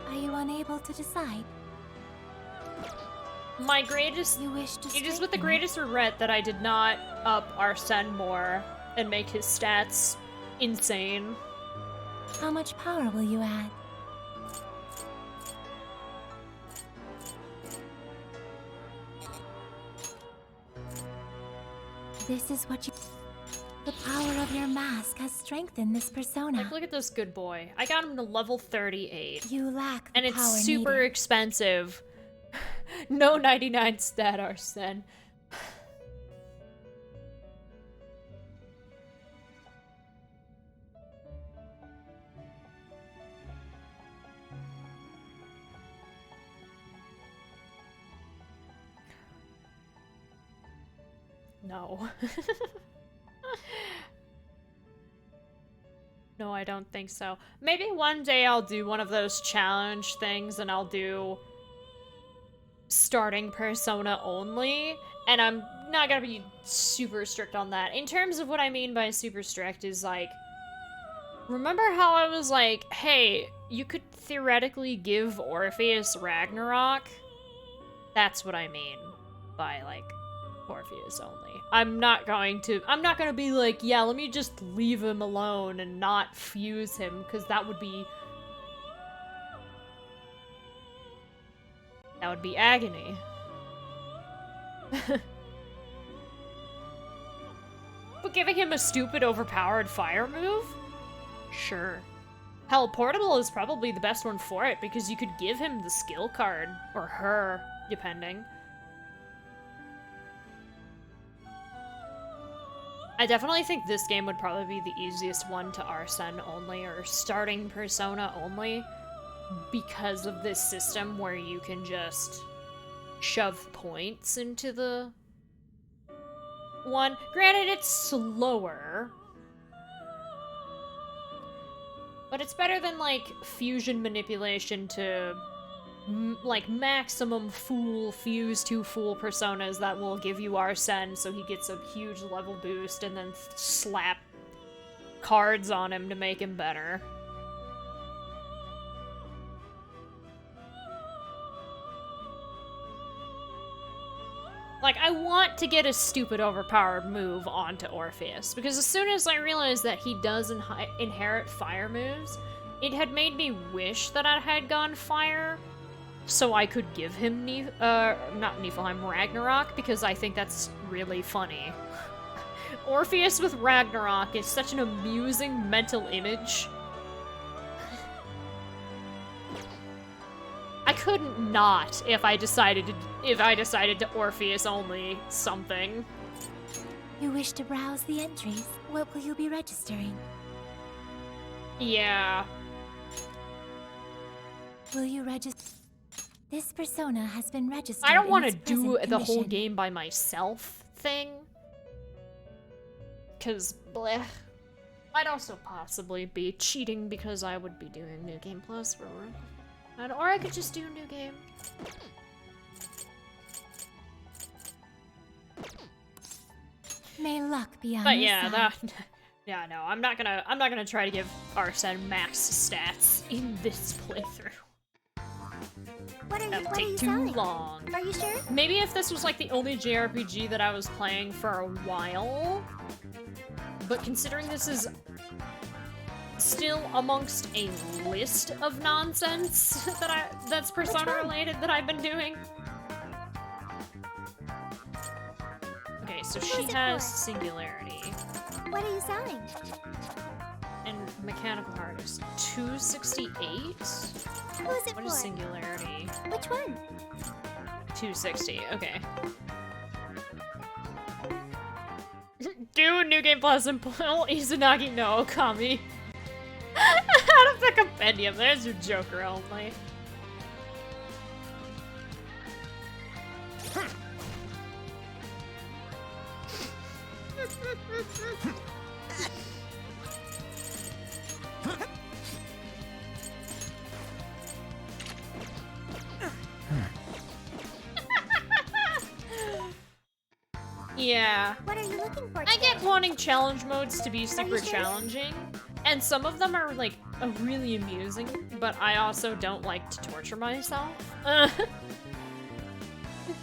Are you unable to decide? My greatest... You wish to It is with the strengthen greatest regret that I did not up Arsene more and make his stats insane. How much power will you add? This is what you... The power of your mask has strengthened this persona. Like, look at this good boy. I got him to level 38. You lack the and it's power super needed. expensive. No 99 stat Arsene. No. No, I don't think so. Maybe one day I'll do one of those challenge things and I'll do starting persona only, and I'm not gonna be super strict on that. In terms of what I mean by super strict is like, remember how I was like, hey, you could theoretically give Orpheus Ragnarok? That's what I mean by like Orpheus only. I'm not gonna be like, yeah, let me just leave him alone and not fuse him, because that would be agony. But giving him a stupid overpowered fire move? Sure. Hell, Portable is probably the best one for it, because you could give him the skill card, or her, depending. I definitely think this game would probably be the easiest one to Arsene only, or starting persona only, because of this system where you can just shove points into the one. Granted, it's slower, but it's better than, like, fusion manipulation to, like, maximum fuse to full personas that will give you Arsene so he gets a huge level boost and then slap cards on him to make him better. Like, I want to get a stupid overpowered move onto Orpheus, because as soon as I realized that he does inherit fire moves, it had made me wish that I had gone fire, so I could give him not Niflheim, Ragnarok, because I think that's really funny. Orpheus with Ragnarok is such an amusing mental image. I couldn't not if I decided to Orpheus only something. You wish to browse the entries. What will you be registering? Yeah. Will you register? This persona has been registered. I don't want to in its do present the whole condition. game by myself thing. Cause bleh. I'd also possibly be cheating because I would be doing New Game Plus for or I could just do New Game. May luck be on But your yeah, side. yeah, no, I'm not gonna try to give Arsene max stats in this playthrough. That'll take too long. Are you sure? Maybe if this was like the only JRPG that I was playing for a while, but considering this is still amongst a list of nonsense that's Persona related that I've been doing. Okay, so she has Singularity. What are you selling? And Mechanical Heart is 268? Who is it What for? is Singularity? Which one? 260, okay. Do New Game Plus and pull Izanagi no Okami. Out of the compendium, there's your Joker only. Yeah. What are you looking for? I get wanting challenge modes to be super sure? challenging, and some of them are like really amusing, but I also don't like to torture myself.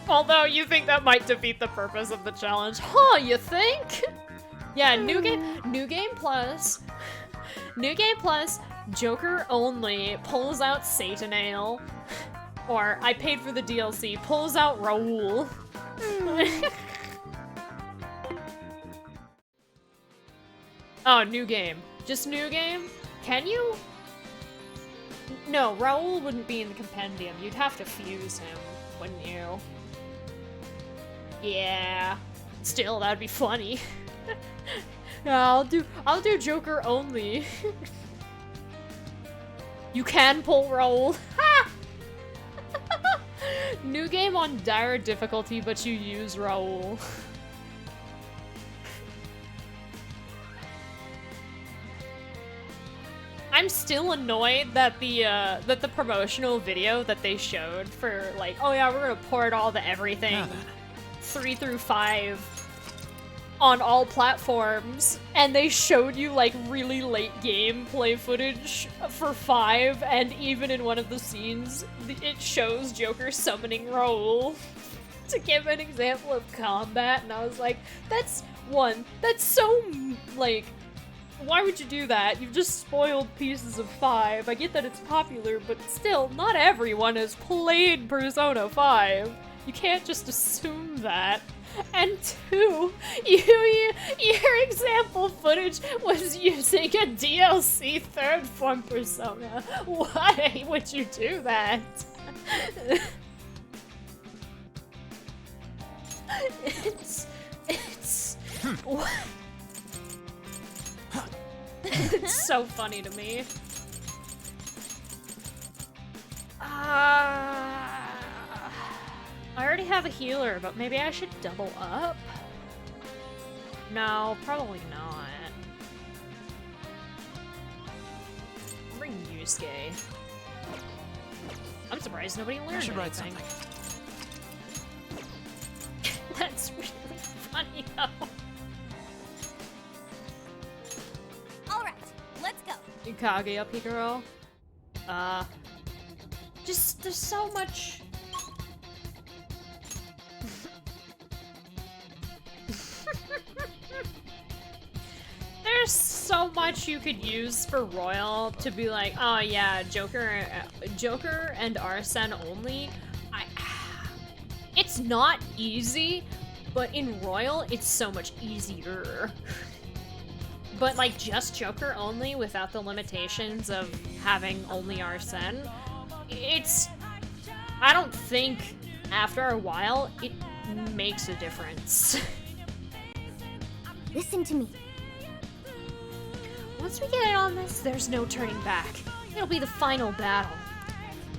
Although you think that might defeat the purpose of the challenge. Huh, you think? Yeah, New Game Plus, Joker only pulls out Satanale, or I paid for the DLC, pulls out Raoul. Oh, new game. Just new game? Can you? No, Raoul wouldn't be in the compendium. You'd have to fuse him, wouldn't you? Yeah. Still, that'd be funny. Yeah, I'll do Joker only. You can pull Raoul. Ha! New game on dire difficulty, but you use Raoul. I'm still annoyed that the promotional video that they showed for like, oh yeah, we're gonna port all the everything 3 through 5 on all platforms, and they showed you like really late gameplay footage for 5, and even in one of the scenes, it shows Joker summoning Raoul to give an example of combat, and I was like, that's so, like, why would you do that? You've just spoiled pieces of 5. I get that it's popular, but still, not everyone has played Persona 5. You can't just assume that. And 2, your example footage was using a DLC third form Persona. Why would you do that? What? It's so funny to me. I already have a healer, but maybe I should double up? No, probably not. Bring Yusuke. I'm surprised nobody learned anything. Write something. That's really funny, though. Alright, let's go. Ikage up, girl. Just, there's so much... There's so much you could use for Royal to be like, oh yeah, Joker and Arsene only. It's not easy, but in Royal, it's so much easier. But like just Joker only without the limitations of having only Arsene, I don't think after a while it makes a difference. Listen to me. Once we get in on this, there's no turning back. It'll be the final battle.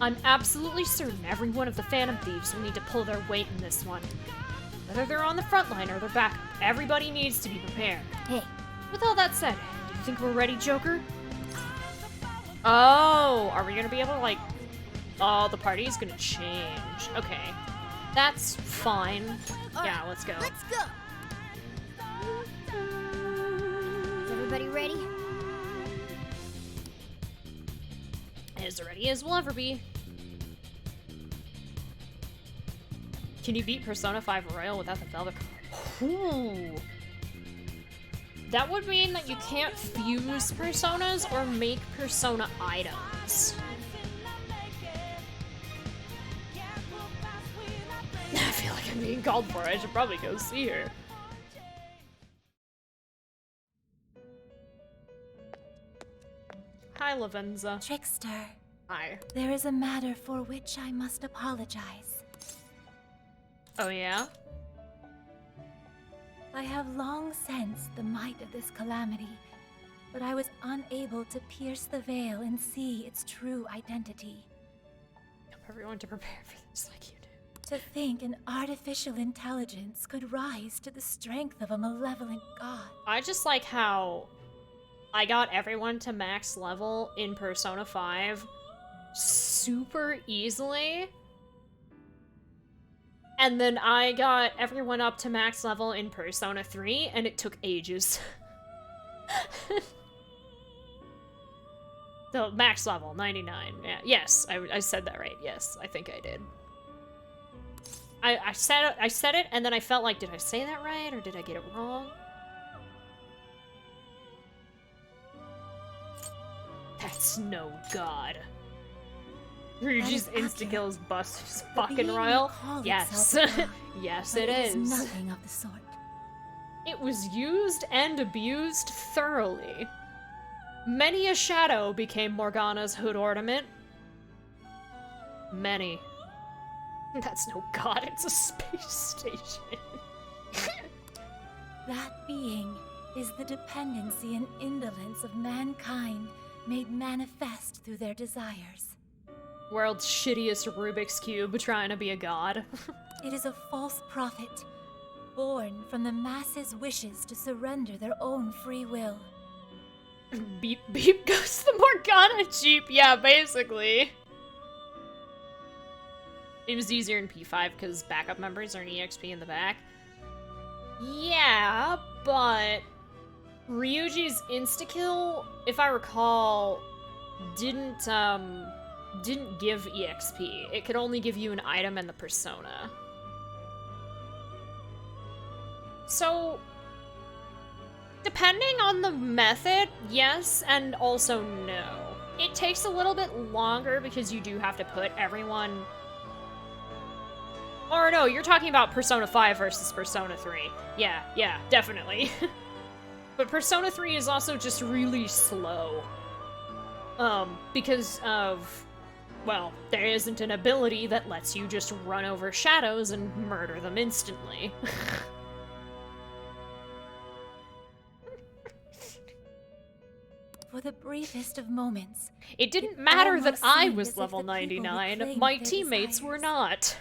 I'm absolutely certain every one of the Phantom Thieves will need to pull their weight in this one. Whether they're on the front line or they're back, everybody needs to be prepared. Hey. With all that said, do you think we're ready, Joker? Oh, are we gonna be able to, like... Oh, the party's gonna change. Okay. That's fine. Yeah, let's go. Let's go. Is everybody ready? As ready as we'll ever be. Can you beat Persona 5 Royal without the Velvet Card? Ooh. That would mean that you can't fuse Personas or make Persona items. I feel like I'm being called for. I should probably go see her. Hi, Lavenza. Trickster. Hi. There is a matter for which I must apologize. Oh, yeah? I have long sensed the might of this calamity, but I was unable to pierce the veil and see its true identity. Everyone to prepare for this like you do. To think an artificial intelligence could rise to the strength of a malevolent god. I just like how I got everyone to max level in Persona 5 super easily. And then I got everyone up to max level in Persona 3, and it took ages. So, max level, 99. Yeah, yes, I said that right. Yes, I think I did. I said it, and then I felt like, did I say that right, or did I get it wrong? That's no god. Ryuji's insta-kills bust fucking Royal? Yes. Yes, it is. Nothing of the sort. It was used and abused thoroughly. Many a shadow became Morgana's hood ornament. Many. That's no god, it's a space station. That being is the dependency and indolence of mankind made manifest through their desires. World's shittiest Rubik's Cube trying to be a god. It is a false prophet, born from the masses' wishes to surrender their own free will. Beep beep goes the Morgana Jeep, yeah, basically. It was easier in P5 because backup members are an EXP in the back. Yeah, but Ryuji's insta-kill, if I recall, didn't give EXP. It could only give you an item and the persona. So, depending on the method, yes, and also no. It takes a little bit longer because you do have to put everyone... Or no, you're talking about Persona 5 versus Persona 3. Yeah, definitely. But Persona 3 is also just really slow. Because of... Well, there isn't an ability that lets you just run over shadows and murder them instantly. For the briefest of moments, it didn't matter that I seemed was as if level the people 99, reclaimed my their teammates were not.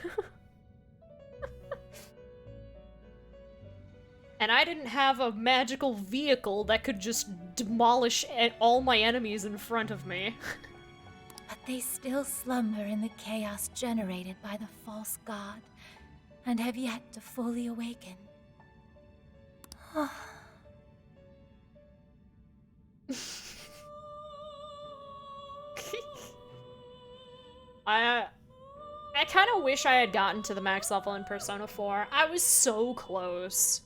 And I didn't have a magical vehicle that could just demolish all my enemies in front of me. But they still slumber in the chaos generated by the false god, and have yet to fully awaken. I kind of wish I had gotten to the max level in Persona 4. I was so close.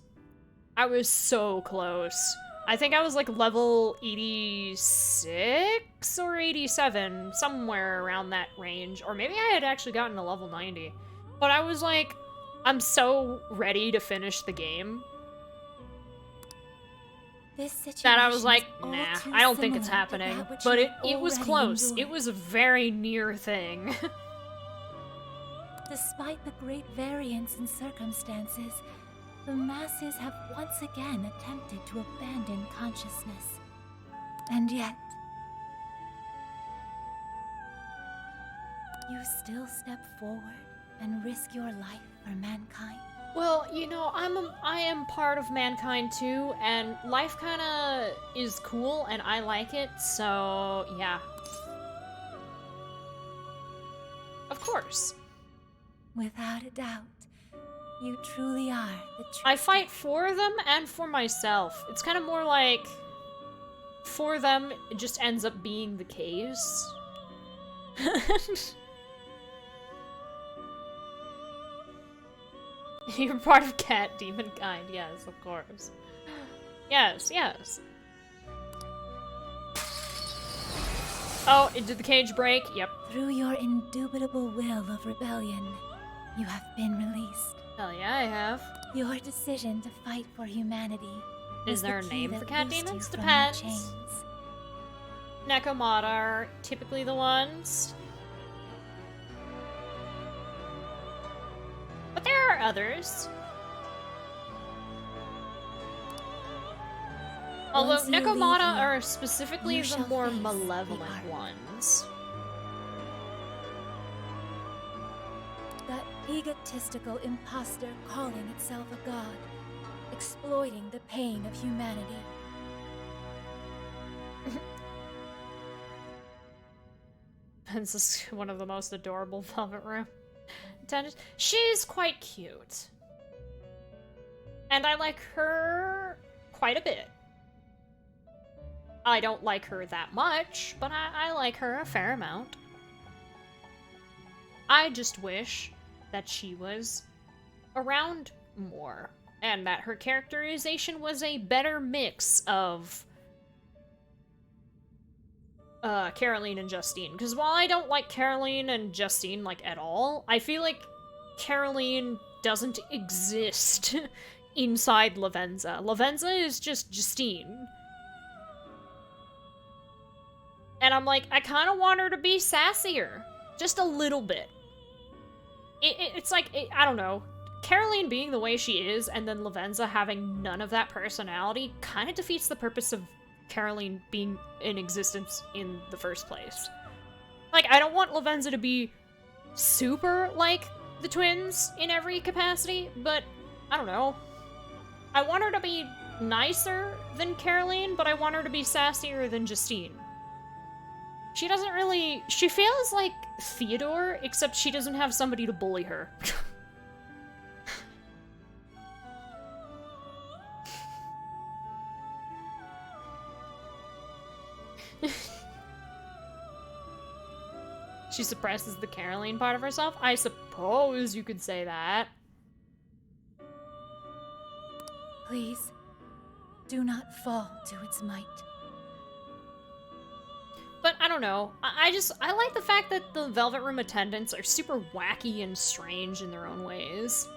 I was so close. I think I was like level 86 or 87, somewhere around that range. Or maybe I had actually gotten to level 90. But I was like, I'm so ready to finish the game. That I was like, nah, I don't think it's happening. But it was close. It was a very near thing. Despite the great variance in circumstances, the masses have once again attempted to abandon consciousness. And yet, you still step forward and risk your life for mankind. Well, you know, I am part of mankind too, and life kinda is cool, and I like it, so yeah. Of course. Without a doubt, you truly are the truth. I fight for them and for myself. It's kind of more like, for them, it just ends up being the case. You're part of cat demon kind, yes, of course. Yes. Oh, did the cage break? Yep. Through your indubitable will of rebellion, you have been released. Hell yeah, I have. Your decision to fight for humanity. Is there a name for cat demons? Depends. Nekomata are typically the ones. But there are others. Although Nekomata are specifically the more malevolent ones. That egotistical imposter calling itself a god, exploiting the pain of humanity. This is one of the most adorable Velvet Room attendants. She's quite cute. And I like her quite a bit. I don't like her that much, but I like her a fair amount. I just wish that she was around more, and that her characterization was a better mix of Caroline and Justine. Because while I don't like Caroline and Justine, like, at all, I feel like Caroline doesn't exist inside Lavenza. Lavenza is just Justine. And I'm like, I kind of want her to be sassier. Just a little bit. It's like, I don't know. Caroline being the way she is, and then Lavenza having none of that personality, kind of defeats the purpose of Caroline being in existence in the first place. Like, I don't want Lavenza to be super like the twins in every capacity, but I don't know. I want her to be nicer than Caroline, but I want her to be sassier than Justine. She doesn't really... She feels like Theodore, except she doesn't have somebody to bully her. She suppresses the Caroline part of herself? I suppose you could say that. Please, do not fall to its might. But I don't know. I like the fact that the Velvet Room attendants are super wacky and strange in their own ways.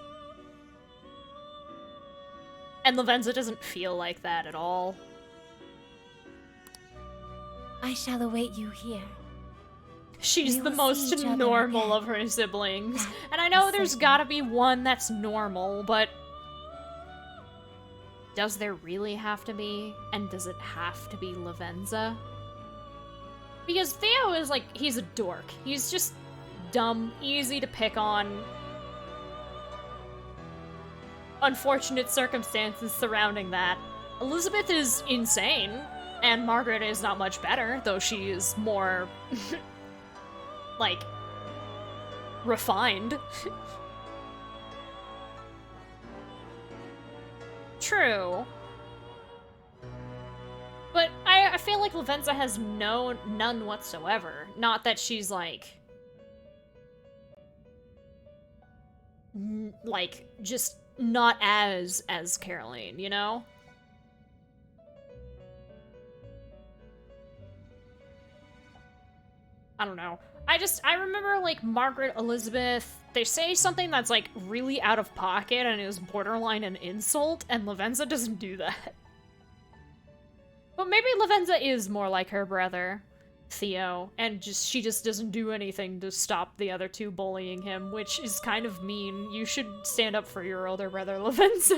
And Lavenza doesn't feel like that at all. I shall await you here. She's the most normal of her siblings. And I know there's gotta be one that's normal, but... does there really have to be? And does it have to be Lavenza? Because Theo is like, he's a dork. He's just dumb, easy to pick on. Unfortunate circumstances surrounding that. Elizabeth is insane, and Margaret is not much better, though she is more, like, refined. True. But I feel like Lavenza has none whatsoever. Not that she's like... just not as Caroline, you know? I don't know. I remember, like, Margaret, Elizabeth, they say something that's, like, really out of pocket and is borderline an insult, and Lavenza doesn't do that. But maybe Lavenza is more like her brother, Theo, and she just doesn't do anything to stop the other two bullying him, which is kind of mean. You should stand up for your older brother, Lavenza.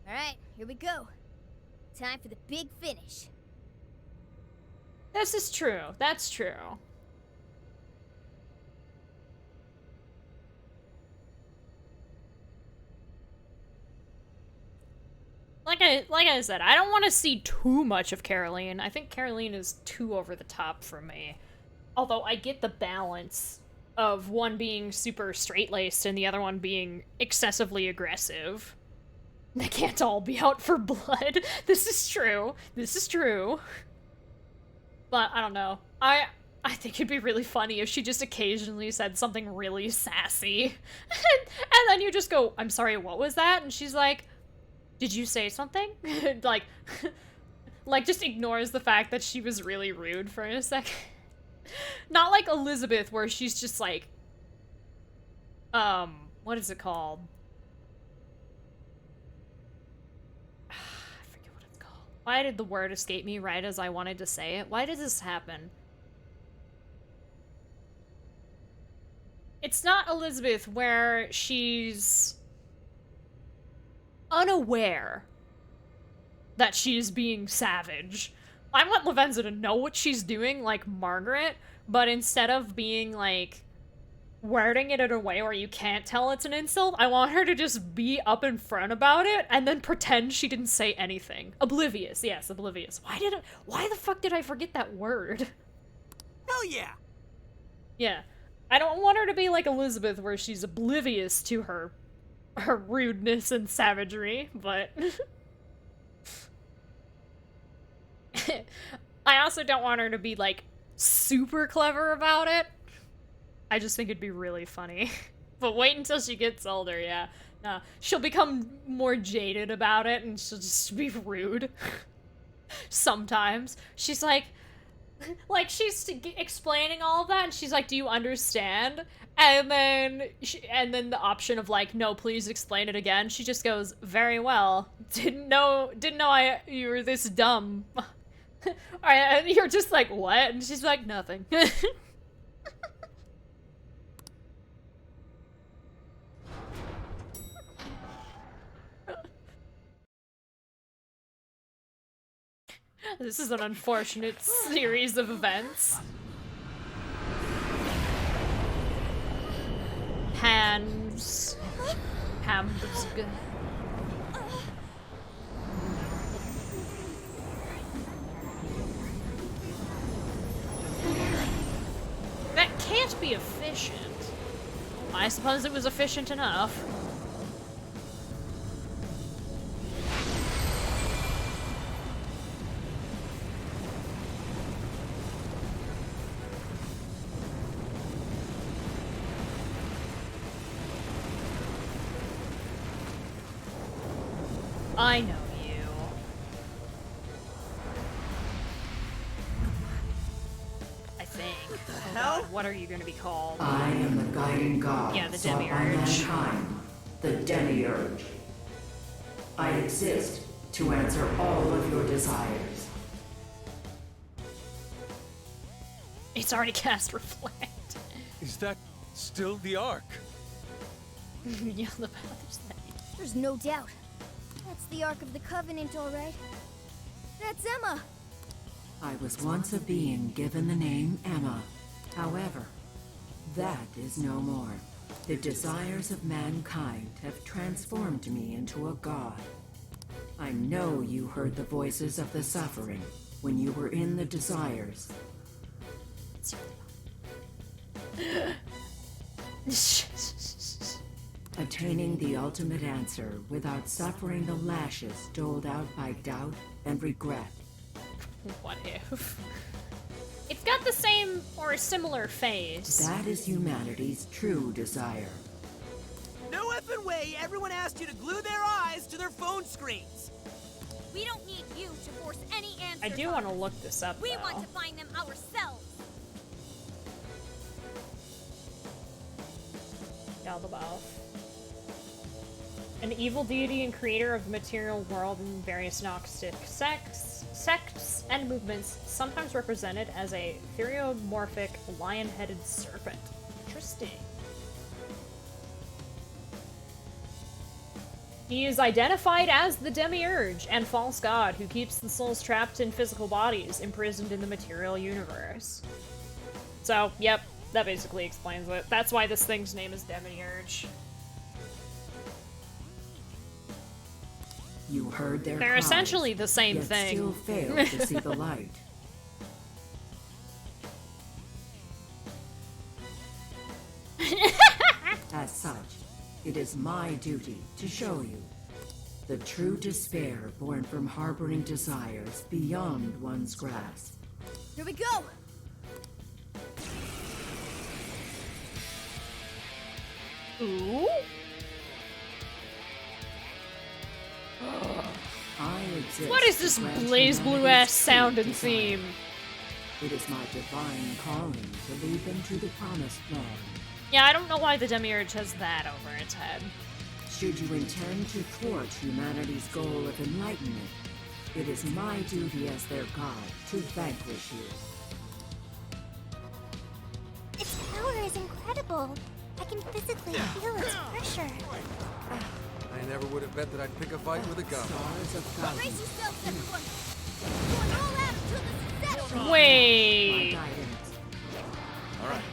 Alright, here we go. Time for the big finish. This is true. That's true. Like I said, I don't want to see too much of Caroline. I think Caroline is too over the top for me. Although I get the balance of one being super straight-laced and the other one being excessively aggressive. They can't all be out for blood. This is true. This is true. But I don't know. I think it'd be really funny if she just occasionally said something really sassy. And then you just go, I'm sorry, what was that? And she's like, did you say something? like just ignores the fact that she was really rude for a second. Not like Elizabeth, where she's just like, what is it called? I forget what it's called. Why did the word escape me right as I wanted to say it? Why did this happen? It's not Elizabeth, where she's unaware that she's being savage. I want Lavenza to know what she's doing, like Margaret, but instead of being, like, wording it in a way where you can't tell it's an insult, I want her to just be up in front about it and then pretend she didn't say anything. Oblivious, yes, oblivious. Why the fuck did I forget that word? Hell yeah! Yeah. I don't want her to be like Elizabeth, where she's oblivious to her rudeness and savagery, but... I also don't want her to be, like, super clever about it. I just think it'd be really funny. But wait until she gets older, yeah. No, she'll become more jaded about it, and she'll just be rude. Sometimes. She's like, Like, she's explaining all of that, and she's like, do you understand? And then the option of like, no, please explain it again. She just goes, very well. Didn't know you were this dumb. Alright, and you're just like, what? And she's like, nothing. This is an unfortunate series of events. Hands. Hams. That can't be efficient. I suppose it was efficient enough. I know you. I think. What the hell? God, what are you going to be called? I am the guiding god. Yeah, the sought by Demiurge. mankind, the Demiurge. I exist to answer all of your desires. It's already cast Reflect. Is that still the Ark? Yeah, the path is that. There's no doubt. That's the Ark of the Covenant, all right. That's Emma. I was once a being given the name Emma. However, that is no more. The desires of mankind have transformed me into a god. I know you heard the voices of the suffering when you were in the desires. Attaining the ultimate answer without suffering the lashes doled out by doubt and regret. What if? It's got the same or similar face. That is humanity's true desire. No effing way everyone asked you to glue their eyes to their phone screens. We don't need you to force any answers. I do want to look this up, We though. want to find them ourselves. Yaldabaoth. An evil deity and creator of the material world in various Gnostic sects and movements, sometimes represented as a theriomorphic lion-headed serpent. Interesting. He is identified as the Demiurge and false god who keeps the souls trapped in physical bodies, imprisoned in the material universe. So, yep, that basically explains it. That's why this thing's name is Demiurge. You heard their They're cries, essentially the same yet thing. Still failed to see the light. As such, it is my duty to show you the true despair born from harboring desires beyond one's grasp. Here we go. Ooh. I exist. What is this to grant Blaze Blue humanity's ass sound true and desire. theme? It is my divine calling to lead them to the promised land. Yeah, I don't know why the Demiurge has that over its head. Should you intend to thwart humanity's goal of enlightenment, it is my duty as their god to vanquish you. Its power is incredible. I can physically feel its pressure. I never would have bet that I'd pick a fight with a gun. Brace yourselves, everyone. Going all out until the success. Wait. All right.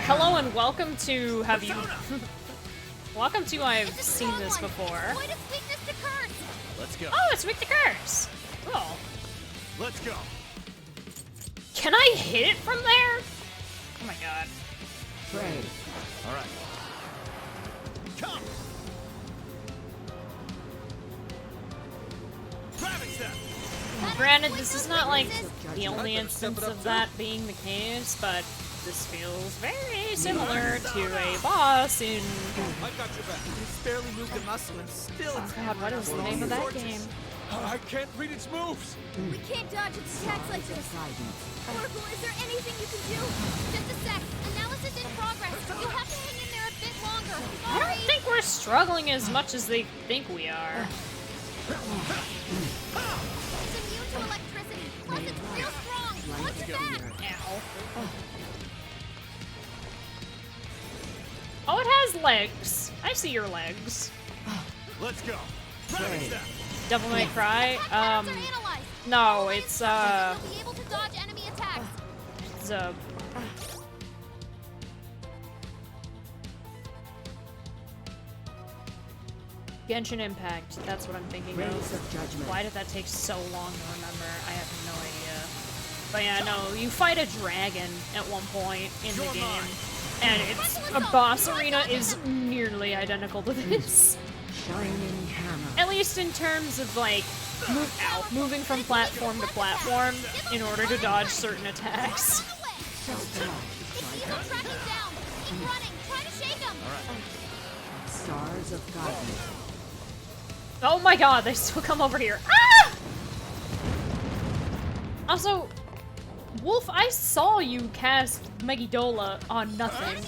Hello and welcome to have you. Welcome to I've seen this before. Avoid its weakness to curse. Let's go. Oh, it's weak to curse. Cool. Let's go. Can I hit it from there? Oh my god. Pray. All right. Come. Ravage them. Granted, this is not like the only instance of that being the case, but this feels very similar to a boss in. I got your back. It's barely moved a muscle and still Oh god, what is the name of that game? I can't read its moves! We can't dodge its attacks like this. Oracle, is there anything you can do? Just a sec. Analysis in progress. You'll have to hang in there a bit longer. I don't think we're struggling as much as they think we are. It's immune to electricity. Plus, it's real strong. Watch your back. Ow. Oh, it has legs. I see your legs. Let's go. Ravage them. Devil May Cry. No, it's You'll be able to dodge enemy attacks. It's Genshin Impact. That's what I'm thinking of. Why did that take so long to remember? I have no idea. But yeah, no, you fight a dragon at one point in the game, and it's a boss arena is nearly identical to this. Shining hammer. At least in terms of like moving from platform to platform in order to dodge certain attacks. Stars of guidance. Oh my god, they still come over here. Ah! Also, Wolf, I saw you cast Megiddola on nothing.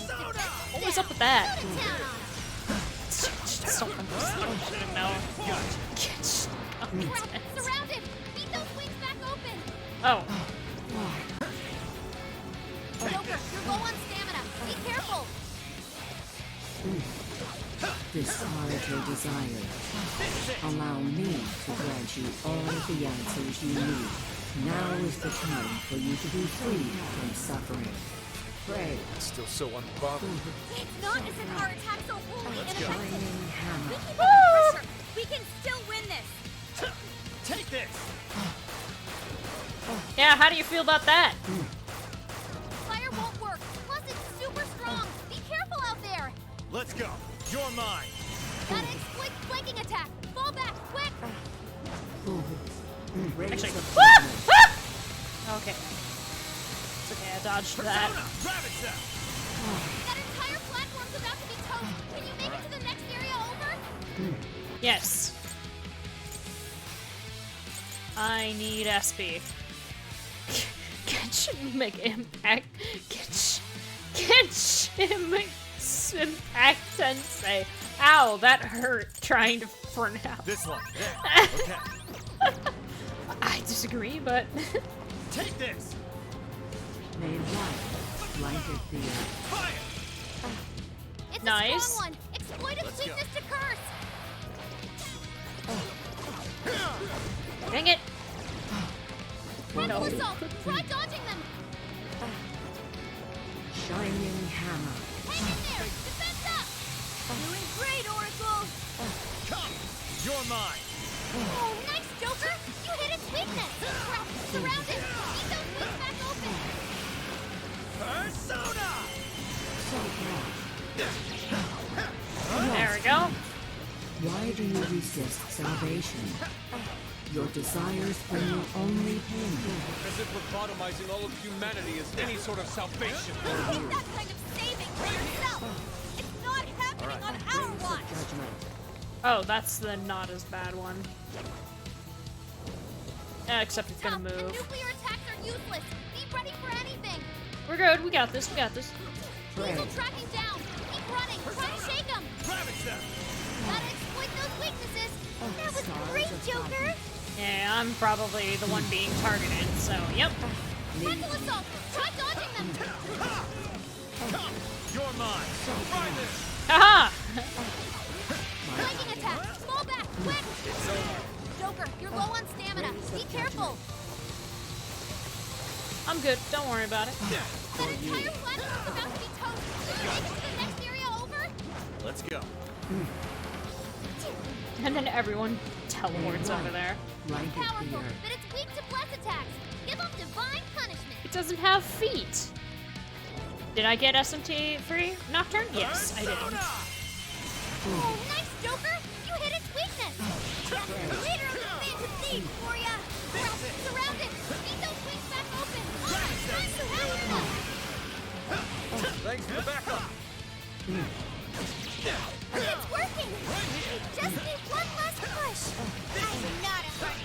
What was up with that? Something I shouldn't know. Surrounded! Beat those wings back open! Oh. Joker, you're low on stamina. Be careful! Discard your desire. Allow me to grant you all the answers you need. Now is the time for you to be free from suffering. Pray. It's still so unbothered. It's not as if our attacks are wholly ineffective. Hammer. We keep up the pressure. We can still win this. Take this. Yeah, how do you feel about that? Fire won't work. Plus, it's super strong. Be careful out there. Let's go. You're mine. Gotta exploit flanking attack. Fall back, quick. Actually, okay. It's okay, I dodged that. Ravage them. That entire platform's about to be toast. Can you make it to the next area over? Yes. I need SP. Genshin Mega Impact. Genshin Impact Sensei. Ow, that hurt trying to pronounce. This one. There. Okay. I disagree, but take this. May light blanket the earth. Fire. It's nice. a strong one. Exploit its weakness to curse. Dang it. Frontal assault. Try dodging them. Shining hammer. Hang in there. Defense up. Doing great, Oracle. Come. You're mine. Oh, nice, Joker. You hit its weakness. Surround it. Keep those wings back open. Persona. There we go. Why do you resist salvation? Your desires bring you only pain. As if lobotomizing all of humanity is any sort of salvation. Keep that kind of saving for yourself. It's not happening on our watch. Oh, that's the not as bad one. Except it's gonna move. Nuclear attacks are useless. Be ready for anything. We're good. We got this. We got this. Diesel tracking down. Keep running. Try to shake them. Ravage them. Gotta exploit those weaknesses. That was great, Joker. Yeah, I'm probably the one being targeted, so yep. Frontal assault. Try dodging them. Come. You're mine. Try this. Haha! Flanking attack. Fall back, quick. Joker, you're low on stamina. Be careful. I'm good. Don't worry about it. That entire platform's about to be toast. Can you make it to the next area over? Let's go. And then everyone teleports over there. Powerful, but it's weak to bless attacks. Give them divine punishment. It doesn't have feet. Did I get SMT free Nocturne? Yes, I did. Oh, nice, Joker! You hit its weakness! Leader of the Phantom Thieves for ya! Surround it! Beat those wings back open! Alright, time to rally them! Thanks for the backup. It's working! We just need one last push! I'm not a hard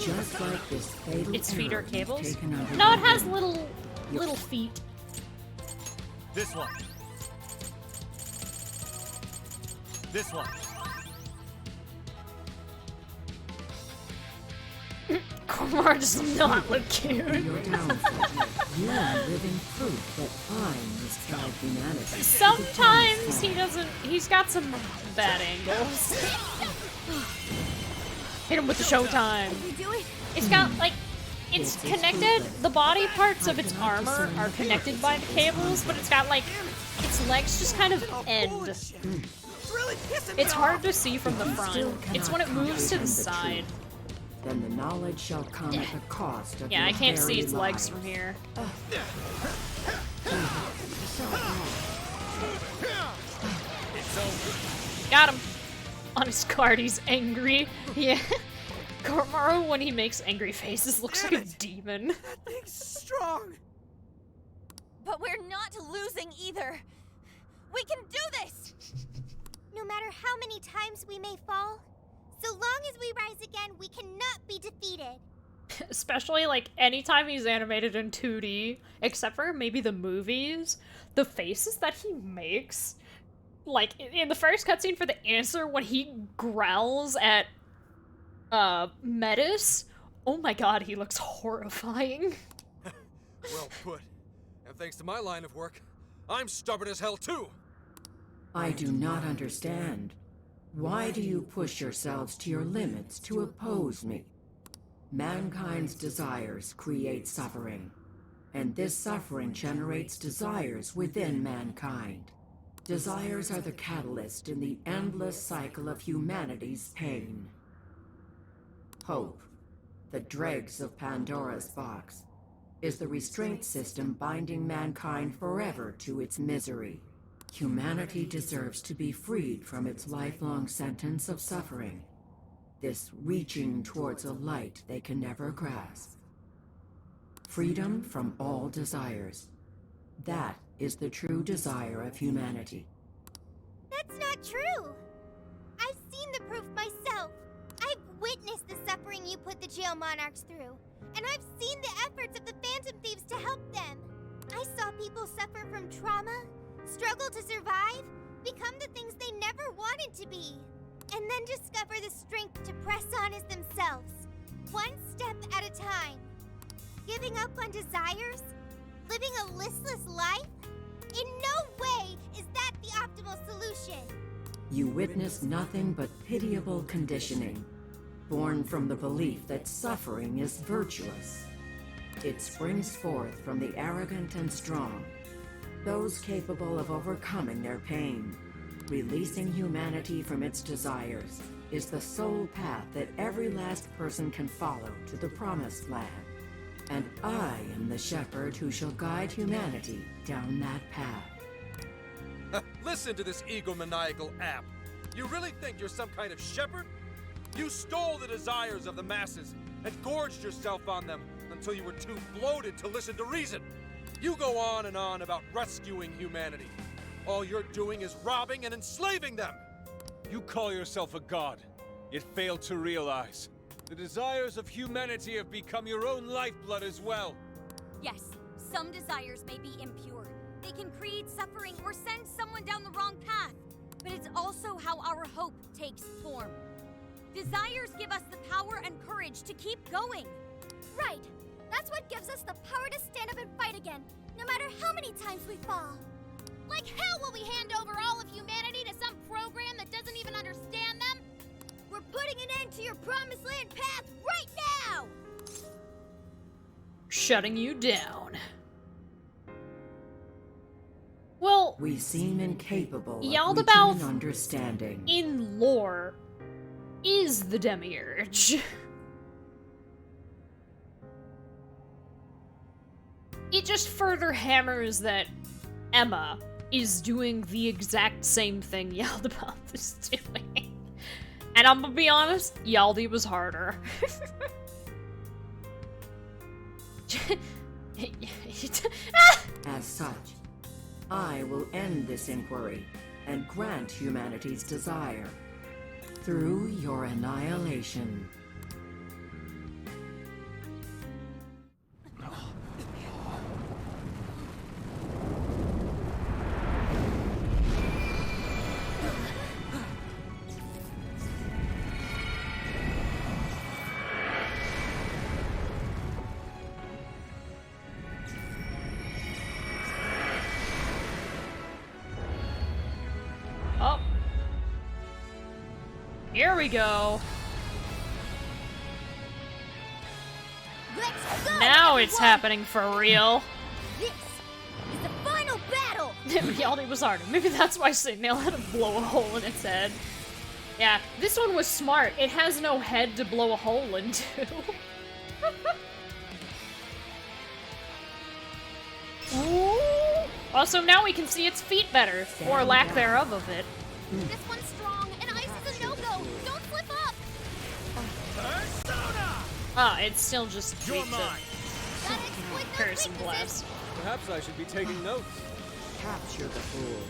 Just like this fatal Its feet are error you've cables? taken under No, it your has wing. little feet. This one. This one. Kormar does not look cute. Your downfall. You are living proof that I must guide humanity. Sometimes he doesn't. He's got some bad angles. Hit him with the showtime. It's got like. It's connected. The body parts of its armor are connected by the cables, but it's got like. Its legs just kind of end. It's hard to see from the front. It's when it moves to the side. Then the knowledge shall come at the cost of Yeah, I your can't see very its legs lives. from here. Got him! On his card, he's angry. Yeah. Kormaru, when he makes angry faces, looks like a demon. That thing's strong. But we're not losing either. We can do this! No matter how many times we may fall, so long as we rise again, we cannot be defeated. Especially, like, anytime he's animated in 2D, except for maybe the movies, the faces that he makes, like, in the first cutscene for the answer, when he growls at, Metis, oh my god, he looks horrifying. Well put. And thanks to my line of work, I'm stubborn as hell too! I do not understand. Why do you push yourselves to your limits to oppose me? Mankind's desires create suffering, and this suffering generates desires within mankind. Desires are the catalyst in the endless cycle of humanity's pain. Hope, the dregs of Pandora's box, is the restraint system binding mankind forever to its misery. Humanity deserves to be freed from its lifelong sentence of suffering. This reaching towards a light they can never grasp. Freedom from all desires. That is the true desire of humanity. That's not true! I've seen the proof myself. I've witnessed the suffering you put the Jail Monarchs through, and I've seen the efforts of the Phantom Thieves to help them. I saw people suffer from trauma, struggle to survive, become the things they never wanted to be, and then discover the strength to press on as themselves, one step at a time. Giving up on desires? Living a listless life? In no way is that the optimal solution. You witness nothing but pitiable conditioning, born from the belief that suffering is virtuous. It springs forth from the arrogant and strong, those capable of overcoming their pain. Releasing humanity from its desires is the sole path that every last person can follow to the Promised Land. And I am the shepherd who shall guide humanity down that path. Listen to this egomaniacal app. You really think you're some kind of shepherd? You stole the desires of the masses and gorged yourself on them until you were too bloated to listen to reason. You go on and on about rescuing humanity. All you're doing is robbing and enslaving them. You call yourself a god, yet fail to realize the desires of humanity have become your own lifeblood as well. Yes, some desires may be impure. They can create suffering or send someone down the wrong path. But it's also how our hope takes form. Desires give us the power and courage to keep going. Right. That's what gives us the power to stand up and fight again, no matter how many times we fall. Like hell will we hand over all of humanity to some program that doesn't even understand them? We're putting an end to your Promised Land path right now! Shutting you down. Well, we seem incapable of reaching Yaldabaoth, an understanding. in lore, is the Demiurge. It just further hammers that Emma is doing the exact same thing Yaldabaoth is doing. And I'm gonna be honest, Yaldi was harder. As such, I will end this inquiry and grant humanity's desire through your annihilation. Here we go. Let's go, Now it's everyone! happening for real. This is the final battle! Reality was harder. Maybe that's why Signal had to blow a hole in its head. Yeah, this one was smart. It has no head to blow a hole into. Ooh. Also, now we can see its feet better, or lack thereof of it. This one's strong, and ice is a no-go! Don't slip up! Ah, it's still just You're weak to mine. Gotta exploit those curse and weaknesses. blast. Perhaps I should be taking notes. Capture the fool.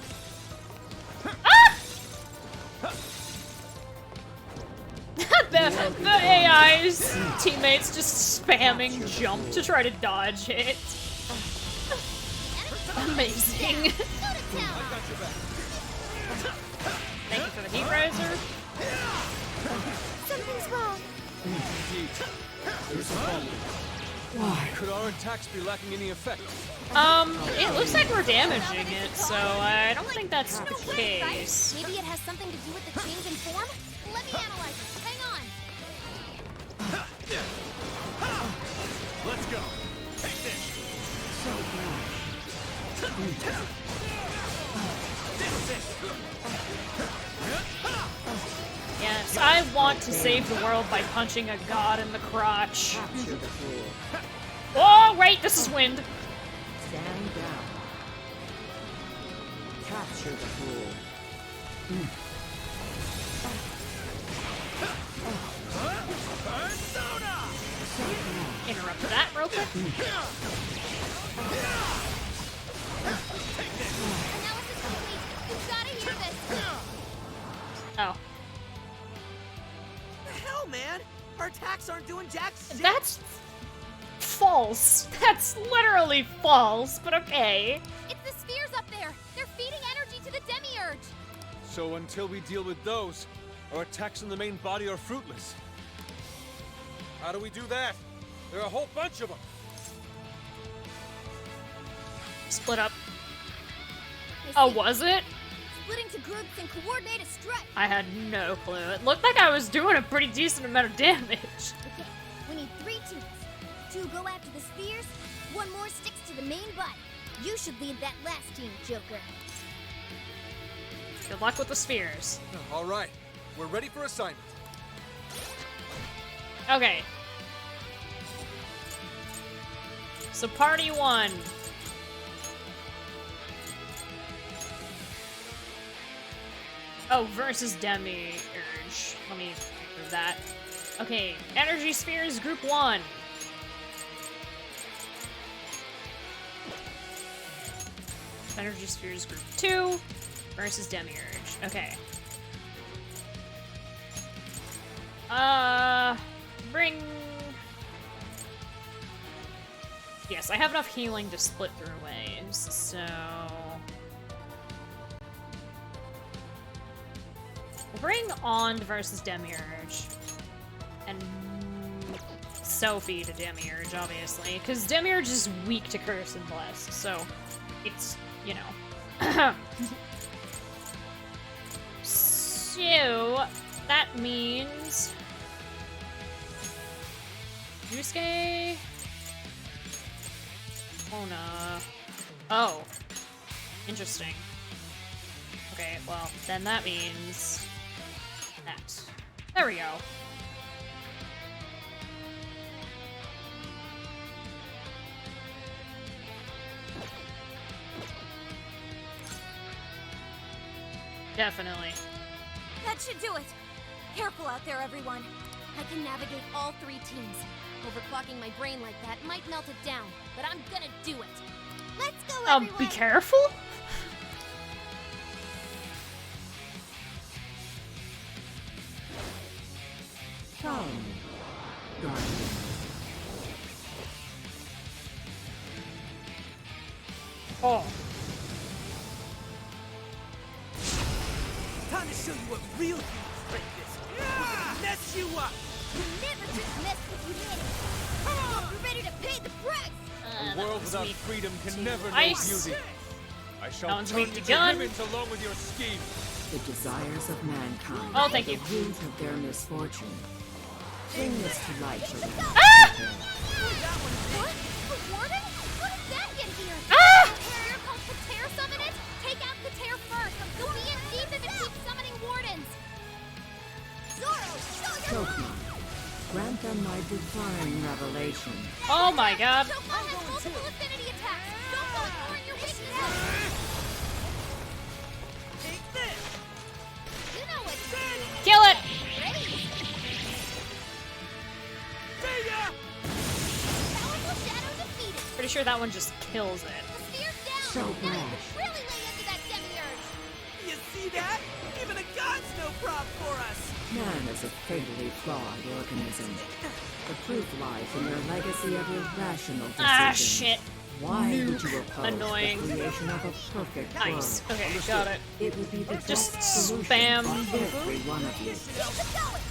the AI's teammates just spamming jump to try to dodge it. Amazing. Thank you for the heat riser. Something's wrong. Indeed. There's a problem. Why? Could our attacks be lacking any effect? It looks like we're damaging it, so I don't think that's the case. Maybe it has something to do with the change in form? Let me analyze it. Hang on. Let's go. Take this. So bad. Yes, I want to save the world by punching a god in the crotch. Capture the fool. Oh, wait, this is wind. Stand down. Capture the fool. Interrupt that real quick. Analysis complete. You've gotta hear this. Oh. The hell, man? Our attacks aren't doing jack shit. That's false. That's literally false, but okay. It's the spheres up there. They're feeding energy to the Demiurge. So until we deal with those, our attacks on the main body are fruitless. How do we do that? There are a whole bunch of them. Split up. I Oh, see. was it? Splitting to groups and coordinate a strike. I had no clue. It looked like I was doing a pretty decent amount of damage. Okay, we need 3 teams. 2 go after the spheres, 1 more sticks to the main body. You should lead that last team, Joker. Good luck with the spheres. All right, we're ready for assignment. Okay. So party 1. Oh, versus Demiurge. Let me do that. Okay, Energy Spheres Group 1. Energy Spheres Group 2 versus Demiurge. Okay. Bring... Yes, I have enough healing to split through waves, so... We'll bring Ond versus Demiurge. And Sophie to Demiurge, obviously. Because Demiurge is weak to Curse and Bless, so it's, you know. So, that means... Yusuke... Ona... Oh. Interesting. Okay, well, then that means... that. There we go. Definitely. That should do it. Careful out there, everyone. I can navigate all 3 teams. Overclocking my brain like that might melt it down, but I'm gonna do it. Let's go, everyone! Be careful? Come, Guardian. Oh. Time to show you what real humans like this. Mess you up. You never just mess with humanity. Hope you're ready to pay the price. A world without freedom can never know ice. beauty. I shall Sounds turn weak you to to gun. humans along with your scheme. The desires of mankind Oh, are thank the you. root of their misfortune. Bring this to light for them. Ah! What? A warden? How did that get here? Ah! Carrier called Kater summon it? Take out Kater first. You'll be in deep if it keeps summoning wardens. Zoro, show your Chokemon, grant them my divine revelation. Oh my god. Chokemon has multiple affinity attacks. Don't go ignoring your weaknesses. Take this. You know what to do. Kill it! Ready? Powerful shadow defeated. Pretty sure that one just kills it. The spear's down. So Now you brash. can really lay into that Demiurge. You see that? Even a god's no prop for us. Man is a fatally flawed organism. The proof lies in their legacy of irrational decisions. Ah, shit. Why would you oppose Annoying. the creation of a perfect Nice. world? Okay, got it. It would be the Just best solution spam. for every one of you. Keep it going.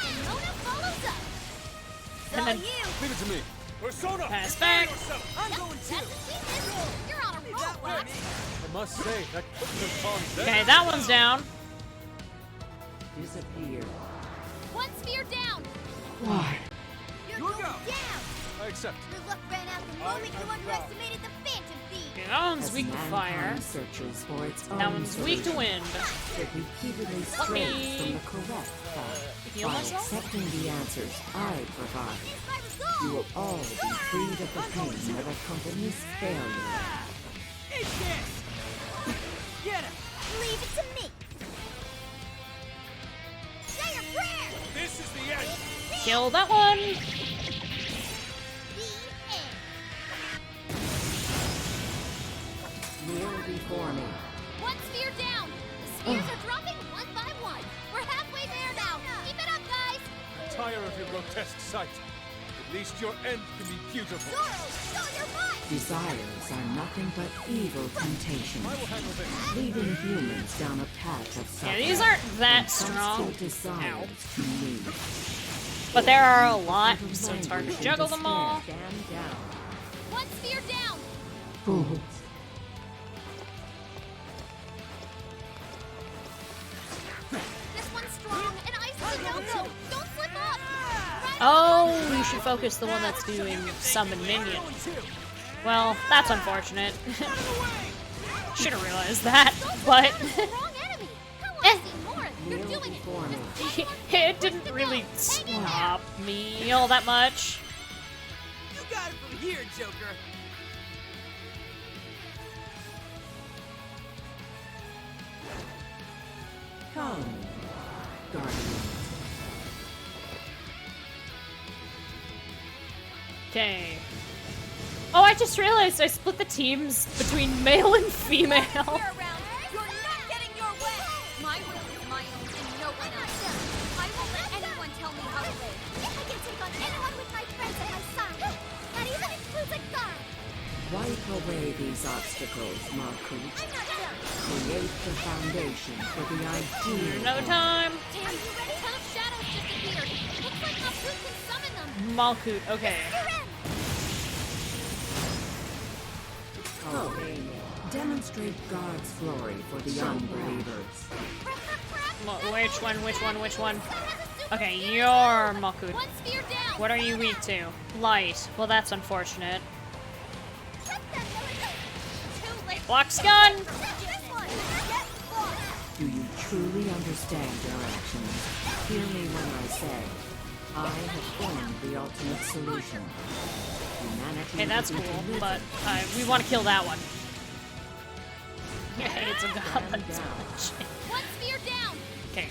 And Mona follows up. And then Leave it to me. Persona! pass back. I'm going too. That's a weakness. You're on a roll, Rock. I must say, that Tom's dead. Okay, that one's down. Disappear. One spear down. Why? You're Your going go. down. I accept. Your luck ran out the moment you underestimated the Phantom Thief. That one's As weak to fire. mankind searches for its That own one's weak to solution, wind. it repeatedly Let strays me from the correct path. heal By myself? accepting the answers I provide, It's my resolve. you will all be freed of the pain that accompanies failure. Eat this. Get it. Leave it to me. Say your prayer. This is the end. Kill that one. The end. Kneel before me. One spear down. The spears are dropping one by one. We're halfway there now. Keep it up, guys. I'm tired of your grotesque sight. At least your end can be beautiful. Zoro, show your might. Desires are nothing but evil temptations, I will handle this. leading humans down a path of Yeah, suffering. these aren't that and strong. constant desires to move. But there are a lot, so it's hard to Language juggle and them all. despair stand down. One spear down. Fools. This one's strong, and ice is melted. Don't slip up. Right Oh, we should focus the one that's doing summon minion. Well, that's unfortunate. Should have realized that, but wrong enemy. I want to see more. You're Kneel doing it. before me. it didn't really stop me all that much. You got it from here, Joker. Come, Guardian. Okay. Oh, I just realized I split the teams between male and female. You're around. You're not getting your way. My will is my own and no one else. I won't let anyone tell me how to live. I can take on anyone with my friends at my side. That even includes a god. Wipe away these obstacles, Malkuth. I'm not done. Create the foundation for the ideal. Another time. Damn, you ready? Ton of shadows just appeared. Looks like Malkuth can summon them. Malkuth, okay. You're in. Oh, demonstrate God's glory for the unbelievers. Which one? Okay, you're Malkuth. One spear down. What are you weak to? Light. Well, that's unfortunate. Too late. Blocks gun! This one. Get lost. Do you truly understand your actions? Hear me when I say, I have formed the ultimate solution. Humanity Okay, that's will be cool, delivered but we want to kill that one. Yeah, it's a god. One spear down. Okay,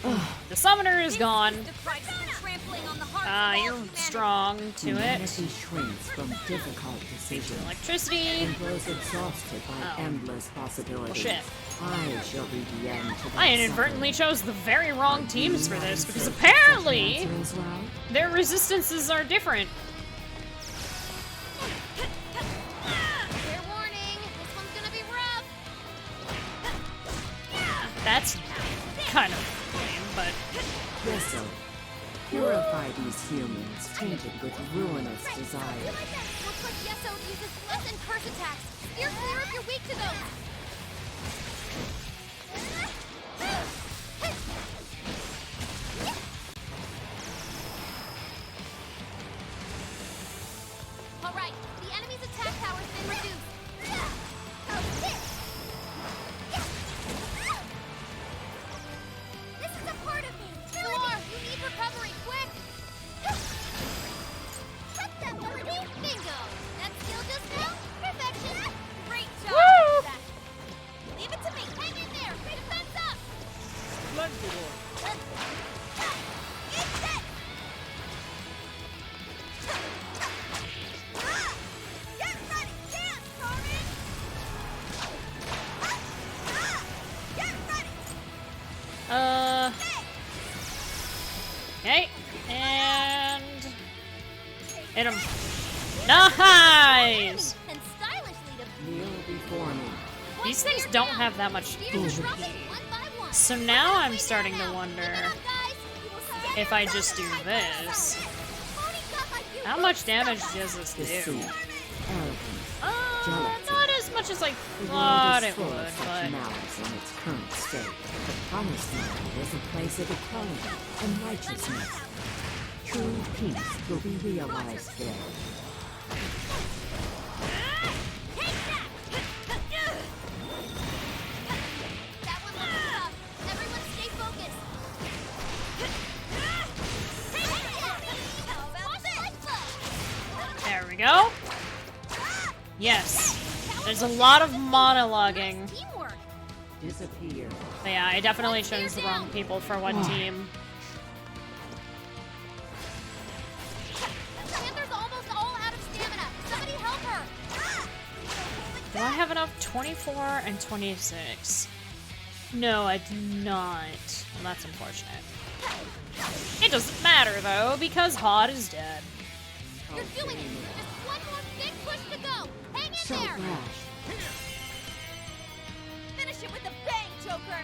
the summoner is gone. The price of trampling on the hearts of all You're humanity. strong to it. Humanity shrinks from difficult decisions Electricity. and grows exhausted by Oh. endless possibilities. Well, shit. I shall be the end to that I inadvertently chose the very wrong teams for this, because suffering. apparently Answer as well? their resistances are different. Fair warning. This one's gonna be rough. That's kind of lame, but Yes, so. Purify these humans tainted with ruinous desire. Looks like Yeso uses less than curse attacks. Steer clear if you're weak to those. Okay, and hit him. Nice! And stylishly to Kneel before me. These things don't have that much HP. So now I'm starting to wonder if I just do this. How much damage does this do? Not as much as I thought it would, but... malice in its current state. The promised land is a place of equality and righteousness. True peace will be realized there. That one looks tough. Everyone stay focused. There we go. Yes. There's a lot of monologuing. Disappear. But yeah, I definitely chose the wrong people for one team. Panther's almost all out of stamina. Somebody help her. Do I have enough? 24 and 26. No, I do not. Well, that's unfortunate. It doesn't matter, though, because Hod is dead. You're doing it. Just one more big push to go. Hang in So there. rash. Finish it with a bang, Joker.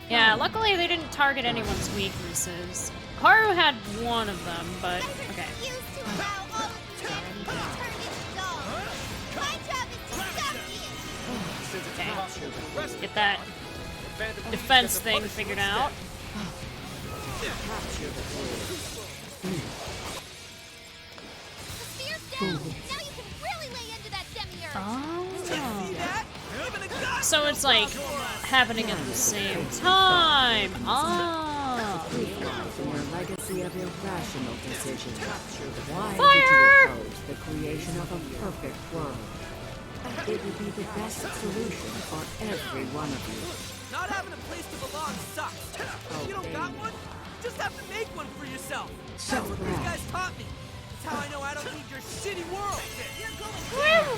Yeah, luckily they didn't target anyone's weaknesses. Haru had one of them, but okay. Okay. Get that defense thing figured out. Now you can really lay into that Demiurge. Oh. So it's like happening at the same time. Ah. Your legacy of irrational decisions. Why Fire! did you oppose the creation of a perfect world? It would be the best solution for every one of you. Not having a place to belong sucks. You don't got one? You just have to make one for yourself. So That's what these rash. guys taught me. That's how I know I don't need your shitty world. You're going down.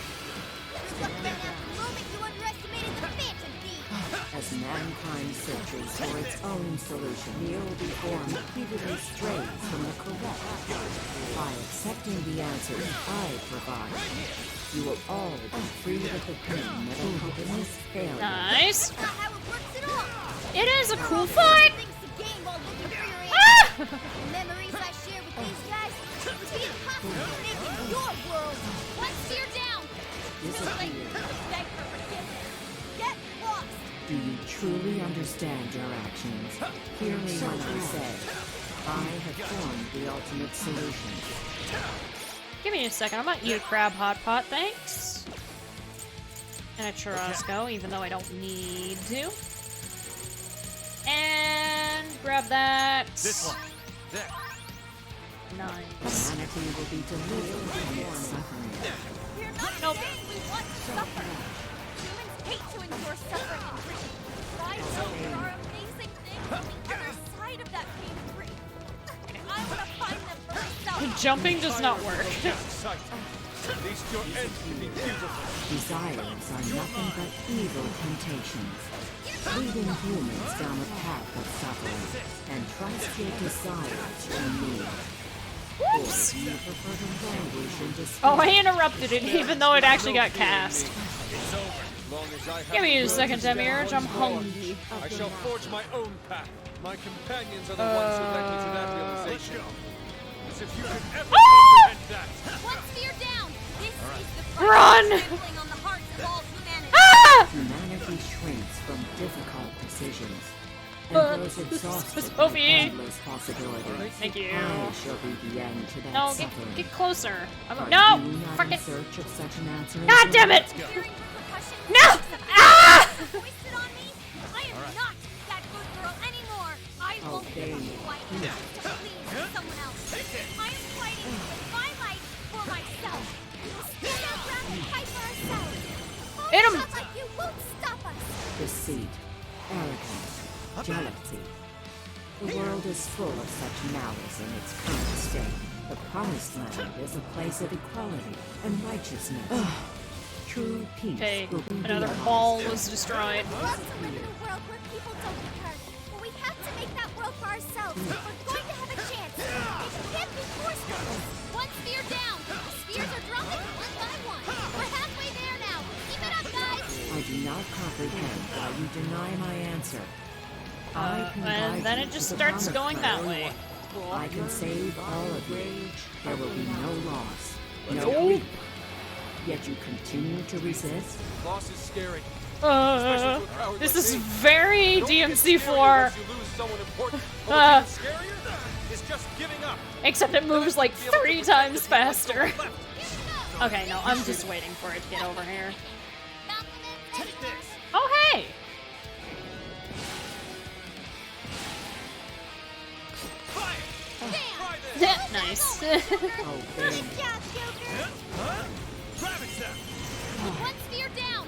Just like that after the moment you underestimated the Phantom Thief. As mankind searches for its own solution, kneel before repeatedly strays from the correct. By accepting the answers I provide, you will all be freed of the pain that accompanies failure. Nice. That's not how it works at all. It is a cool fight. Things to gain while looking for your Ah! answers. The memories I share with these guys would be impossible to make in your world. One spear down. Too late to beg for forgiveness. Get lost. Do you truly understand your actions? Hear me when I say, I have formed the ultimate solution. Give me a second. I'm gonna eat a crab hot pot, thanks. And a churrasco, even though I don't need to. And grab that. This one. There. Nice. Humanity will be delivered from its suffering. We're not saying we want to suffer. Humans hate to endure suffering and grief. But I know there are amazing things on the other side of that pain and grief. And I want to find them for myself. Jumping does not work. At least your end can be beautiful. Desires are nothing but evil temptations, leading humans down a path of suffering, and trust your desires to me. Whoops. Or do you prefer to languish in despair? Oh, I interrupted it, even though it actually got cast. It's over. As long as I have Give me a the second, road to Demiurge. I'm step hungry. I shall forge my own path. My companions are the ones who led me to that realization. As if you could ever comprehend that. One spear down. This is the Run! trampling on the hearts of all humanity. Ah! Humanity shrinks from difficult decisions and grows exhausted by Sophie. endless possibilities. Thank you. I shall be the end to that No, suffering. get closer. Are No! you not Fuck in it. search of such an answer? God as damn well? it! No! Ah! Wasted on me. I am not that good girl anymore. I won't give up fight to please someone else. I am fighting with my life for myself. We will stand our ground and fight for ourselves. Hit 'em. Not like you won't stop us. Deceit, arrogance, jealousy. The world is full of such malice in its current state. The promised land is a place of equality and righteousness. True peace. Okay, will be another realized. ball was destroyed. We'd love to live in a world where people don't get hurt, but we have to make that world for ourselves. If we're going to have a chance. It can't be forced on us. One sphere down. The spheres are dropping one by one. We're halfway there now. Keep it up, guys. I do not comprehend why you deny my answer. I can guide And then you it to just the starts promised going that land. way. Cool. I can save all of you. There will be no loss, no Oh. grief. Yet you continue to resist? Loss is scary. This is very DMC4. It's just giving up. Except it moves like 3 times faster. Okay, no, I'm just waiting for it to get over here. Take this. Oh, hey! Nice. Nice job, Joker. One sphere down.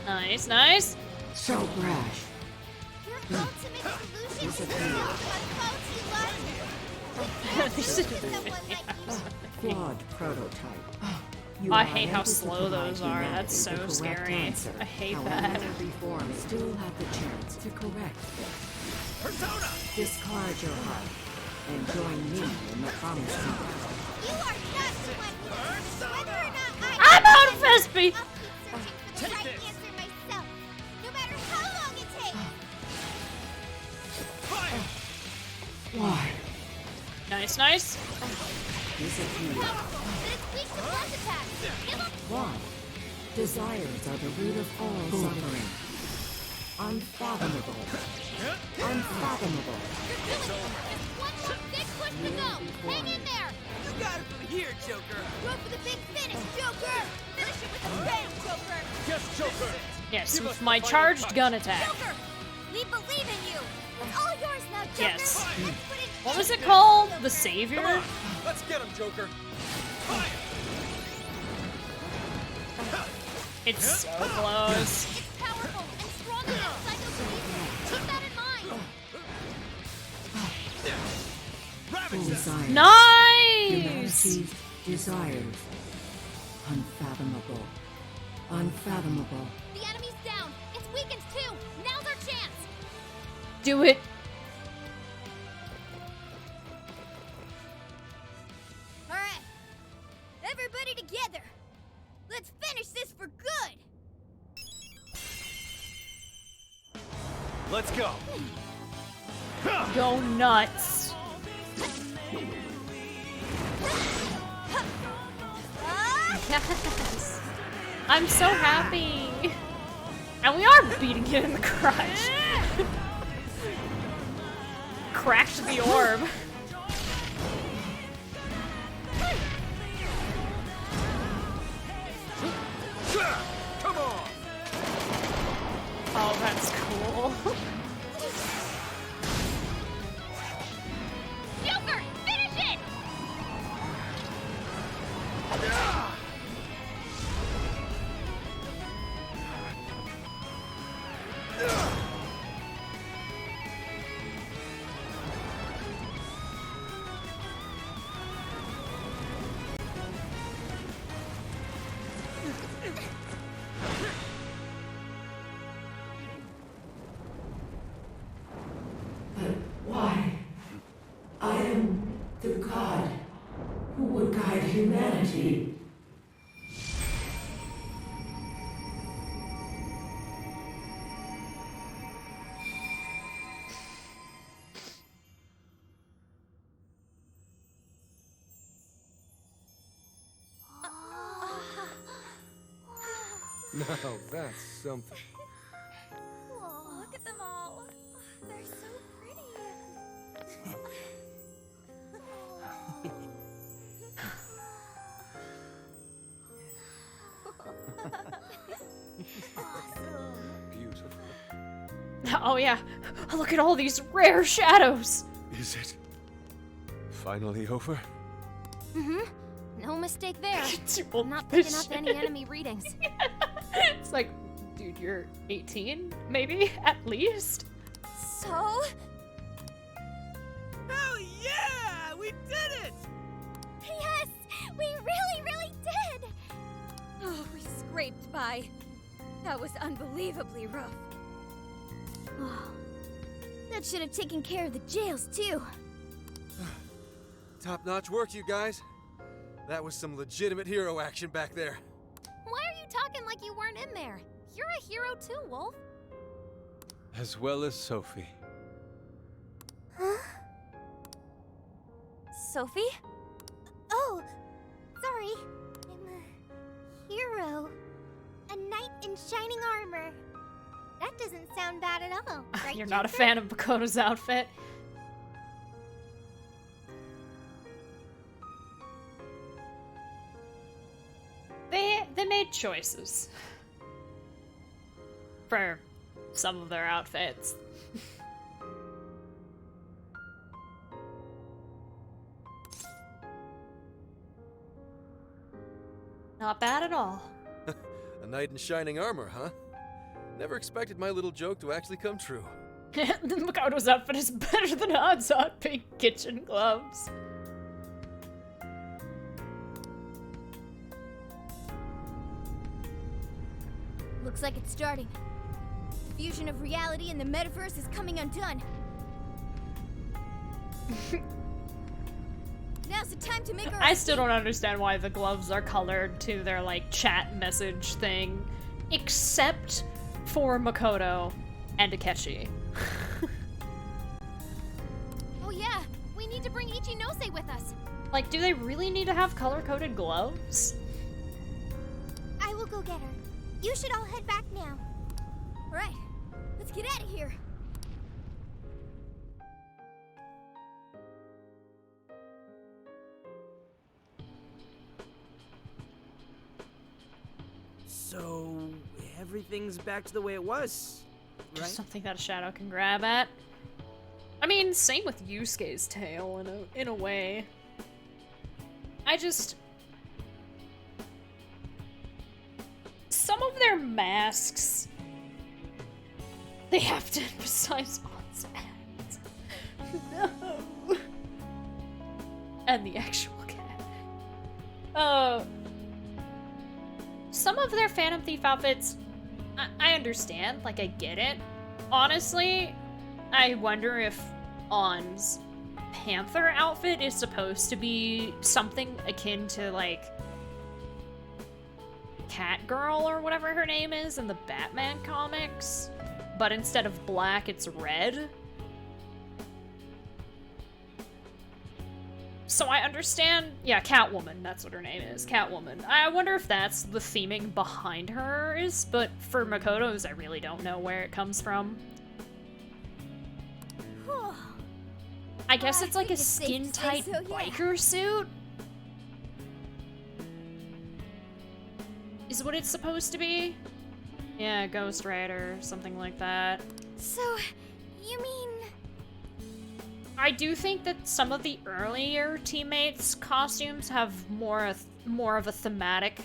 Nice, nice. So brash. Your ultimate solution is to solve my Flawed prototype. You I are hate how unable to slow provide those are. humanity That's so the correct scary. answer. I hate However, that. reform still have the chance to correct this. Persona! Discard your heart and join me in the promised land. You are not the one. Whether or not I'm out of Fesby! I'll keep searching for the right answer myself, no matter how long it takes. Why? Nice, nice. Disappear. Powerful, but it's weak to blunt attacks. Give up. Why? Desires are the root of all suffering. Unfathomable. Unfathomable. You're doing it. Just one more big push to go. Hang in there. You got it from here, Joker. Go for the big finish, Joker. Finish it with a bang, Joker. Yes, Joker. Yes, with my charged gun attack. Joker, we believe in you. It's all yours now, Joker. Yes. Let's put it What was it in called? Joker. The Savior? Come on. Let's get him, Joker. It's so close. It's powerful and stronger than psychokinesis. Keep that in mind. Bullseye. Nice! Humanity's desires. Unfathomable. Unfathomable. The enemy's down. It's weakened too. Now's our chance. Do it. All right. Everybody together. Let's finish this for good. Let's go. Go nuts. Yes. I'm so happy. And we are beating it in the crotch. Cracked the orb. Come on. Oh, that's cool. Joker, finish it. But why? I am the god who would guide humanity. Now that's something. Oh, look at them all. They're so pretty. Beautiful. Oh yeah. Look at all these rare shadows. Is it finally over? Mm-hmm. No mistake there. You I'm not picking up any enemy readings. It's like, dude, you're 18, maybe, at least. So? Hell yeah! We did it! Yes, we really, really did. Oh, we scraped by. That was unbelievably rough. Oh, that should have taken care of the jails, too. Top-notch work, you guys. That was some legitimate hero action back there. Why are you talking like you weren't in there? You're a hero too, Wolf. As well as Sophie. Huh? Sophie? Oh, sorry. I'm a hero. A knight in shining armor. That doesn't sound bad at all, right? You're not a Jennifer? fan of Makoto's outfit. They made choices for some of their outfits. Not bad at all. A knight in shining armor, huh? Never expected my little joke to actually come true. Makoto's outfit is better than Han's hot pink kitchen gloves. Looks like it's starting. The fusion of reality and the metaverse is coming undone. Now's the time to make our I still don't understand why the gloves are colored to their, like, chat message thing. Except for Makoto and Akechi. Oh yeah, we need to bring Ichinose with us. Like, do they really need to have color-coded gloves? I will go get her. You should all head back now. All right, let's get out of here. So, everything's back to the way it was, right? Just something that a shadow can grab at. I mean, same with Yusuke's tail in a way. Some of their masks, they have to emphasize On's hands. No. And the actual cat. Some of their Phantom Thief outfits, I understand, like, I get it. Honestly, I wonder if On's Panther outfit is supposed to be something akin to, like, Catgirl or whatever her name is in the Batman comics, but instead of black, it's red. So I understand, yeah, Catwoman, that's what her name is, Catwoman. I wonder if that's the theming behind hers, but for Makoto's, I really don't know where it comes from. I guess it's like a skin-tight biker suit? Is what it's supposed to be? Yeah, Ghost Rider, something like that. So, you mean... I do think that some of the earlier teammates' costumes have more of a thematic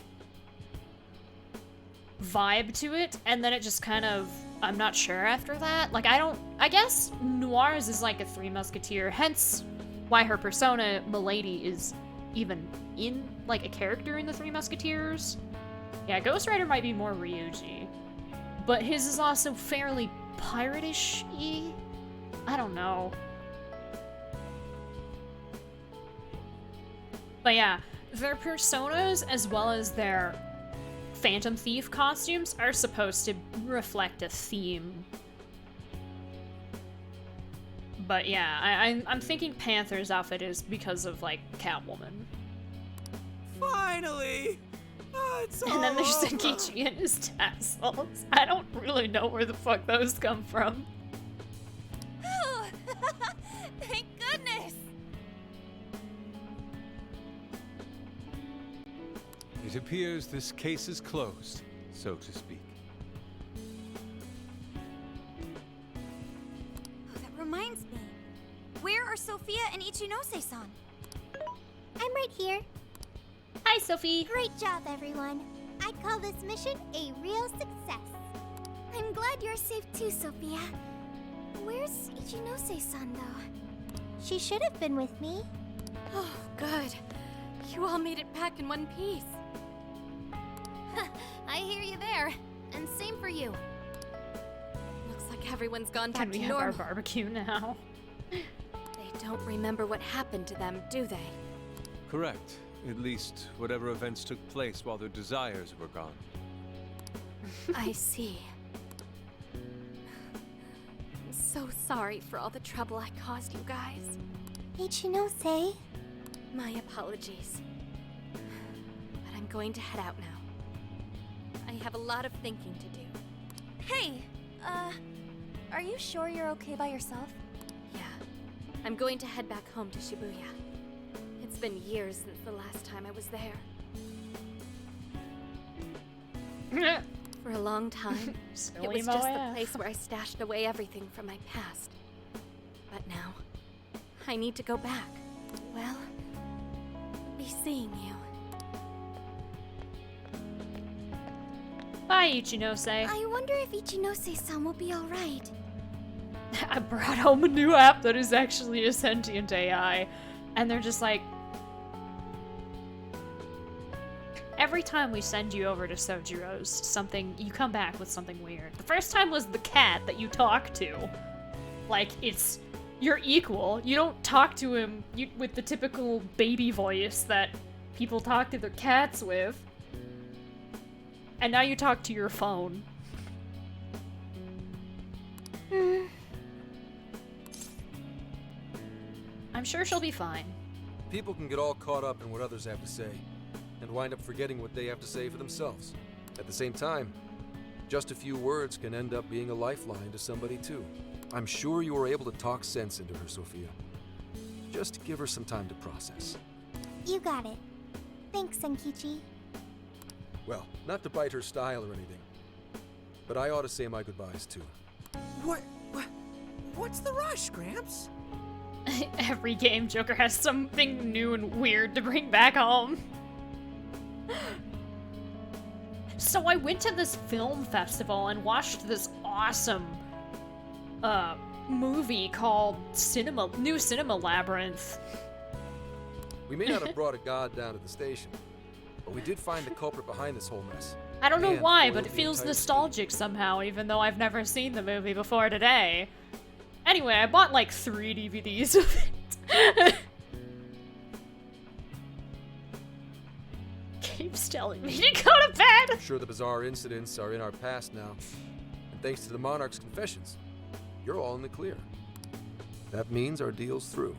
vibe to it, and then it just kind of, I'm not sure after that. Like, I guess Noir's is like a Three Musketeer, hence why her persona, Milady, is even in, like, a character in the Three Musketeers. Yeah, Ghost Rider might be more Ryuji, but his is also fairly pirate-ish-y? I don't know. But yeah, their personas as well as their Phantom Thief costumes are supposed to reflect a theme. But yeah, I'm thinking Panther's outfit is because of, like, Catwoman. Finally! Oh, it's And then there's all Senkichi and his tassels. I don't really know where the fuck those come from. Thank goodness! It appears this case is closed, so to speak. Oh, that reminds me. Where are Sophia and Ichinose-san? I'm right here. Hi, Sophie. Great job, everyone. I'd call this mission a real success. I'm glad you're safe too, Sophia. Where's Ichinose-san, though? She should have been with me. Oh, good. You all made it back in one piece. hear you there. And same for you. Looks like everyone's gone Can back we to have our normal. barbecue now? They don't remember what happened to them, do they? Correct. At least, whatever events took place while their desires were gone. I see. I'm so sorry for all the trouble I caused you guys. Ichinose? My apologies. But I'm going to head out now. I have a lot of thinking to do. Hey, are you sure you're okay by yourself? Yeah. I'm going to head back home to Shibuya. It's been years since the last time I was there. For a long time, it was just the place where I stashed away everything from my past. But now, I need to go back. Well, be seeing you. Bye, Ichinose. I wonder if Ichinose-san will be alright. I brought home a new app that is actually a sentient AI. And they're just like... Every time we send you over to Sojiro's, you come back with something weird. The first time was the cat that you talk to. Like, it's... You're equal. You don't talk to him with the typical baby voice that people talk to their cats with. And now you talk to your phone. I'm sure she'll be fine. People can get all caught up in what others have to say, and wind up forgetting what they have to say for themselves. At the same time, just a few words can end up being a lifeline to somebody too. I'm sure you were able to talk sense into her, Sophia. Just give her some time to process. You got it. Thanks, Senkichi. Well, not to bite her style or anything, but I ought to say my goodbyes too. What's the rush, Gramps? Every game Joker has something new and weird to bring back home. So I went to this film festival and watched this awesome movie called New Cinema Labyrinth. We may not have brought a god down to the station, but we did find the culprit behind this whole mess. I don't know And why, foiled but it the feels entire nostalgic somehow, even though I've never seen the movie before today. Anyway, I bought like 3 DVDs of it. Keeps telling me to go to bed! I'm sure the bizarre incidents are in our past now, and thanks to the Monarch's confessions, you're all in the clear. That means our deal's through.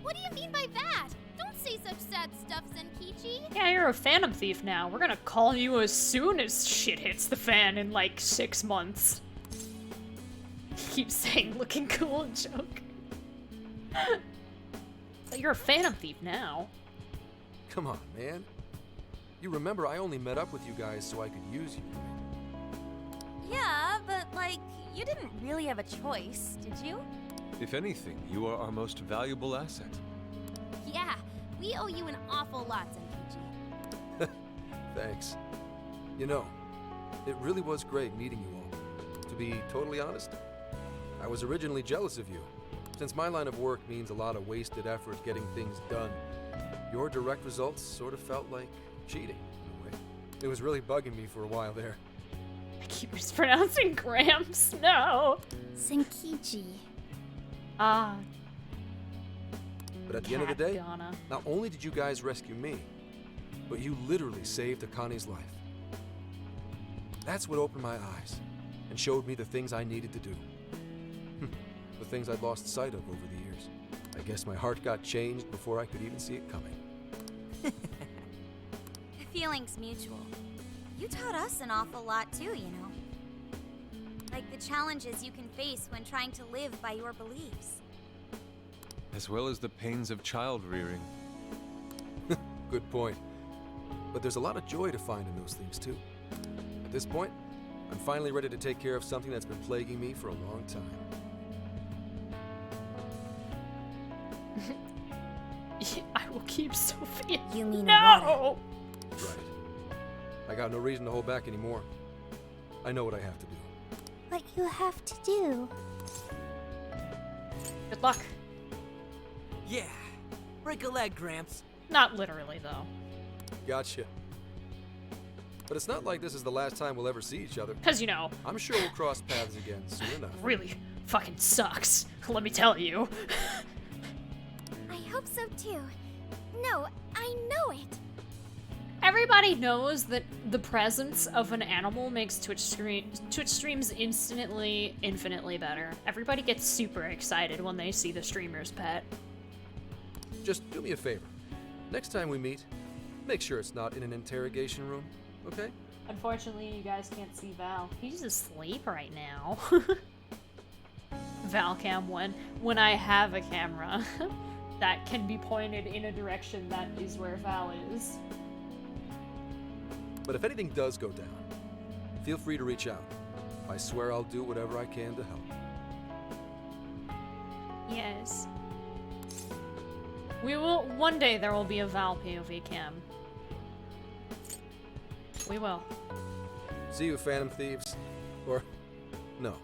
What do you mean by that? Don't say such sad stuff, Zenkichi. Yeah, you're a Phantom Thief now. We're gonna call you as soon as shit hits the fan in like 6 months. Keep saying looking cool and joke. But you're a Phantom Thief now. Come on, man. You remember I only met up with you guys so I could use you, right? Yeah, but like, you didn't really have a choice, did you? If anything, you are our most valuable asset. Yeah, we owe you an awful lot, Zenkichi. Thanks. You know, it really was great meeting you all. To be totally honest, I was originally jealous of you. Since my line of work means a lot of wasted effort getting things done, your direct results sort of felt like cheating, in a way. It was really bugging me for a while there. I keep mispronouncing Gramps. No. Zenkichi. Ah. But at the end of the day, Ghana. not only did you guys rescue me, but you literally saved Akane's life. That's what opened my eyes and showed me the things I needed to do. The things I'd lost sight of over the years. I guess my heart got changed before I could even see it coming. The feeling's mutual. You taught us an awful lot too, you know. Like the challenges you can face when trying to live by your beliefs. As well as the pains of child rearing. Good point. But there's a lot of joy to find in those things too. At this point, I'm finally ready to take care of something that's been plaguing me for a long time. I will keep Sophia. You mean no? Right. I got no reason to hold back anymore. I know what I have to do. What you have to do. Good luck. Yeah. Break a leg, Gramps. Not literally, though. Gotcha. But it's not like this is the last time we'll ever see each other. Because, you know. I'm sure we'll cross paths again soon enough. Really fucking sucks, let me tell you. I hope so too. No, I know it. Everybody knows that the presence of an animal makes Twitch streams infinitely better. Everybody gets super excited when they see the streamer's pet. Just do me a favor. Next time we meet, make sure it's not in an interrogation room, okay? Unfortunately, you guys can't see Val. He's asleep right now. Valcam when I have a camera that can be pointed in a direction that is where Val is. But if anything does go down, feel free to reach out. I swear I'll do whatever I can to help. Yes. We will. One day there will be a Val POV cam. We will. See you, Phantom Thieves. Or, no,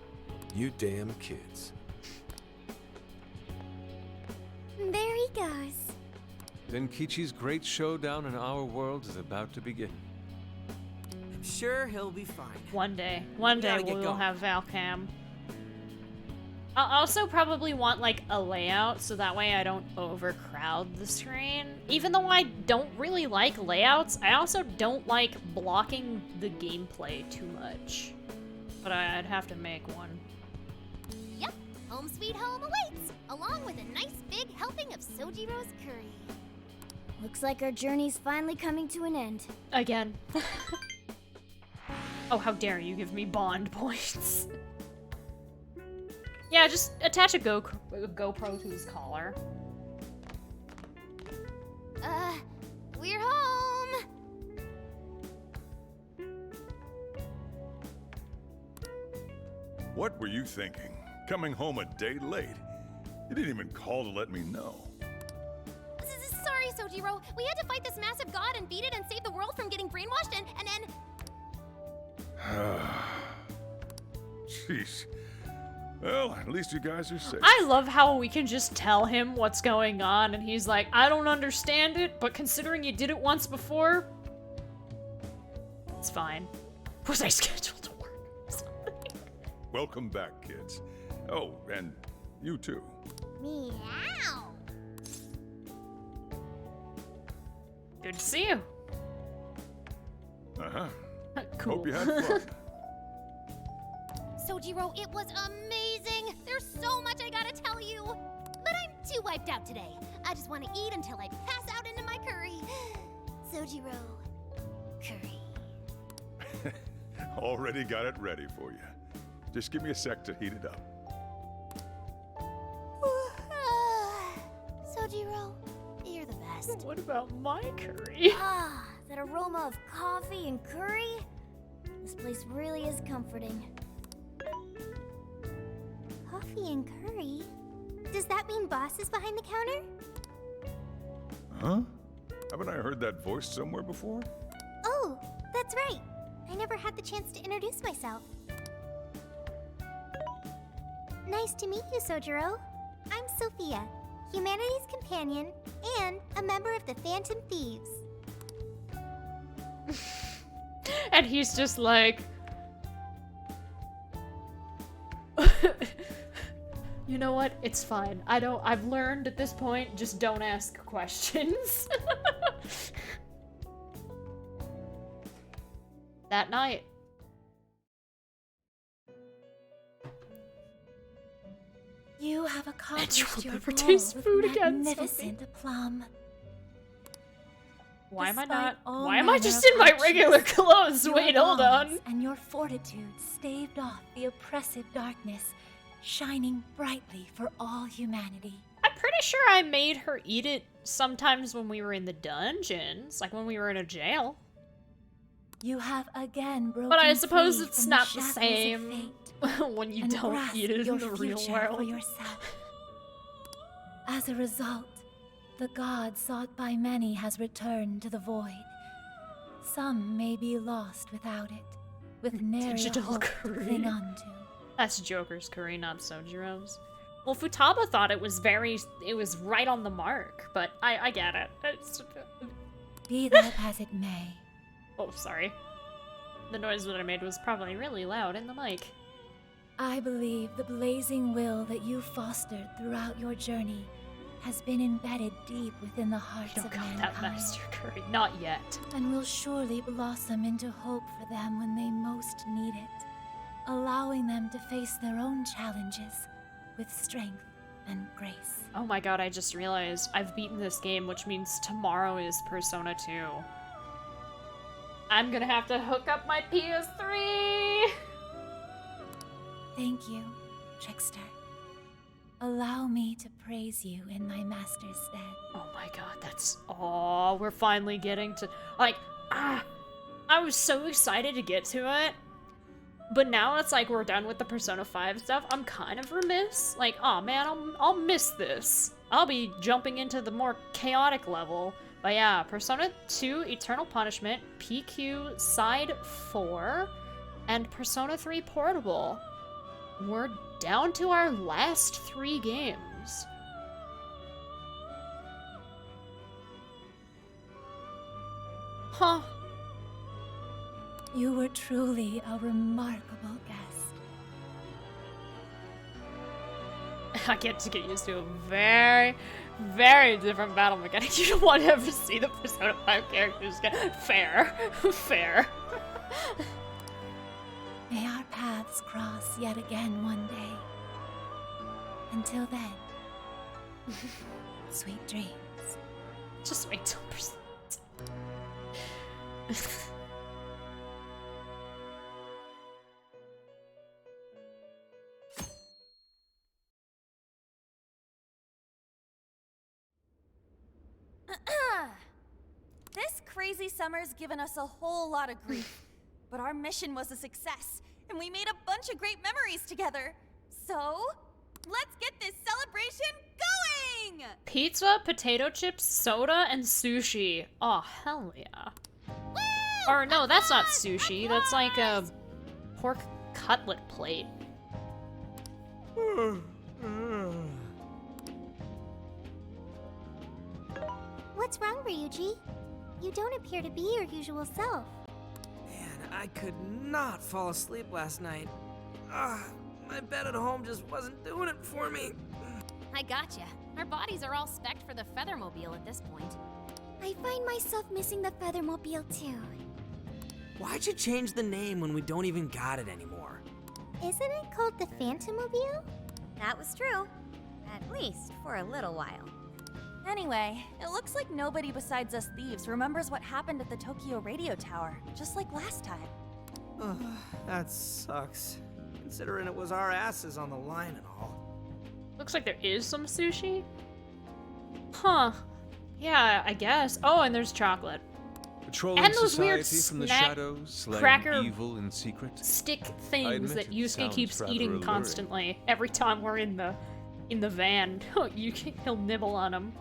you damn kids. There he goes. Denkichi's great showdown in our world is about to begin. I'm sure he'll be fine. One day we'll have Valcam. I'll also probably want like a layout so that way I don't overcrowd the screen. Even though I don't really like layouts, I also don't like blocking the gameplay too much. But I'd have to make one. Yep, home sweet home awaits, along with a nice big helping of Sojiro's curry. Looks like our journey's finally coming to an end. Again. Oh, how dare you give me bond points. Yeah, just attach a GoPro to his collar. We're home! What were you thinking? Coming home a day late? You didn't even call to let me know. Sorry, Sojiro. We had to fight this massive god and beat it and save the world from getting brainwashed and Jeez. Well, at least you guys are safe. I love how we can just tell him what's going on and he's like, I don't understand it, but considering you did it once before, it's fine. Was I scheduled to work or something? Welcome back, kids. Oh, and you too. Meow. Good to see you. Uh-huh. Cool. Hope you had fun. Sojiro, it was amazing! There's so much I gotta tell you! But I'm too wiped out today. I just want to eat until I pass out into my curry. Sojiro, curry. Already got it ready for you. Just give me a sec to heat it up. Sojiro, you're the best. What about my curry? Ah, that aroma of coffee and curry? This place really is comforting. Coffee and curry? Does that mean Boss is behind the counter? Huh? Haven't I heard that voice somewhere before? Oh, that's right. I never had the chance to introduce myself. Nice to meet you, Sojiro. I'm Sophia, humanity's companion and a member of the Phantom Thieves. And he's just like... You know what? It's fine. I've learned at this point, just don't ask questions. That night. You have accomplished your never goal taste with food again, magnificent aplomb. Why am I Despite not? all Why am I manner just of in my regular hardships, clothes? your Wait, hold on. bonds and your fortitude staved off the oppressive darkness, shining brightly for all humanity. I'm pretty sure I made her eat it sometimes when we were in the dungeons, like when we were in a jail. You have again broken But I suppose free it's from not the shackles of same fate when you and don't grasp eat it in your the real future world. for yourself. As a result, the god sought by many has returned to the void. Some may be lost without it, with nary a Digital hope to curry. cling on to. That's Joker's curry, not Sojiro's. Well, Futaba thought it was right on the mark, but I get it. Be that as it may. Oh, sorry. The noise that I made was probably really loud in the mic. I believe the blazing will that you fostered throughout your journey has been embedded deep within the hearts Don't of got mankind. that, Master Curry. Not yet. And will surely blossom into hope for them when they most need it, allowing them to face their own challenges with strength and grace. Oh my god, I just realized I've beaten this game, which means tomorrow is Persona 2. I'm gonna have to hook up my PS3! Thank you, Trickster. Allow me to praise you in my master's stead. Oh my god, that's... Oh, we're finally getting to... Like, I was so excited to get to it. But now it's like we're done with the Persona 5 stuff. I'm kind of remiss. Like, oh man, I'll miss this. I'll be jumping into the more chaotic level. But yeah, Persona 2 Eternal Punishment, PQ Side 4, and Persona 3 Portable. We're down to our last 3 games. Huh. You were truly a remarkable guest. I get used to a very, very different battle mechanic. You don't want to ever see the Persona 5 characters get fair. Fair. May our paths cross yet again one day. Until then, sweet dreams. Just wait till Persona. This crazy summer's given us a whole lot of grief, but our mission was a success, and we made a bunch of great memories together. So, let's get this celebration going! Pizza, potato chips, soda, and sushi. Oh, hell yeah. Woo! Or no, that's not sushi. That's like a pork cutlet plate. What's wrong, Ryuji? You don't appear to be your usual self. Man, I could not fall asleep last night. My bed at home just wasn't doing it for me. I gotcha. Our bodies are all spec'd for the Feathermobile at this point. I find myself missing the Feathermobile too. Why'd you change the name when we don't even got it anymore? Isn't it called the Phantomobile? That was true. At least for a little while. Anyway, it looks like nobody besides us thieves remembers what happened at the Tokyo radio tower, just like last time. Ugh, that sucks. Considering it was our asses on the line and all. Looks like there is some sushi. Huh. Yeah, I guess. Oh, and there's chocolate. Patrolling And those society weird from the snack shadows, slaying cracker evil in secret. Stick I things admit that it Yusuke sounds keeps rather eating alluring. constantly every time we're in the van. He'll nibble on them.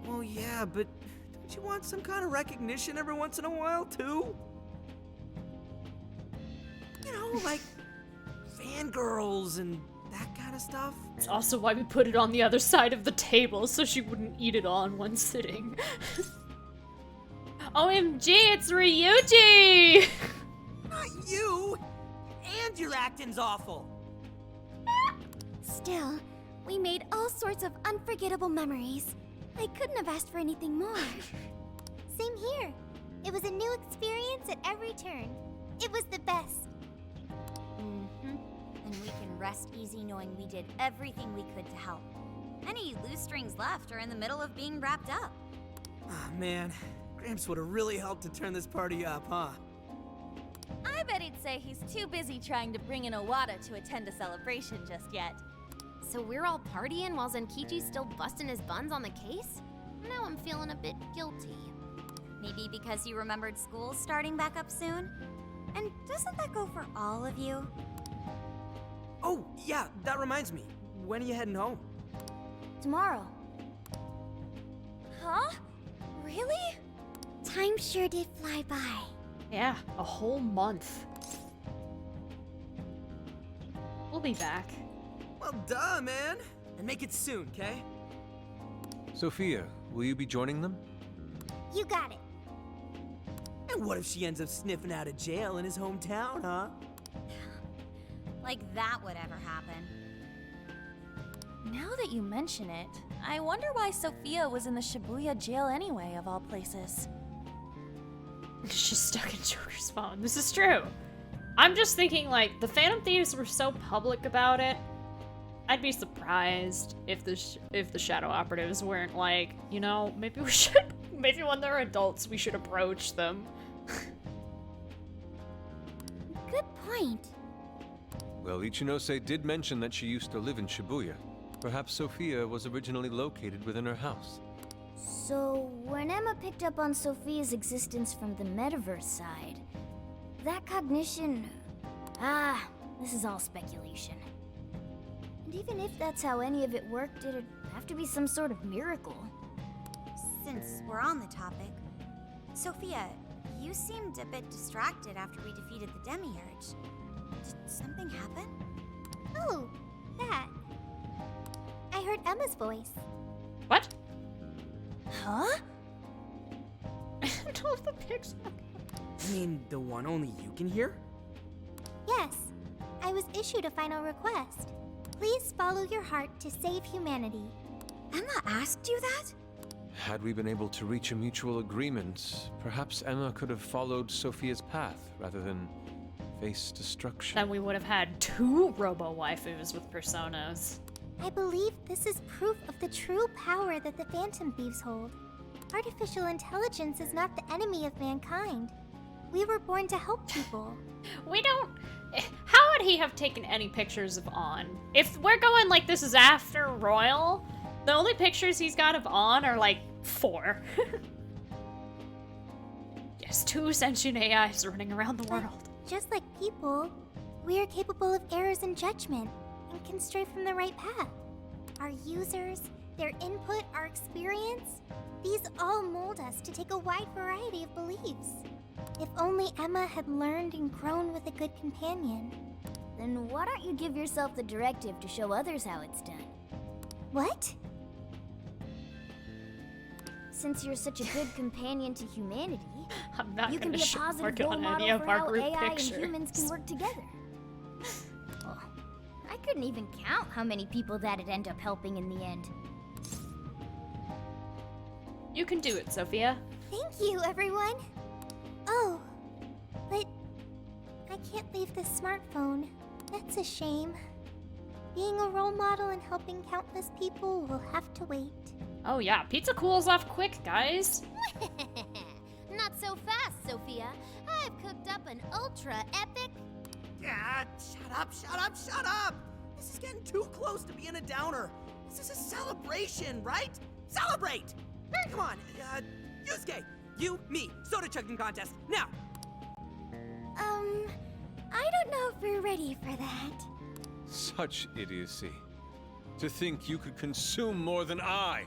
Well, yeah, but don't you want some kind of recognition every once in a while, too? You know, like fangirls and that kind of stuff. It's also why we put it on the other side of the table so she wouldn't eat it all in one sitting. OMG, it's Ryuji! Not you! And your acting's awful. Still, we made all sorts of unforgettable memories. I couldn't have asked for anything more. Same here. It was a new experience at every turn. It was the best. Mm-hmm. And we can rest easy knowing we did everything we could to help. Any loose strings left are in the middle of being wrapped up. Ah, man. Gramps would have really helped to turn this party up, huh? I bet he'd say he's too busy trying to bring in Owada to attend a celebration just yet. So we're all partying while Zenkichi's still busting his buns on the case? Now I'm feeling a bit guilty. Maybe because you remembered school starting back up soon? And doesn't that go for all of you? Oh, yeah, that reminds me. When are you heading home? Tomorrow. Huh? Really? Time sure did fly by. Yeah, a whole month. We'll be back. Well, duh, man. And make it soon, okay? Sophia, will you be joining them? You got it. And what if she ends up sniffing out of jail in his hometown, huh? Like that would ever happen. Now that you mention it, I wonder why Sophia was in the Shibuya jail anyway, of all places. She's stuck in Joker's phone. This is true. I'm just thinking, like, the Phantom Thieves were so public about it. I'd be surprised if the Shadow Operatives weren't like, you know, maybe when they're adults we should approach them. Good point. Well, Ichinose did mention that she used to live in Shibuya. Perhaps Sophia was originally located within her house. So, when Emma picked up on Sophia's existence from the metaverse side, that cognition... this is all speculation. And even if that's how any of it worked, it'd have to be some sort of miracle. Since we're on the topic, Sophia, you seemed a bit distracted after we defeated the Demiurge. Did something happen? Oh, that. I heard Emma's voice. What? Huh? I don't know if the picture. I mean, the one only you can hear? Yes, I was issued a final request. Please follow your heart to save humanity. Emma asked you that? Had we been able to reach a mutual agreement, perhaps Emma could have followed Sophia's path rather than face destruction. Then we would have had 2 robo-waifus with personas. I believe this is proof of the true power that the Phantom Thieves hold. Artificial intelligence is not the enemy of mankind. We were born to help people. We don't... How would he have taken any pictures of On? If we're going like this is after Royal, the only pictures he's got of On are like 4. Yes, 2 sentient AIs running around the world. Just like people, we are capable of errors in judgment and can stray from the right path. Our users, their input, our experience, these all mold us to take a wide variety of beliefs. If only Emma had learned and grown with a good companion. Then why don't you give yourself the directive to show others how it's done? What? Since you're such a good companion to humanity, I'm not you can be a positive work role on model any of for our how group AI pictures. and humans can work together. Oh, I couldn't even count how many people that'd end up helping in the end. You can do it, Sophia. Thank you, everyone. Oh, but I can't leave this smartphone. That's a shame. Being a role model and helping countless people will have to wait. Oh yeah, pizza cools off quick, guys. Not so fast, Sophia. I've cooked up an ultra epic... Shut up! This is getting too close to being a downer. This is a celebration, right? Celebrate! Come on, Yusuke, you, me, soda chugging contest, now! I don't know if we're ready for that. Such idiocy. To think you could consume more than I.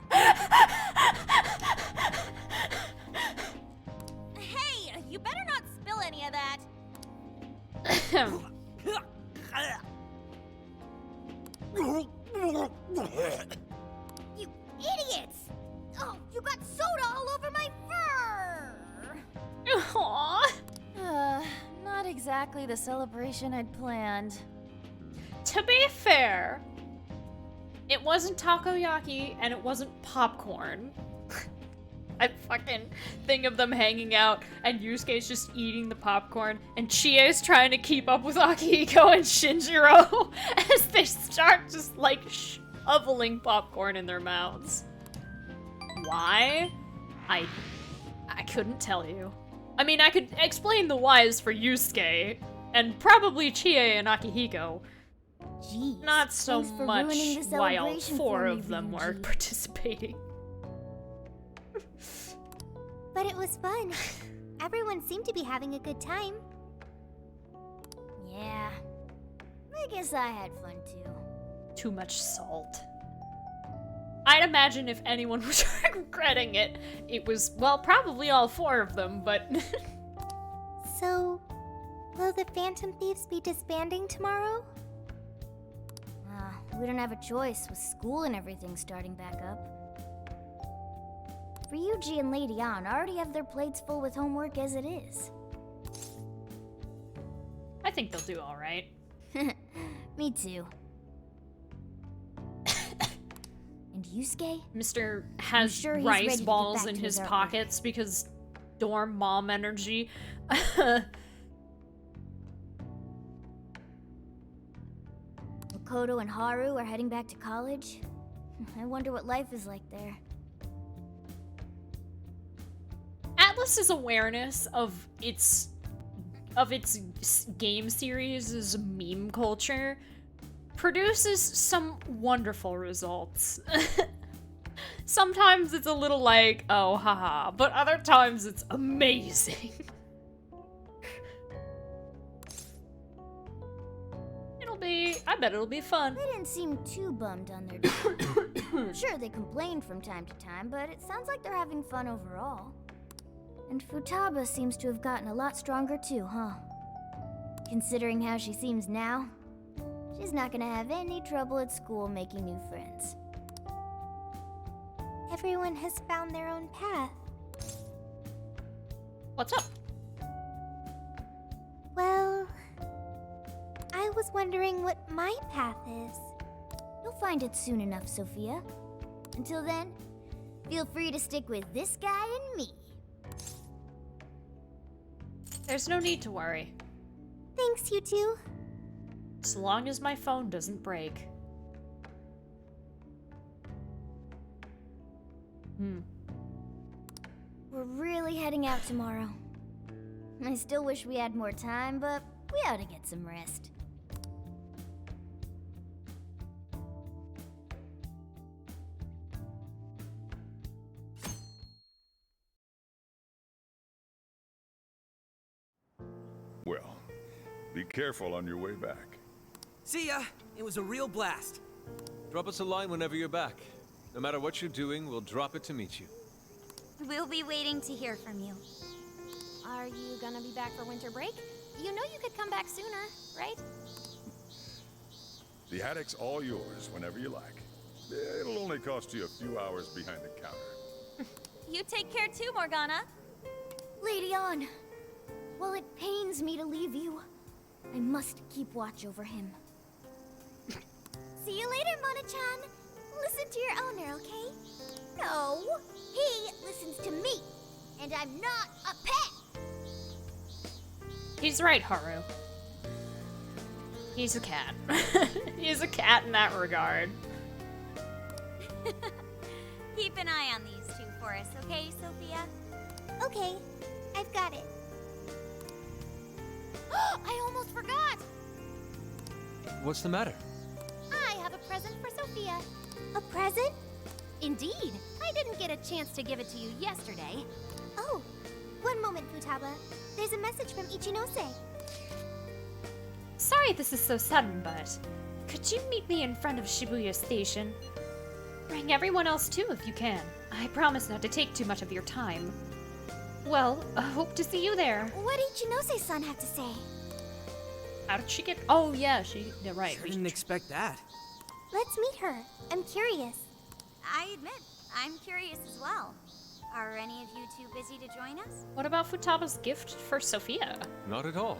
Hey, you better not spill any of that. You idiots! Oh, you got soda all over my fur! Aww. Not exactly the celebration I'd planned. To be fair, it wasn't takoyaki and it wasn't popcorn. I fucking think of them hanging out and Yusuke's just eating the popcorn and Chie's trying to keep up with Akihiko and Shinjiro as they start just like shoveling popcorn in their mouths. Why? I couldn't tell you. I mean, I could explain the whys for Yusuke and probably Chie and Akihiko. Jeez, not so thanks for much ruining the why all celebration 4 for me, of them were Ryuji. participating. But it was fun. Everyone seemed to be having a good time. Yeah, I guess I had fun too. Too much salt. I'd imagine if anyone was regretting it, it was, well, probably all 4 of them, but... So, will the Phantom Thieves be disbanding tomorrow? We don't have a choice with school and everything starting back up. Ryuji and Lady Ann already have their plates full with homework as it is. I think they'll do alright. Me too. And Yusuke? Mr. has sure he's rice ready to get balls back in to his his artwork. pockets because dorm mom energy. Makoto and Haru are heading back to college. I wonder what life is like there. Atlus's awareness of its game series' meme culture produces some wonderful results. Sometimes it's a little like, oh haha, but other times it's amazing. I bet it'll be fun. They didn't seem too bummed on their day. Sure, they complained from time to time, but it sounds like they're having fun overall. And Futaba seems to have gotten a lot stronger too, huh? Considering how she seems now, she's not gonna have any trouble at school making new friends. Everyone has found their own path. What's up? Well, I was wondering what my path is. You'll find it soon enough, Sophia. Until then, feel free to stick with this guy and me. There's no need to worry. Thanks, you two. As long as my phone doesn't break. We're really heading out tomorrow. I still wish we had more time, but we ought to get some rest. Well, be careful on your way back. See ya. It was a real blast. Drop us a line whenever you're back. No matter what you're doing, we'll drop it to meet you. We'll be waiting to hear from you. Are you gonna be back for winter break? You know you could come back sooner, right? The attic's all yours whenever you like. It'll only cost you a few hours behind the counter. You take care too, Morgana. Lady Ann, while it pains me to leave you, I must keep watch over him. See you later, Mona-chan. Listen to your owner, okay? No, he listens to me, and I'm not a pet. He's right, Haru. He's a cat. He's a cat in that regard. Keep an eye on these two for us, okay, Sophia? Okay, I've got it. I almost forgot! What's the matter? I have a present for Sophia. A present? Indeed. I didn't get a chance to give it to you yesterday. Oh, one moment, Futaba. There's a message from Ichinose. Sorry this is so sudden, but could you meet me in front of Shibuya Station? Bring everyone else too if you can. I promise not to take too much of your time. Well, hope to see you there. What did Ichinose-san have to say? How did she get? Oh yeah, yeah, right. Sure didn't expect that. Let's meet her. I'm curious. I admit, I'm curious as well. Are any of you too busy to join us? What about Futaba's gift for Sophia? Not at all.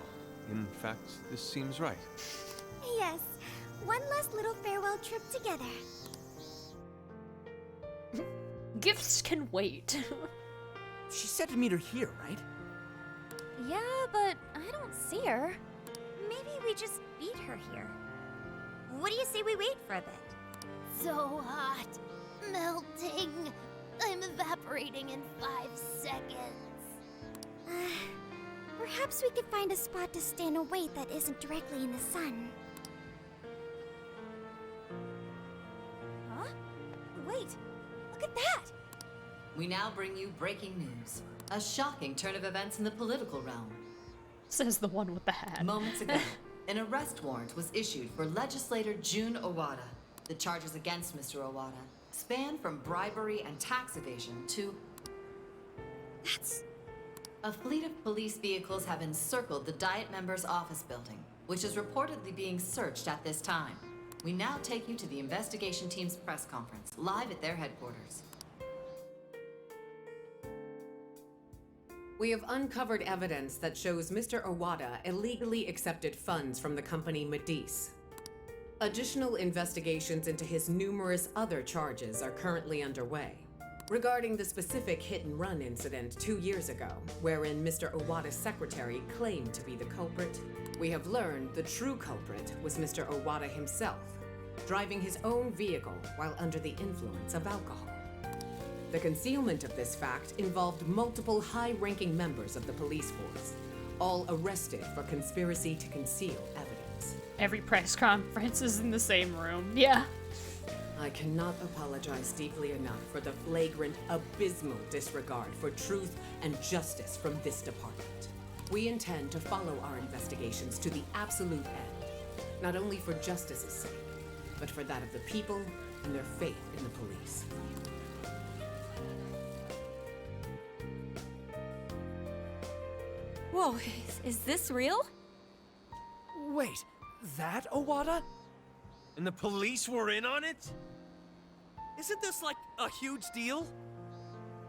In fact, this seems right. Yes, one last little farewell trip together. Gifts can wait. She said to meet her here, right? Yeah, but I don't see her. Maybe we just beat her here. What do you say we wait for a bit? So hot. Melting. I'm evaporating in 5 seconds. Perhaps we could find a spot to stand and wait that isn't directly in the sun. Huh? Wait, look at that! We now bring you breaking news. A shocking turn of events in the political realm. Says the one with the hat. Moments ago, an arrest warrant was issued for legislator Jun Owada. The charges against Mr. Owada span from bribery and tax evasion to... That's... A fleet of police vehicles have encircled the Diet members' office building, which is reportedly being searched at this time. We now take you to the investigation team's press conference, live at their headquarters. We have uncovered evidence that shows Mr. Owada illegally accepted funds from the company Medice. Additional investigations into his numerous other charges are currently underway. Regarding the specific hit-and-run incident 2 years ago, wherein Mr. Owada's secretary claimed to be the culprit, we have learned the true culprit was Mr. Owada himself, driving his own vehicle while under the influence of alcohol. The concealment of this fact involved multiple high-ranking members of the police force, all arrested for conspiracy to conceal evidence. Every press conference is in the same room. Yeah. I cannot apologize deeply enough for the flagrant, abysmal disregard for truth and justice from this department. We intend to follow our investigations to the absolute end, not only for justice's sake, but for that of the people and their faith in the police. Whoa, is this real? Wait, that Owada? And the police were in on it? Isn't this like a huge deal?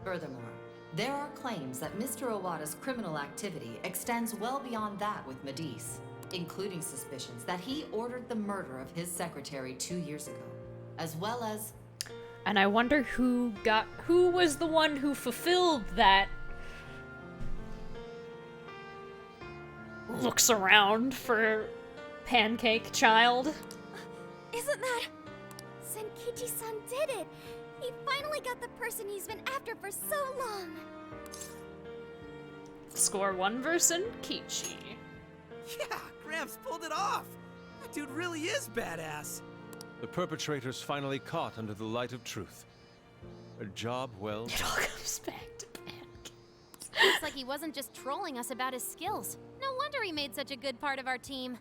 Furthermore, there are claims that Mr. Owada's criminal activity extends well beyond that with Medice, including suspicions that he ordered the murder of his secretary 2 years ago, as well as... And I wonder who was the one who fulfilled that. Looks around for Pancake Child. Isn't that... Senkichi-san did it! He finally got the person he's been after for so long! Score 1 versus Kichi. Yeah, Gramps pulled it off! That dude really is badass! The perpetrators finally caught under the light of truth. A job well done. It all comes back to Pancake. Looks like he wasn't just trolling us about his skills. No wonder he made such a good part of our team.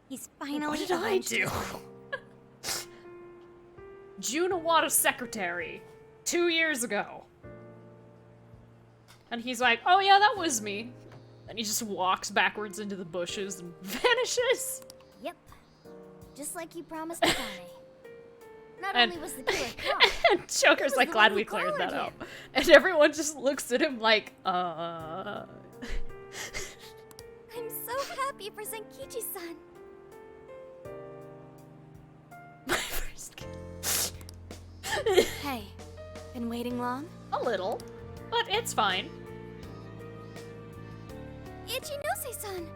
He's finally... What did I do? Jun Owada's secretary. 2 years ago. And he's like, oh yeah, that was me. And he just walks backwards into the bushes and vanishes. Yep. Just like you promised Akane. Not only was the killer caught, and Joker's like, glad we cleared that up. And everyone just looks at him like, I'm so happy for Senkichi-san. My first kill. Hey, been waiting long? A little, but it's fine. Ichinose-san!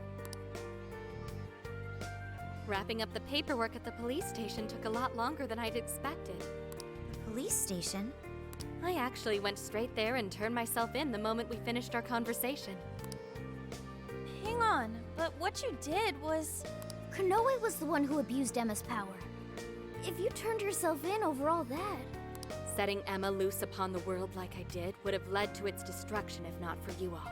Wrapping up the paperwork at the police station took a lot longer than I'd expected. The police station? I actually went straight there and turned myself in the moment we finished our conversation. Hang on, but what you did was... Konoe was the one who abused Emma's power. If you turned yourself in over all that... Setting Emma loose upon the world like I did would have led to its destruction if not for you all.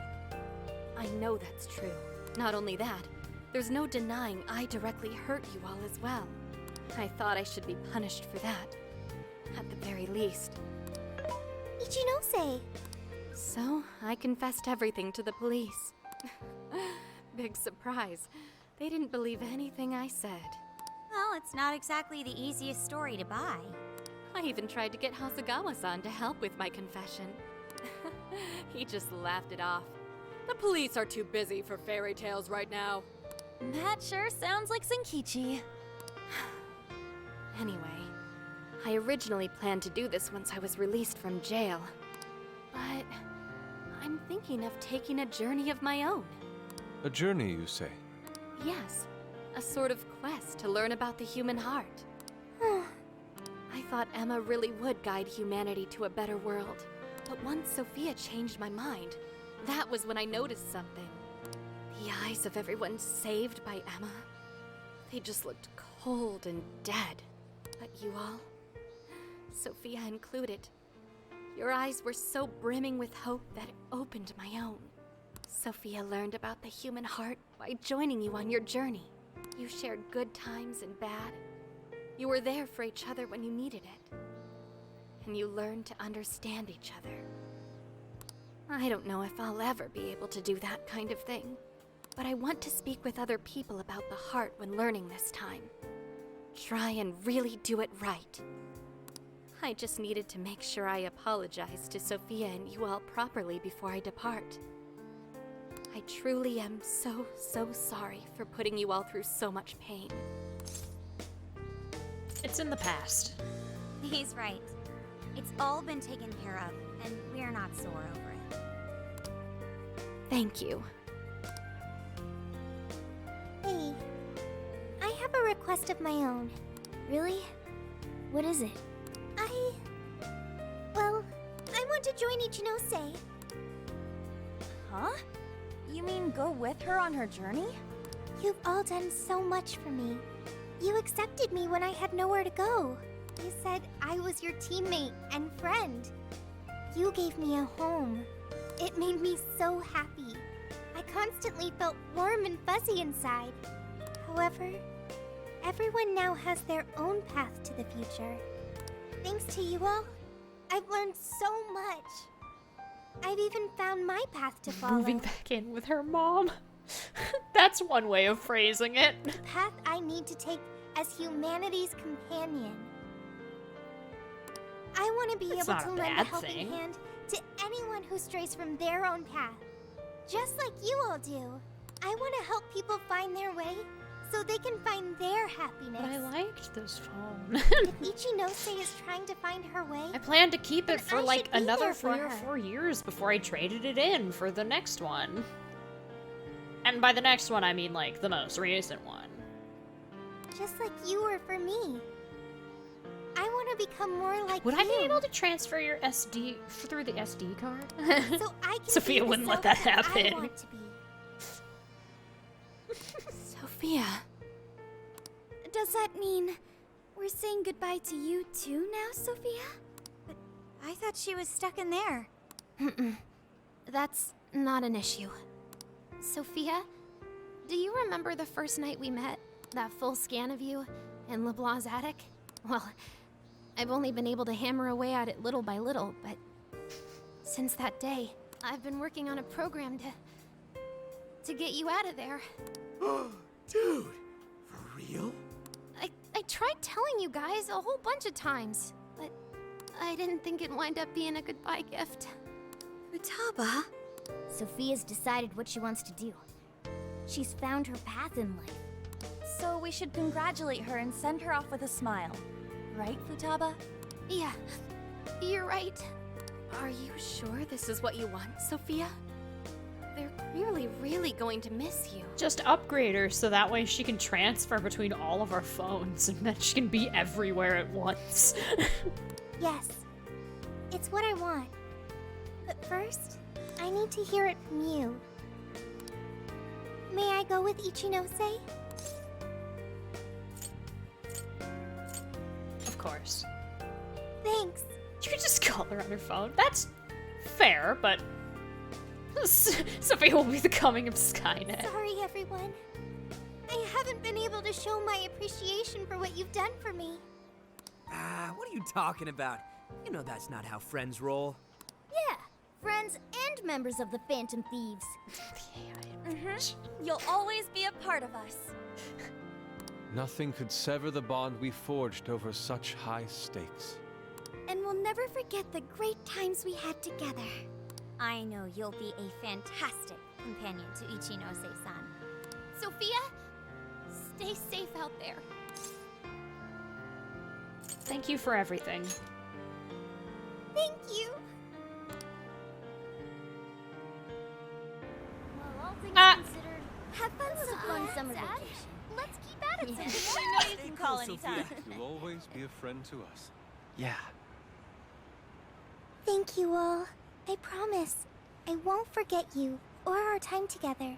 I know that's true. Not only that, there's no denying I directly hurt you all as well. I thought I should be punished for that. At the very least. Ichinose! So, I confessed everything to the police. Big surprise. They didn't believe anything I said. Well, it's not exactly the easiest story to buy. I even tried to get Hasegawa-san to help with my confession. He just laughed it off. The police are too busy for fairy tales right now. That sure sounds like Senkichi. Anyway, I originally planned to do this once I was released from jail. But I'm thinking of taking a journey of my own. A journey, you say? Yes, a sort of quest to learn about the human heart. I thought Emma really would guide humanity to a better world. But once Sophia changed my mind, that was when I noticed something. The eyes of everyone saved by Emma, they just looked cold and dead. But you all, Sophia included, your eyes were so brimming with hope that it opened my own. Sophia learned about the human heart by joining you on your journey. You shared good times and bad. You were there for each other when you needed it. And you learned to understand each other. I don't know if I'll ever be able to do that kind of thing, but I want to speak with other people about the heart when learning this time. Try and really do it right. I just needed to make sure I apologized to Sophia and you all properly before I depart. I truly am so sorry for putting you all through so much pain. It's in the past. He's right. It's all been taken care of, and we're not sore over it. Thank you. Hey, I have a request of my own. Really? What is it? Well, I want to join Ichinose. Huh? You mean go with her on her journey? You've all done so much for me. You accepted me when I had nowhere to go. You said I was your teammate and friend. You gave me a home. It made me so happy. I constantly felt warm and fuzzy inside. However, everyone now has their own path to the future. Thanks to you all, I've learned so much. I've even found my path to follow. Moving back in with her mom. That's one way of phrasing it. The path I need to take as humanity's companion. I want to be That's able not to a lend a bad helping thing. hand to anyone who strays from their own path. Just like you all do. I want to help people find their way so they can find their happiness. But I liked this phone. If Ichinose is trying to find her way, I plan to keep it for I like should be another there for 3 or her. 4 years before I traded it in for the next one. And by the next one, I mean like the most recent one. just like you were for me. I want to become more like Would you. I be able to transfer your SD through the SD card? So I can Sophia be the wouldn't let that Sophia I happen. want to be. Sophia. Does that mean we're saying goodbye to you too now, Sophia? But I thought she was stuck in there. That's not an issue. Sophia, do you remember the first night we met? That full scan of you in LeBlanc's attic? Well, I've only been able to hammer away at it little by little, but since that day, I've been working on a program to get you out of there. Dude, for real? I tried telling you guys a whole bunch of times, but I didn't think it'd wind up being a goodbye gift. Futaba? Sophia's decided what she wants to do. She's found her path in life. So we should congratulate her and send her off with a smile. Right, Futaba? Yeah, you're right. Are you sure this is what you want, Sophia? They're clearly really going to miss you. Just upgrade her so that way she can transfer between all of our phones and then she can be everywhere at once. Yes, it's what I want. But first, I need to hear it from you. May I go with Ichinose? Of course. Thanks. You could just call her on her phone. That's fair, but Sophia will be the coming of Skynet. Sorry, everyone. I haven't been able to show my appreciation for what you've done for me. What are you talking about? You know that's not how friends roll. Yeah, friends and members of the Phantom Thieves. You'll always be a part of us. Nothing could sever the bond we forged over such high stakes. And we'll never forget the great times we had together. I know you'll be a fantastic companion to Ichinose-san. Sophia, stay safe out there. Thank you for everything. Thank you. Well, all things Ah. considered, Have fun, it was a fun Sophia. summer vacation. Let's keep at it, Yeah. Sophia. You know you can call anytime. You'll always be a friend to us. Yeah. Thank you all. I promise. I won't forget you or our time together.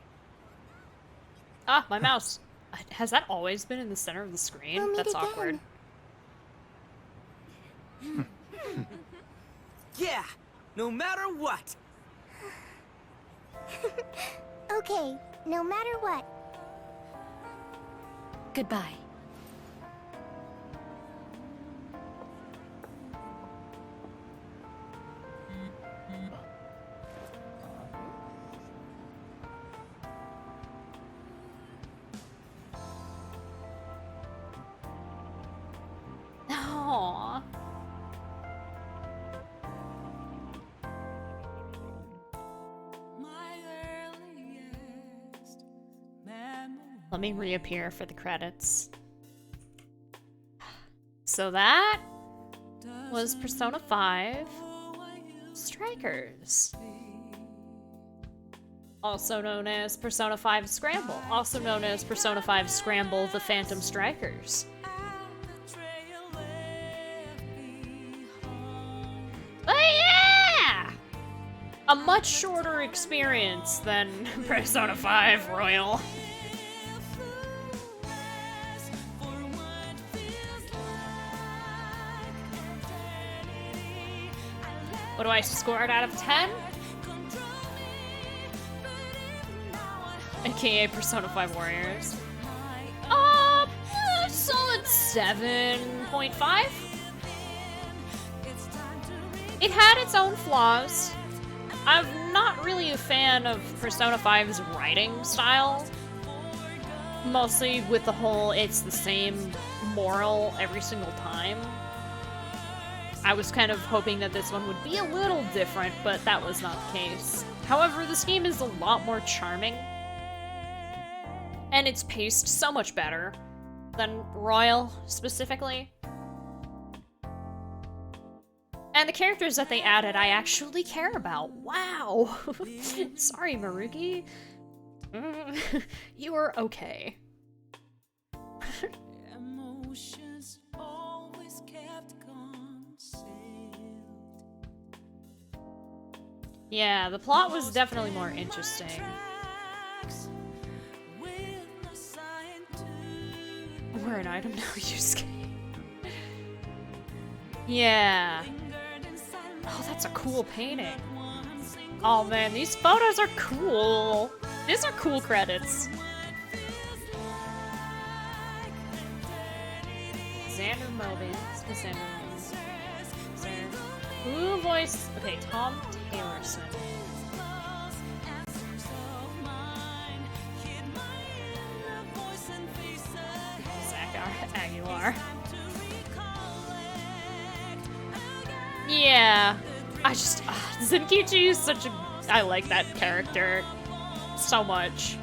Ah, my mouse. Has that always been in the center of the screen? We'll meet That's again. awkward. Yeah, no matter what. Okay, no matter what. Goodbye. Aww. Let me reappear for the credits. So that was Persona 5 Strikers. Also known as Persona 5 Scramble. Also known as Persona 5 Scramble The Phantom Strikers. But yeah! A much shorter experience than Persona 5 Royal. What do I score it out of 10? AKA Persona 5 Warriors. Solid 7.5. It had its own flaws. I'm not really a fan of Persona 5's writing style. Mostly with the whole it's the same moral every single time. I was kind of hoping that this one would be a little different, but that was not the case. However, this game is a lot more charming. And it's paced so much better than Royal, specifically. And the characters that they added, I actually care about. Wow! Sorry, Maruki. You are okay. Yeah, the plot was definitely more interesting. We're an item now, Yusuke. Yeah. Oh, that's a cool painting. Oh man, these photos are cool. These are cool credits. Xander Mobius. Xander Mobius. Who voiced? Okay, Tom Taylorson. Zach Aguilar. Yeah, I just Zenkichi is such a. I like that character so much.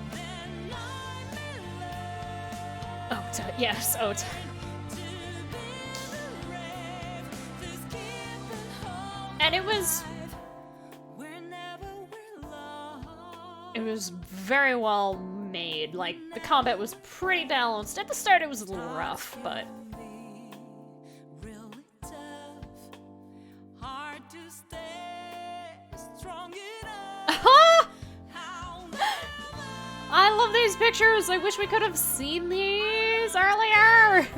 Ota, yes, Ota. And it was very well made. Like, the combat was pretty balanced. At the start it was a little rough, but I love these pictures! I wish we could have seen these earlier!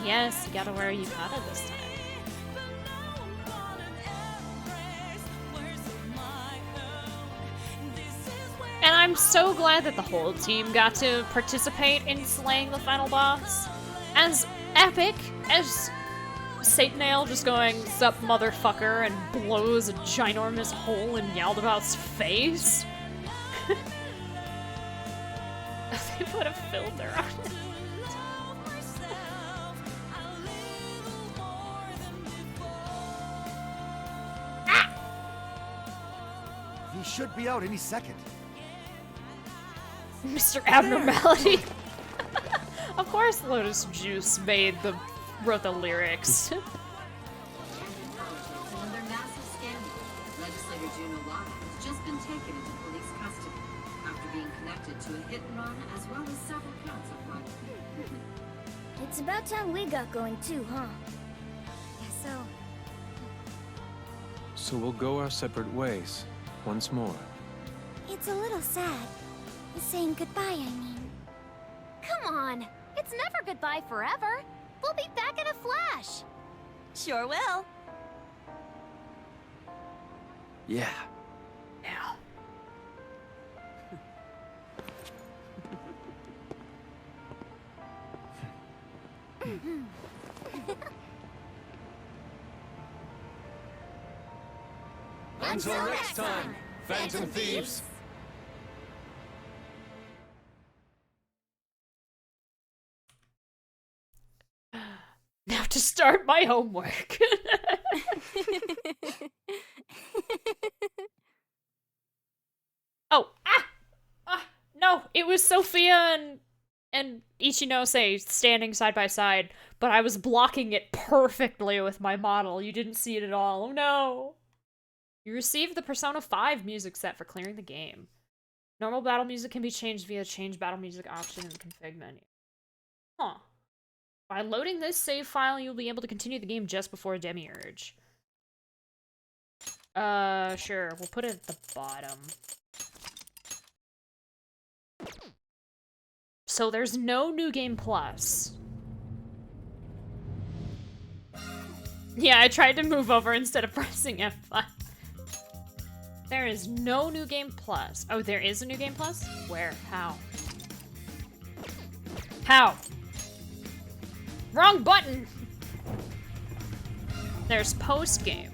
Yes, you gotta wear a yukata this time. And I'm so glad that the whole team got to participate in slaying the final boss. As epic as Satanael just going, "Sup, motherfucker," and blows a ginormous hole in Yaldabaoth's face. They put a filter on it. He should be out any second. Mr. Abnormality. Of course Lotus Juice wrote the lyrics. Under massive scandal, legislator June Owada has just been taken into police custody after being connected to a hit and run as well as several counts of murder. It's about time we got going too, huh? Guess so. So we'll go our separate ways once more. It's a little sad. Saying goodbye, I mean. Come on! It's never goodbye forever! We'll be back in a flash! Sure will. Yeah. Yeah. Until next time, Phantom Thieves! Now to start my homework. Oh, no, it was Sophia and Ichinose standing side by side, but I was blocking it perfectly with my model. You didn't see it at all. Oh no. You received the Persona 5 music set for clearing the game. Normal battle music can be changed via change battle music option in the config menu. Huh. By loading this save file, you'll be able to continue the game just before Demiurge. Sure. We'll put it at the bottom. So there's no New Game Plus. Yeah, I tried to move over instead of pressing F5. There is no New Game Plus. Oh, there is a New Game Plus? Where? How? How? Wrong button! There's post-game.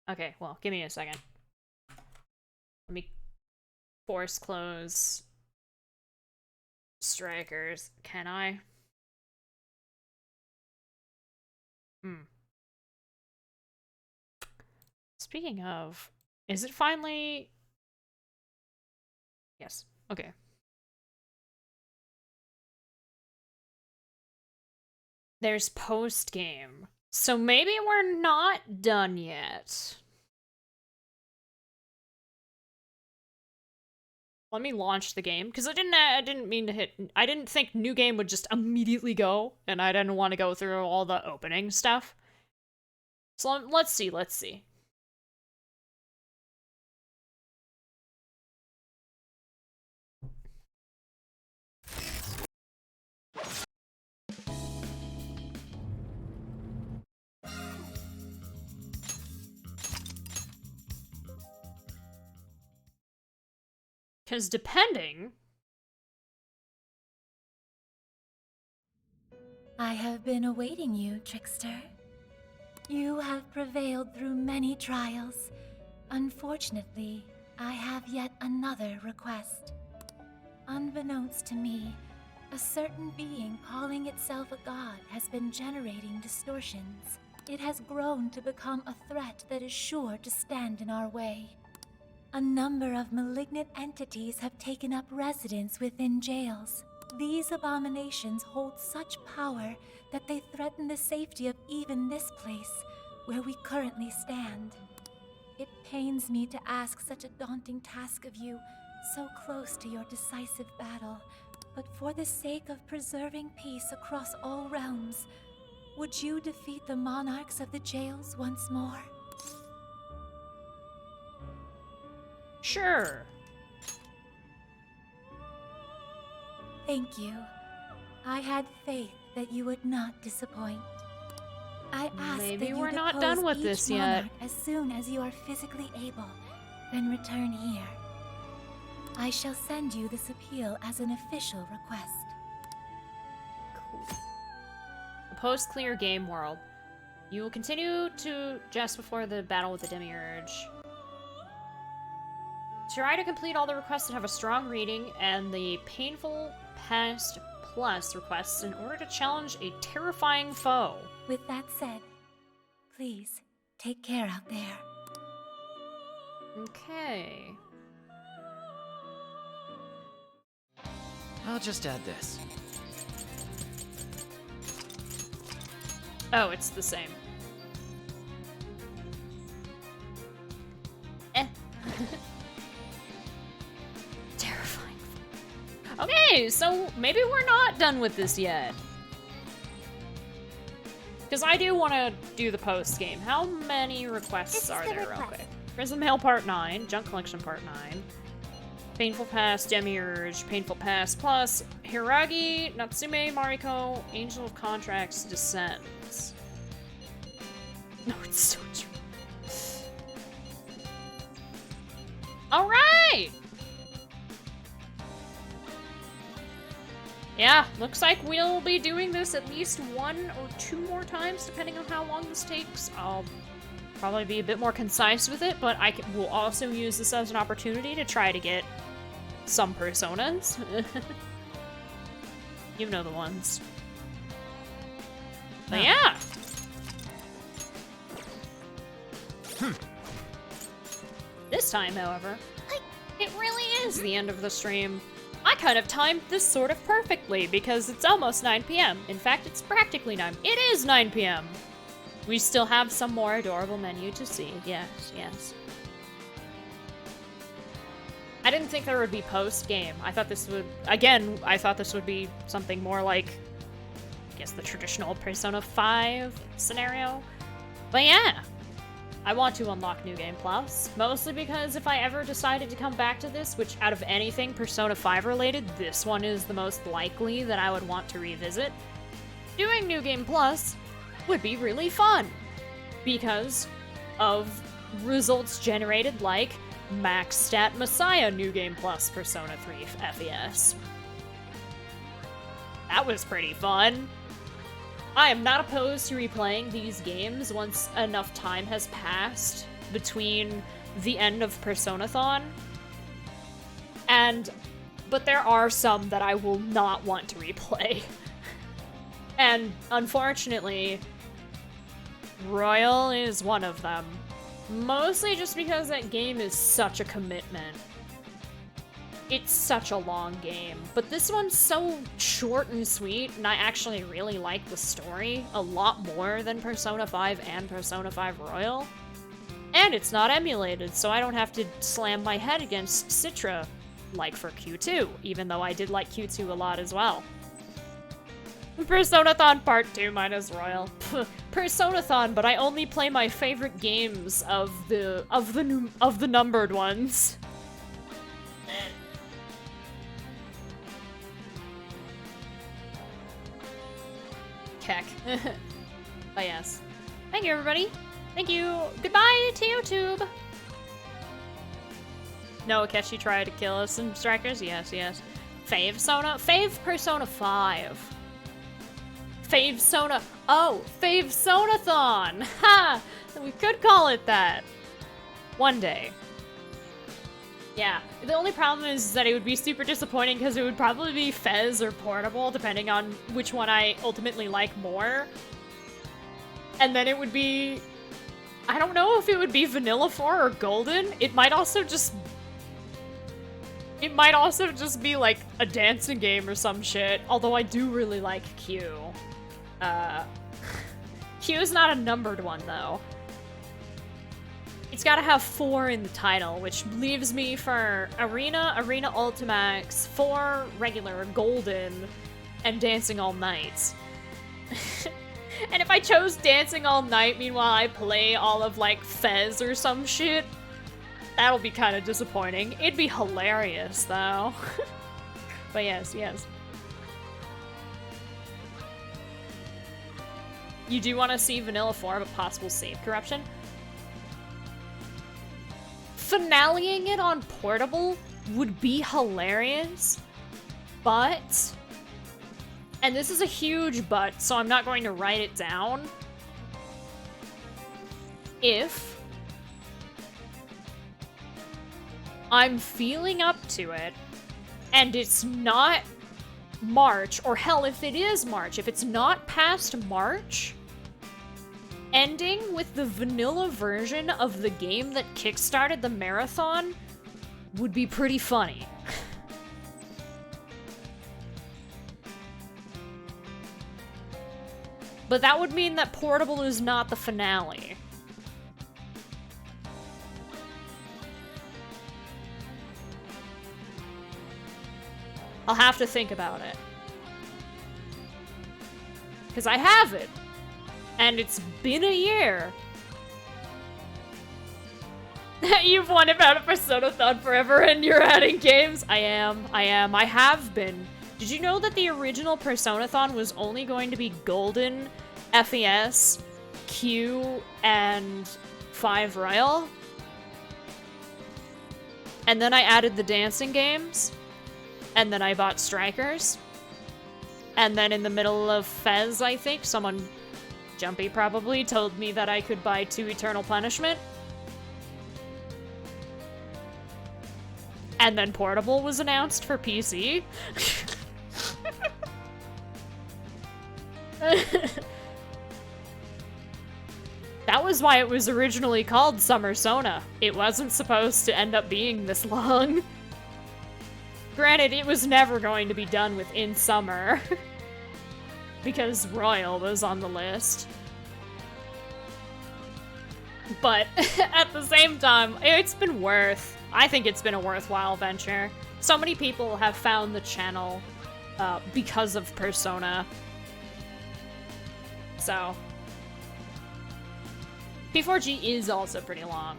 Okay, well, give me a second. Let me force close Strikers. Can I? Speaking of, is it finally... Yes, okay. There's post-game. So maybe we're not done yet. Let me launch the game, because I didn't mean to hit... I didn't think new game would just immediately go, and I didn't want to go through all the opening stuff. So let's see, let's see. Because depending... I have been awaiting you, Trickster. You have prevailed through many trials. Unfortunately, I have yet another request. Unbeknownst to me, a certain being calling itself a god has been generating distortions. It has grown to become a threat that is sure to stand in our way. A number of malignant entities have taken up residence within jails. These abominations hold such power that they threaten the safety of even this place, where we currently stand. It pains me to ask such a daunting task of you, so close to your decisive battle, but for the sake of preserving peace across all realms, would you defeat the monarchs of the jails once more? Sure. Thank you. I had faith that you would not disappoint. I ask Maybe that you we're not depose done with each this monarch yet. as soon as you are physically able, then return here. I shall send you this appeal as an official request. The post-clear game world. You will continue to just before the battle with the Demiurge. Try to complete all the requests that have a strong reading and the painful past plus requests in order to challenge a terrifying foe. With that said, please take care out there. Okay. I'll just add this. Oh, it's the same. Terrifying. Okay, so maybe we're not done with this yet. Because I do want to do the post game. How many requests are there real quick? Prism Mail Part 9, Junk Collection Part 9, Painful Past, Demiurge, Painful Past Plus, Hiragi, Natsume, Mariko, Angel of Contracts, Descends. No, it's so true. Alright! Yeah, looks like we'll be doing this at least 1 or 2 more times, depending on how long this takes. I'll Probably be a bit more concise with it, but will also use this as an opportunity to try to get some personas. You know the ones. But yeah. This time, however, it really is the end of the stream. I kind of timed this sort of perfectly because it's almost 9 p.m. In fact, it's practically 9. It is 9 p.m. We still have some more adorable menu to see. Yes, yes. I didn't think there would be post-game. I thought this would, again, I thought this would be something more like, I guess, the traditional Persona 5 scenario. But yeah, I want to unlock New Game Plus, mostly because if I ever decided to come back to this, which out of anything Persona 5 related, this one is the most likely that I would want to revisit, doing New Game Plus would be really fun because of results generated like Max Stat Messiah New Game Plus Persona 3 FES. That was pretty fun. I am not opposed to replaying these games once enough time has passed between the end of Personathon but there are some that I will not want to replay. And unfortunately, Royal is one of them. Mostly just because that game is such a commitment. It's such a long game, but this one's so short and sweet, and I actually really like the story a lot more than Persona 5 and Persona 5 Royal. And it's not emulated, so I don't have to slam my head against Citra, like for Q2, even though I did like Q2 a lot as well. Personathon Part 2 minus Royal. Personathon, but I only play my favorite games of the numbered ones. Keck. But yes. Thank you, everybody. Thank you. Goodbye to YouTube. No, Akechi tried to kill us in Strikers. Yes, yes. Fave Persona 5. Fave Sona. Oh, Fave Sonathon. Ha! We could call it that. One day. Yeah. The only problem is that it would be super disappointing because it would probably be Fez or Portable, depending on which one I ultimately like more. And then it would be... I don't know if it would be Vanilla 4 or Golden. It might also just be like a dancing game or some shit. Although I do really like Q. Q is not a numbered one though. It's gotta have 4 in the title, which leaves me for Arena, Arena Ultimax, 4 regular, Golden, and Dancing All Night. And if I chose Dancing All Night, meanwhile I play all of, like, Fez or some shit, that'll be kind of disappointing. It'd be hilarious, though. But yes, yes. You do want to see Vanilla 4, but possible save corruption? Finaleing it on Portable would be hilarious, but... And this is a huge but, so I'm not going to write it down. If I'm feeling up to it, and it's not March, or hell, if it is March, if it's not past March, ending with the vanilla version of the game that kickstarted the marathon would be pretty funny. But that would mean that Portable is not the finale. I'll have to think about it. Because I have it. And it's been a year. You've won about a Personathon forever and you're adding games? I am. I have been. Did you know that the original Personathon was only going to be Golden, FES, Q, and 5 Royal? And then I added the dancing games. And then I bought Strikers. And then in the middle of Fez, I think, someone Jumpy probably told me that I could buy 2 Eternal Punishment. And then Portable was announced for PC. That was why it was originally called Summer Sona. It wasn't supposed to end up being this long. Granted, it was never going to be done within summer. Because Royal was on the list. But at the same time, I think it's been a worthwhile venture. So many people have found the channel because of Persona. So, P4G is also pretty long.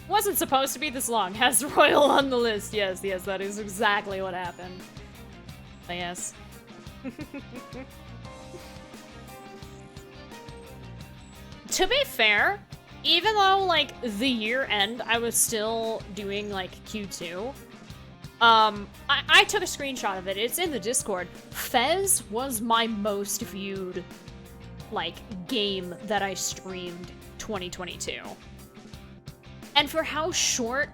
Wasn't supposed to be this long. Has Royal on the list. Yes, that is exactly what happened. But yes. To be fair, even though, like, the year end, I was still doing, like, Q2, I took a screenshot of it. It's in the Discord. Fez was my most viewed, like, game that I streamed 2022. And for how short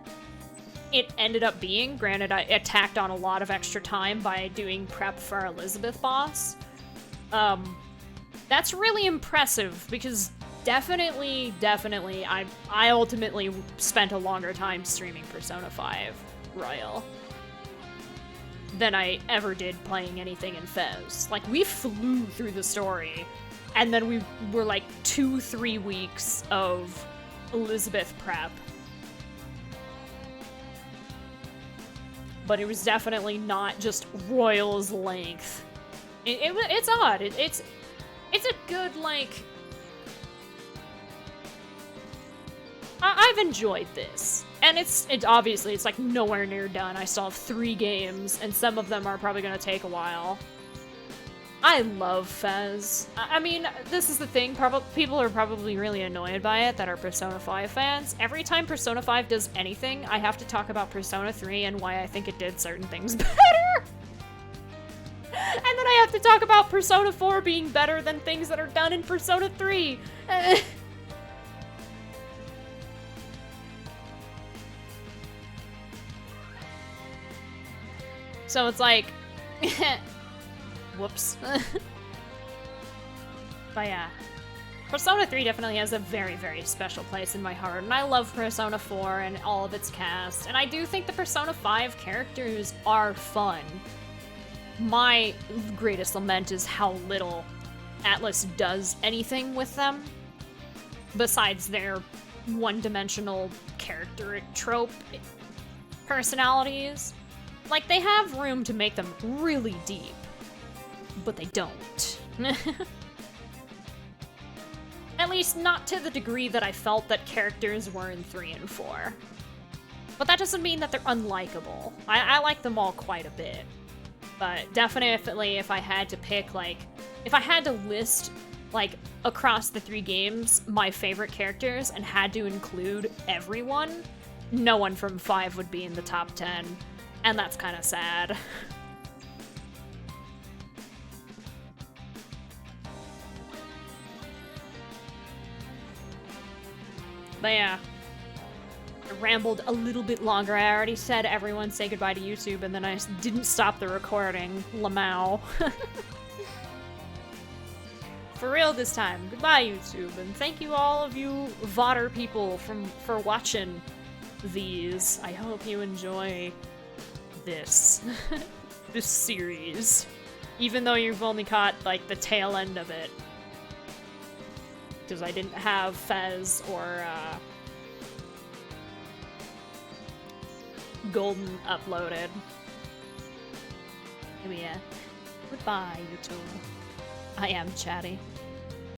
it ended up being, granted I attacked on a lot of extra time by doing prep for Elizabeth boss, that's really impressive because definitely, I ultimately spent a longer time streaming Persona 5 Royal than I ever did playing anything in Fez. Like, we flew through the story, and then we were like 2-3 weeks of Elizabeth prep. But it was definitely not just Royal's length. It's odd. It's a good, like... I've enjoyed this. And it's obviously, it's like nowhere near done. I still have 3 games, and some of them are probably gonna take a while. I love Fez. I mean, this is the thing, people are probably really annoyed by it that are Persona 5 fans. Every time Persona 5 does anything, I have to talk about Persona 3 and why I think it did certain things better. And then I have to talk about Persona 4 being better than things that are done in Persona 3. So it's like... Whoops. But yeah. Persona 3 definitely has a very, very special place in my heart, and I love Persona 4 and all of its cast, and I do think the Persona 5 characters are fun. My greatest lament is how little Atlus does anything with them, besides their one-dimensional character trope personalities. Like, they have room to make them really deep, but they don't. At least not to the degree that I felt that characters were in 3 and 4. But that doesn't mean that they're unlikable. I like them all quite a bit. But definitely if I had to pick, like, if I had to list, like, across the 3 games, my favorite characters and had to include everyone, no one from 5 would be in the top 10. And that's kind of sad. But yeah, I rambled a little bit longer. I already said everyone say goodbye to YouTube, and then I didn't stop the recording. Lamau. For real this time. Goodbye, YouTube, and thank you all of you VODer people for watching these. I hope you enjoy this this series, even though you've only caught like the tail end of it, because I didn't have Fez or Golden uploaded. But yeah, goodbye YouTube. I am chatty.